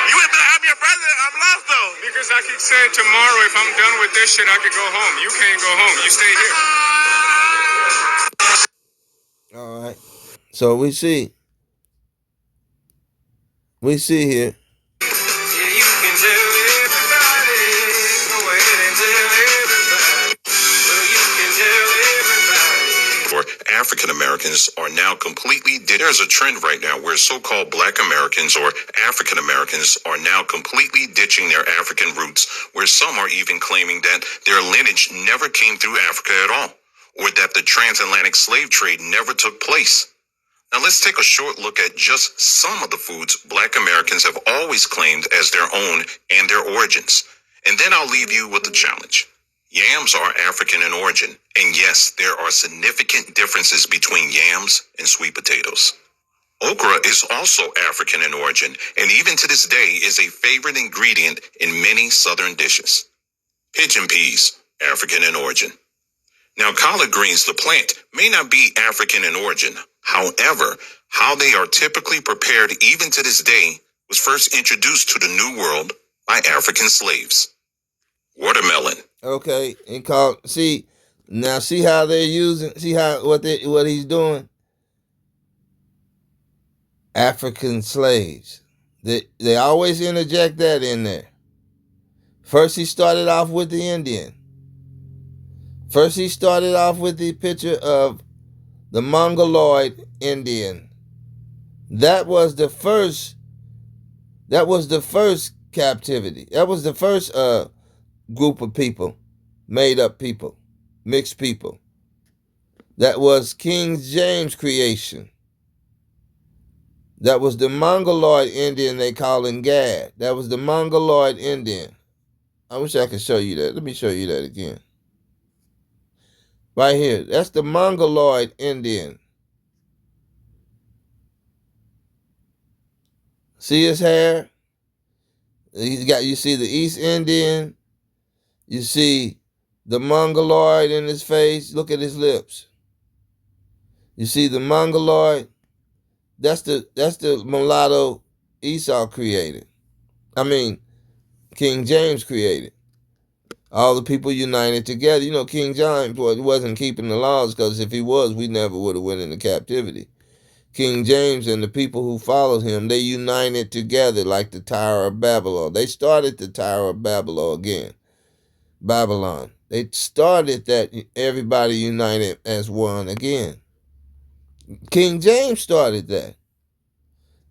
You ain't been having your brother. I'm lost though. Because I could say tomorrow, if I'm done with this shit, I could go home. You can't go home. You stay here. All right. So we see here. Yeah, you can tell everybody. Go ahead and tell everybody. Well, you can tell everybody. Or African Americans are now completely. There's a trend right now where so-called Black Americans or African Americans are now completely ditching their African roots, where some are even claiming that their lineage never came through Africa at all, or that the transatlantic slave trade never took place. Now let's take a short look at just some of the foods Black Americans have always claimed as their own and their origins. And then I'll leave you with a challenge. Yams are African in origin, and yes, there are significant differences between yams and sweet potatoes. Okra is also African in origin, and even to this day is a favorite ingredient in many Southern dishes. Pigeon peas, African in origin. Now, collard greens, the plant, may not be African in origin. However, how they are typically prepared even to this day was first introduced to the New World by African slaves. Watermelon. Okay, and call. See now. See how they're using. See how what he's doing. African slaves. They always interject that in there. First, he started off with the Indian. First, he started off with the picture of the Mongoloid Indian. That was the first. That was the first captivity. That was the first group of people, made up people, mixed people. That was King James' creation. That was the Mongoloid Indian they call in Gad. That was the Mongoloid Indian. I wish I could show you that. Let me show you that again. Right here. That's the Mongoloid Indian. See his hair? You see the East Indian. You see the Mongoloid in his face. Look at his lips. You see the Mongoloid. That's the mulatto Esau created. I mean, King James created. All the people united together. You know, King James wasn't keeping the laws, because if he was, we never would have went into captivity. King James and the people who followed him, they united together like the Tower of Babylon. They started the Tower of Babylon again. Babylon. They started that everybody united as one again. King James started that.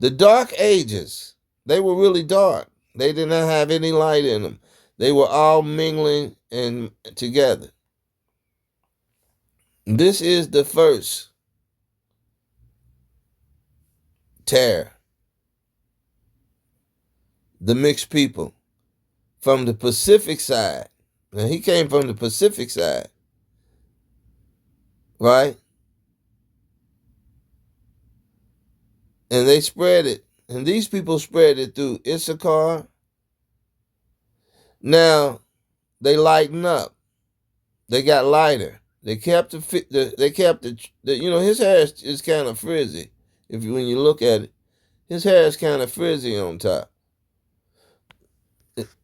The Dark Ages, they were really dark. They did not have any light in them. They were all mingling and together. This is the first terror. The mixed people from the Pacific side. Now, he came from the Pacific side, right? And they spread it. And these people spread it through Issachar. Now, they lighten up. They got lighter. They kept his hair is kind of frizzy. When you look at it, his hair is kind of frizzy on top.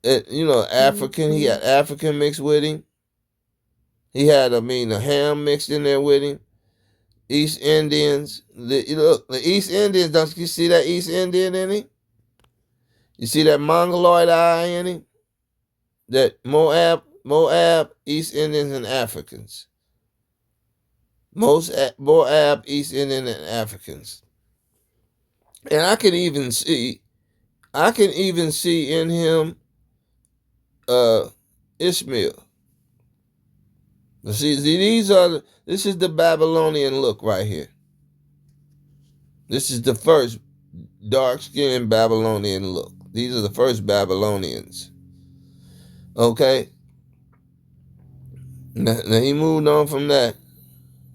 African. He had African mixed with him. He had, a ham mixed in there with him. East Indians. The East Indians, don't you see that East Indian in him? You see that Mongoloid eye in him? That Moab, East Indians, and Africans. Moab, East Indian, and Africans. And I can even see in him Ishmael. See, this is the Babylonian look right here. This is the first dark-skinned Babylonian look. These are the first Babylonians. Okay? Now he moved on from that.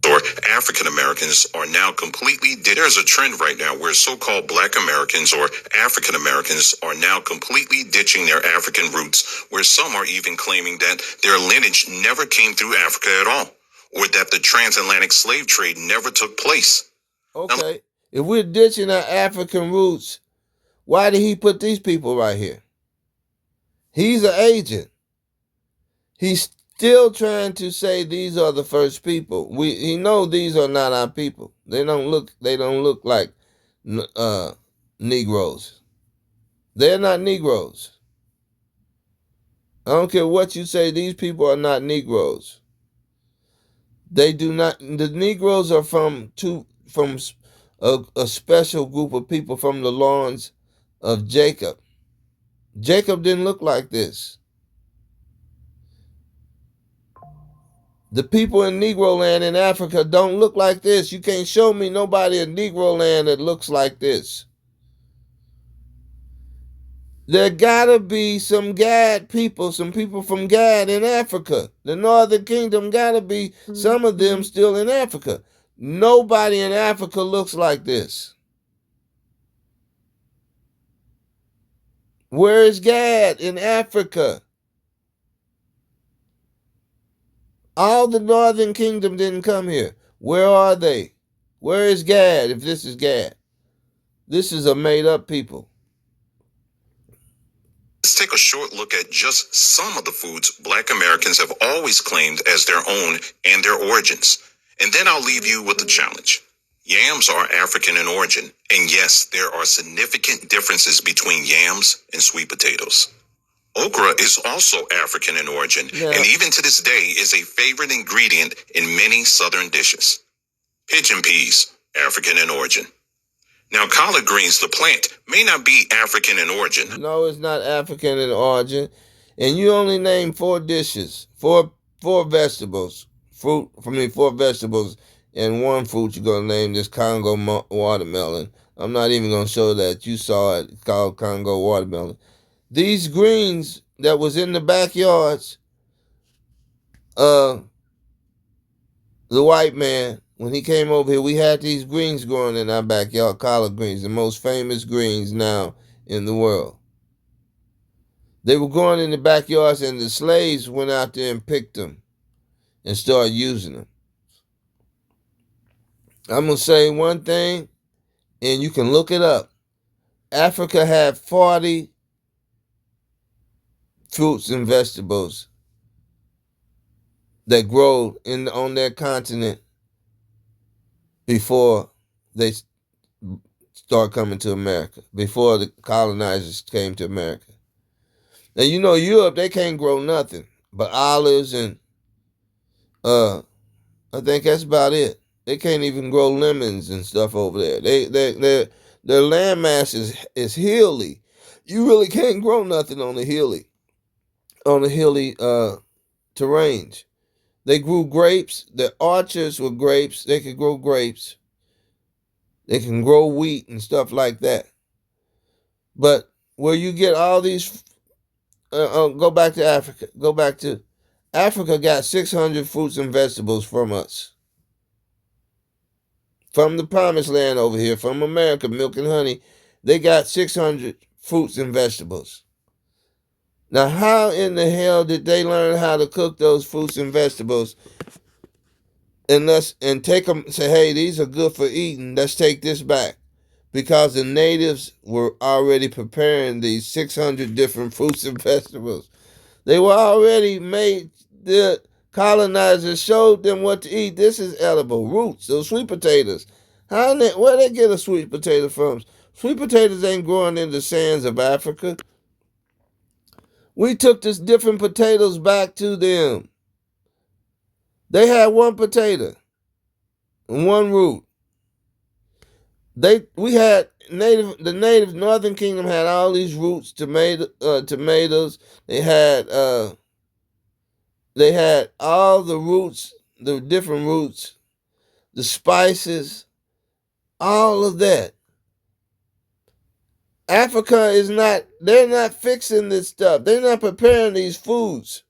Or African Americans are now completely, there's a trend right now where so-called Black Americans or African Americans are now completely ditching their African roots, where some are even claiming that their lineage never came through Africa at all, or that the transatlantic slave trade never took place. Okay, if we're ditching our African roots, why did he put these people right here? He's an agent. He's still trying to say these are the first people. He knows these are not our people. They don't look like Negroes. They're not Negroes. I don't care what you say, these people are not Negroes. They do not. The Negroes are from a special group of people from the lawns of Jacob. Jacob didn't look like this. The people in Negro land in Africa don't look like this. You can't show me nobody in Negro land that looks like this. There gotta be some Gad people, some people from Gad in Africa. The Northern Kingdom gotta be some of them still in Africa. Nobody in Africa looks like this. Where is Gad in Africa? All the northern kingdom didn't come here. Where are they? Where is Gad, if this is Gad? This is a made-up people. Let's take a short look at just some of the foods Black Americans have always claimed as their own and their origins. And then I'll leave you with a challenge. Yams are African in origin, and yes, there are significant differences between yams and sweet potatoes. Okra is also African in origin, and even to this day is a favorite ingredient in many southern dishes. Pigeon peas, African in origin. Now, collard greens, the plant, may not be African in origin. No, it's not African in origin. And you only named 4 dishes, four vegetables, four vegetables, and 1 fruit you're going to name this Congo watermelon. I'm not even going to show that. You saw it, it's called Congo watermelon. These greens that was in the backyards, the white man, when he came over here, we had these greens growing in our backyard, collard greens, the most famous greens now in the world. They were growing in the backyards, and the slaves went out there and picked them and started using them. I'm going to say one thing, and you can look it up. Africa had 40 fruits and vegetables that grow on their continent before they start coming to America, before the colonizers came to America. Now, you know, Europe, they can't grow nothing but olives and I think that's about it. They can't even grow lemons and stuff over there. Their landmass is hilly. You really can't grow nothing on the hilly terrains. They grew grapes. The orchards were grapes. They could grow grapes. They can grow wheat and stuff like that. But where you get all these, go back to Africa. Africa got 600 fruits and vegetables from us. From the promised land over here, from America, milk and honey, they got 600 fruits and vegetables. Now, how in the hell did they learn how to cook those fruits and vegetables and take them, say, hey, these are good for eating, let's take this back? Because the natives were already preparing these 600 different fruits and vegetables. They were already made. The colonizers showed them what to eat. This is edible. Roots, those sweet potatoes. Where they get a sweet potato from? Sweet potatoes ain't growing in the sands of Africa. We took this different potatoes back to them. They had 1 potato and 1 root. The native Northern Kingdom had all these roots, tomatoes. They had all the roots, the different roots, the spices, all of that. Africa they're not fixing this stuff. They're not preparing these foods.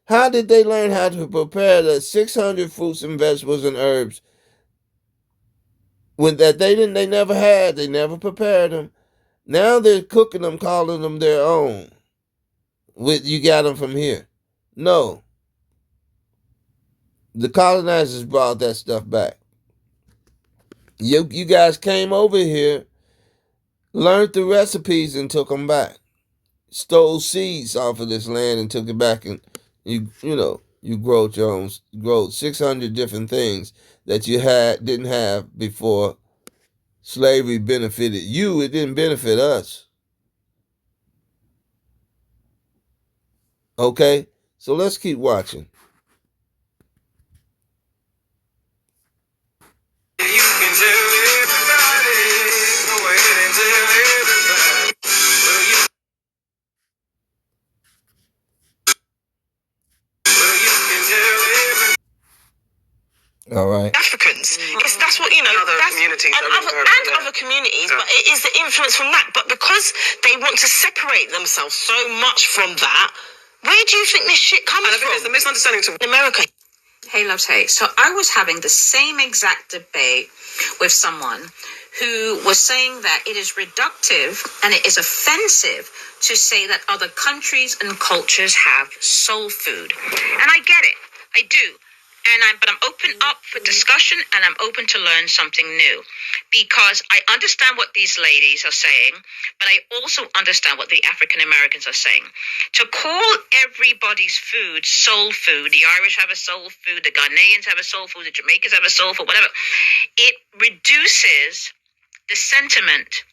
How did they learn how to prepare the 600 fruits and vegetables and herbs when they never had, they never prepared them? Now they're cooking them, calling them their own. You got them from here. No. The colonizers brought that stuff back. You guys came over here, learned the recipes and took them back. Stole seeds off of this land and took it back, and you grow 600 different things that you didn't have before slavery benefited you. It didn't benefit us. Okay? So let's keep watching. You can tell everybody, go ahead and tell everybody. Well, you can tell everybody. All right. Africans. That's what, you know, Other communities. other communities, but it is the influence from that. But because they want to separate themselves so much from that, where do you think this shit comes And I think from? there's a misunderstanding to America. Hey, Loves, hey. So I was having the same exact debate with someone who was saying that it is reductive and it is offensive to say that other countries and cultures have soul food. And I get it. I do. But I'm open up for discussion, and I'm open to learn something new, because I understand what these ladies are saying, but I also understand what the African Americans are saying. To call everybody's food soul food, the Irish have a soul food, the Ghanaians have a soul food, the Jamaicans have a soul food, whatever, it reduces the sentiment,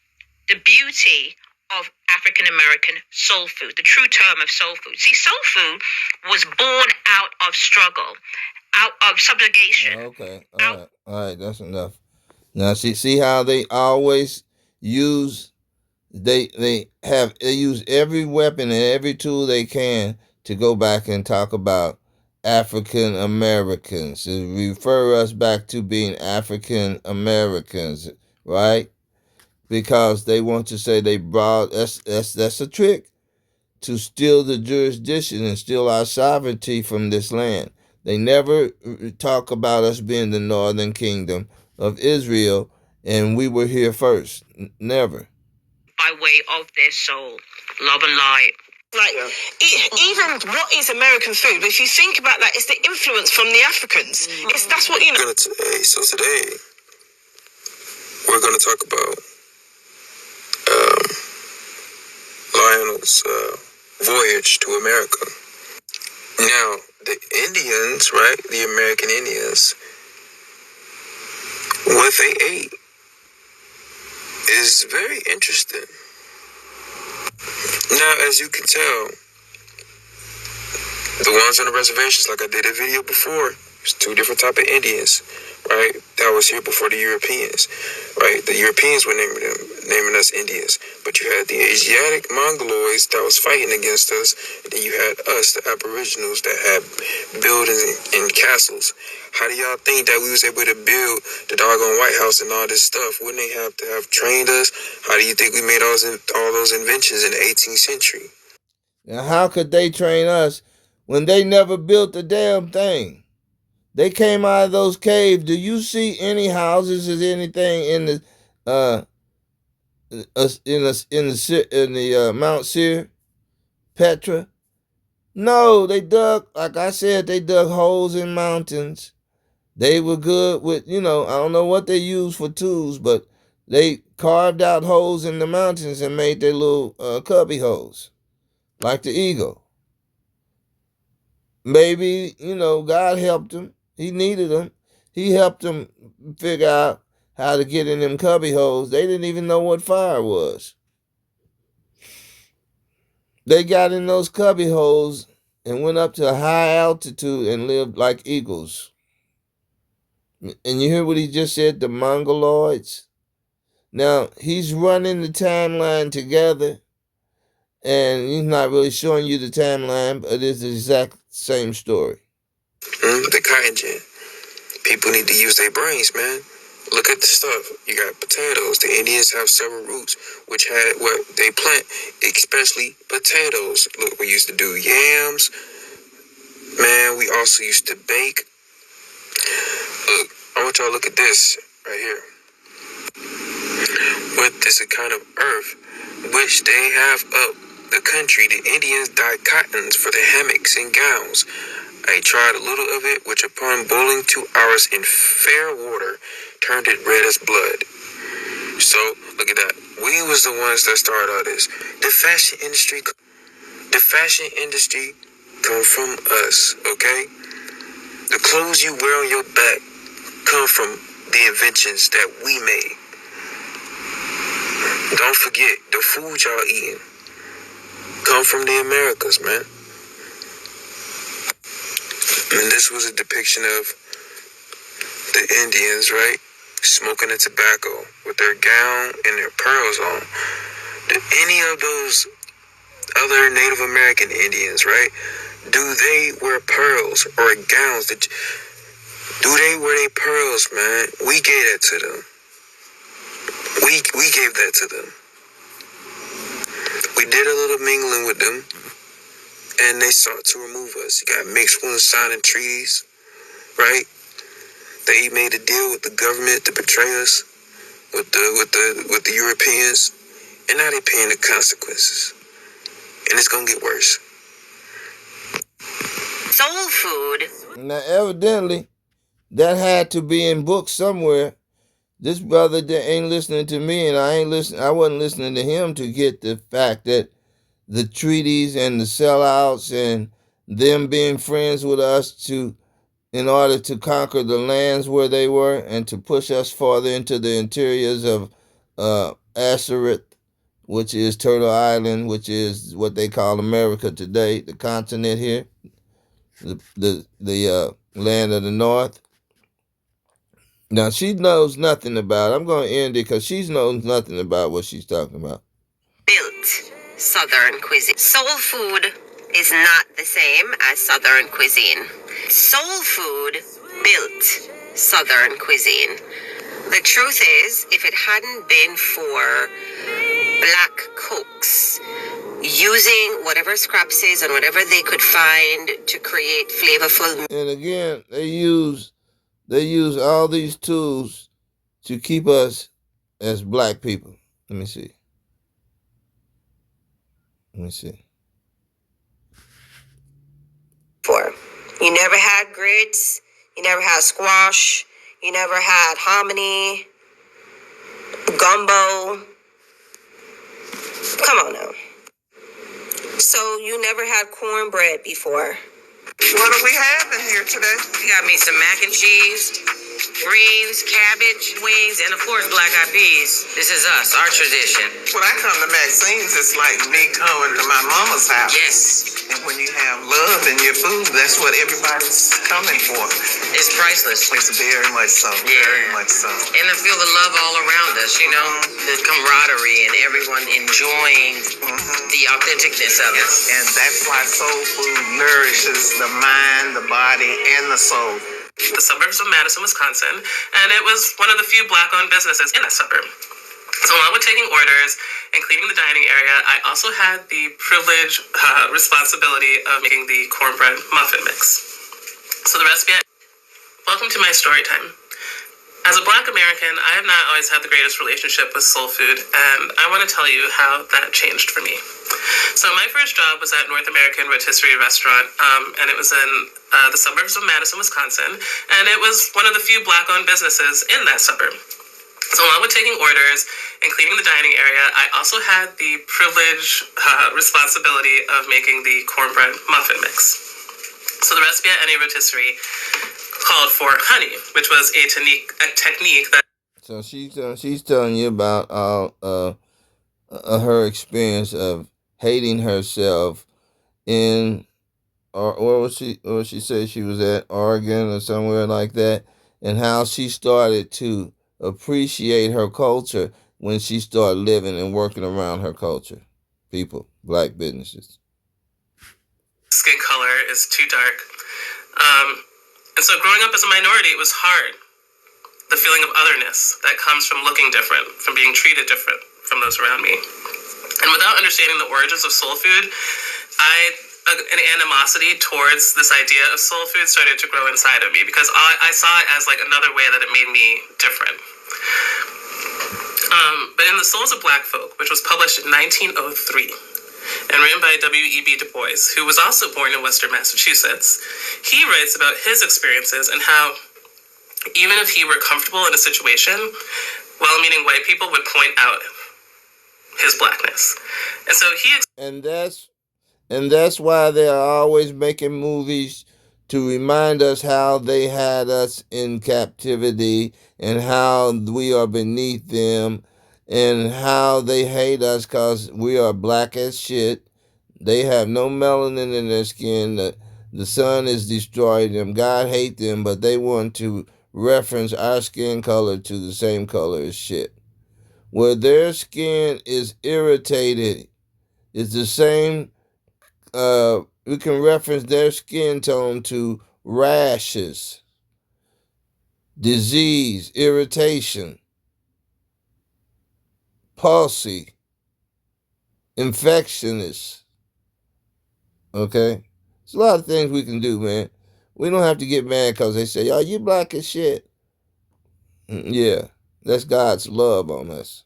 the beauty of African American soul food, the true term of soul food. See, soul food was born out of struggle, out of subjugation. Okay, all right, that's enough. Now, see how they always use they use every weapon and every tool they can to go back and talk about African Americans, to refer us back to being African Americans, right? Because they want to say they brought that's a trick to steal the jurisdiction and steal our sovereignty from this land. They never talk about us being the northern kingdom of Israel and we were here first. Never. By way of their soul, love and light. Like, even what is American food? If you think about that, it's the influence from the Africans. That's what, you know. So today, we're going to talk about Lionel's voyage to America. Now, the Indians, right? The American Indians, what they ate is very interesting. Now, as you can tell, the ones on the reservations, like I did a video before, there's two different type of Indians, right? That was here before the Europeans, right? The Europeans were naming us Indians, but you had the Asiatic Mongoloids that was fighting against us, and then you had us, the Aboriginals, that had buildings and castles. How do y'all think that we was able to build the doggone White House and all this stuff? Wouldn't they have to have trained us? How do you think we made all those inventions in the 18th century? Now, how could they train us when they never built a damn thing? They came out of those caves. Do you see any houses or anything in the Mount Seir, Petra? No, they dug, like I said, they dug holes in mountains. They were good with, I don't know what they used for tools, but they carved out holes in the mountains and made their little cubby holes, like the eagle. Maybe, God helped them. He needed them. He helped them figure out how to get in them cubby holes. They didn't even know what fire was. They got in those cubby holes and went up to a high altitude and lived like eagles. And you hear what he just said, the Mongoloids? Now, he's running the timeline together, and he's not really showing you the timeline, but it's the exact same story. The cotton gin. People need to use their brains, man. Look at the stuff. You got potatoes. The Indians have several roots which had what they plant, especially potatoes. Look, we used to do yams. Man, we also used to bake. Look, I want y'all to look at this right here. With this kind of earth which they have up the country, the Indians dyed cottons for the hammocks and gowns. I tried a little of it, which upon boiling 2 hours in fair water, turned it red as blood. So, look at that. We was the ones that started all this. The fashion industry come from us, okay? The clothes you wear on your back come from the inventions that we made. Don't forget, the food y'all eating come from the Americas, man. And this was a depiction of the Indians, right? Smoking the tobacco with their gown and their pearls on. Did any of those other Native American Indians, right? Do they wear pearls or gowns? Do they wear their pearls, man? We gave that to them. We gave that to them. We did a little mingling with them, and they sought to remove us. You got mixed ones signing treaties, right? They made a deal with the government to betray us, with the Europeans, and now they're paying the consequences. And it's gonna get worse. Soul food. Now, evidently, that had to be in books somewhere. This brother that ain't listening to me, and I wasn't listening to him to get the fact that the treaties and the sellouts and them being friends with us in order to conquer the lands where they were and to push us farther into the interiors of Ashereth, which is Turtle Island, which is what they call America today, the continent here, the land of the North. Now, she knows nothing about it. I'm going to end it because she knows nothing about what she's talking about. Built Southern cuisine. Soul food is not the same as Southern cuisine. Soul food built Southern cuisine. The truth is, if it hadn't been for black cooks using whatever scraps and whatever they could find to create flavorful. And again, they use all these tools to keep us as black people. Let me see. For you never had grits, you never had squash, you never had hominy, gumbo. Come on now. So you never had cornbread before? What do we have in here today? We got me some mac and cheese, greens, cabbage, wings, and of course black eyed peas. This is us, our tradition. When I come to Maxine's, it's like me coming to my mama's house. Yes. And when you have love in your food, that's what everybody's coming for. It's priceless. It's very much so. Yeah. Very much so. And to feel the love all around us, you know, the camaraderie and everyone enjoying the authenticness of it. And that's why soul food nourishes the mind, the body, and the soul. The suburbs of Madison, Wisconsin, and it was one of the few black-owned businesses in that suburb. So along with taking orders and cleaning the dining area, I also had the privilege, responsibility of making the cornbread muffin mix. So the recipe, welcome to my story time. As a Black American, I have not always had the greatest relationship with soul food, and I want to tell you how that changed for me. So my first job was at North American Rotisserie Restaurant, and it was in the suburbs of Madison, Wisconsin, and it was one of the few Black-owned businesses in that suburb. So along with taking orders and cleaning the dining area, I also had the privilege, responsibility of making the cornbread muffin mix. So the recipe at any rotisserie called for honey, which was a technique that. So she's telling you about her experience of hating herself in, or where she said she was at Oregon or somewhere like that, and how she started to appreciate her culture when she started living and working around her culture. People, black businesses. Skin color is too dark. And so growing up as a minority, it was hard. The feeling of otherness that comes from looking different, from being treated different from those around me. And without understanding the origins of soul food, an animosity towards this idea of soul food started to grow inside of me because I saw it as like another way that it made me different. But in The Souls of Black Folk, which was published in 1903 and written by W.E.B. Du Bois, who was also born in Western Massachusetts, he writes about his experiences and how even if he were comfortable in a situation, well-meaning white people would point out his blackness. And so And that's why they are always making movies to remind us how they had us in captivity and how we are beneath them and how they hate us because we are black as shit. They have no melanin in their skin. The sun has destroyed them. God hates them, but they want to reference our skin color to the same color as shit. Where their skin is irritated, it's the same. We can reference their skin tone to rashes, disease, irritation, palsy, infectionness. Okay? There's a lot of things we can do, man. We don't have to get mad because they say, "Oh, you black as shit." Yeah, that's God's love on us.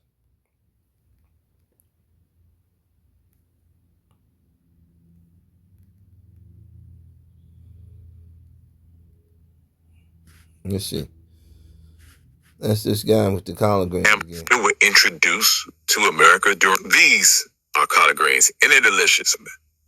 Let's see. That's this guy with the collard greens again. They were introduced to America during these are collard greens, and they're delicious.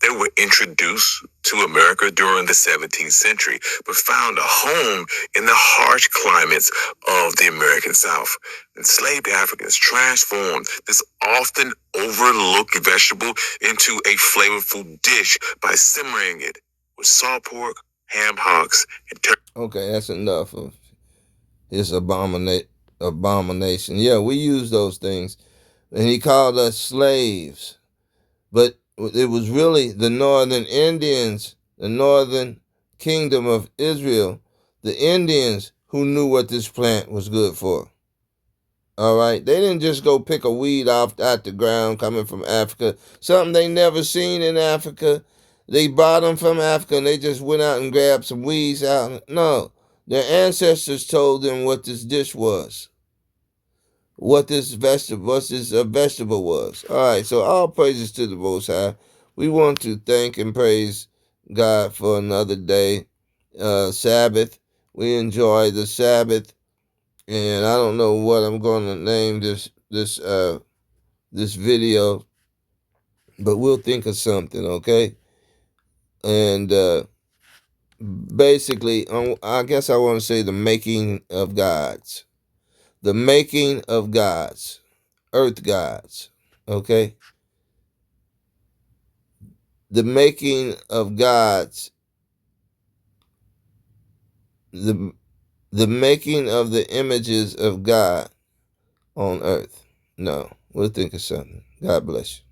They were introduced to America during the 17th century, but found a home in the harsh climates of the American South. Enslaved Africans transformed this often overlooked vegetable into a flavorful dish by simmering it with salt pork, ham hocks, and turkey. Okay, that's enough of his abomination. Yeah, we use those things. And he called us slaves. But it was really the northern Indians, the northern kingdom of Israel, the Indians who knew what this plant was good for. All right? They didn't just go pick a weed off out the ground coming from Africa, something they never seen in Africa. They bought them from Africa and they just went out and grabbed some weeds out. No, their ancestors told them what this dish was, what this vegetable was. All right, so all praises to the Most High. We want to thank and praise God for another day, Sabbath. We enjoy the Sabbath, and I don't know what I'm going to name this video, but we'll think of something, okay? And basically, I guess I want to say the making of gods. The making of gods. Earth gods. Okay? The making of gods. The making of the images of God on earth. No, we'll think of something. God bless you.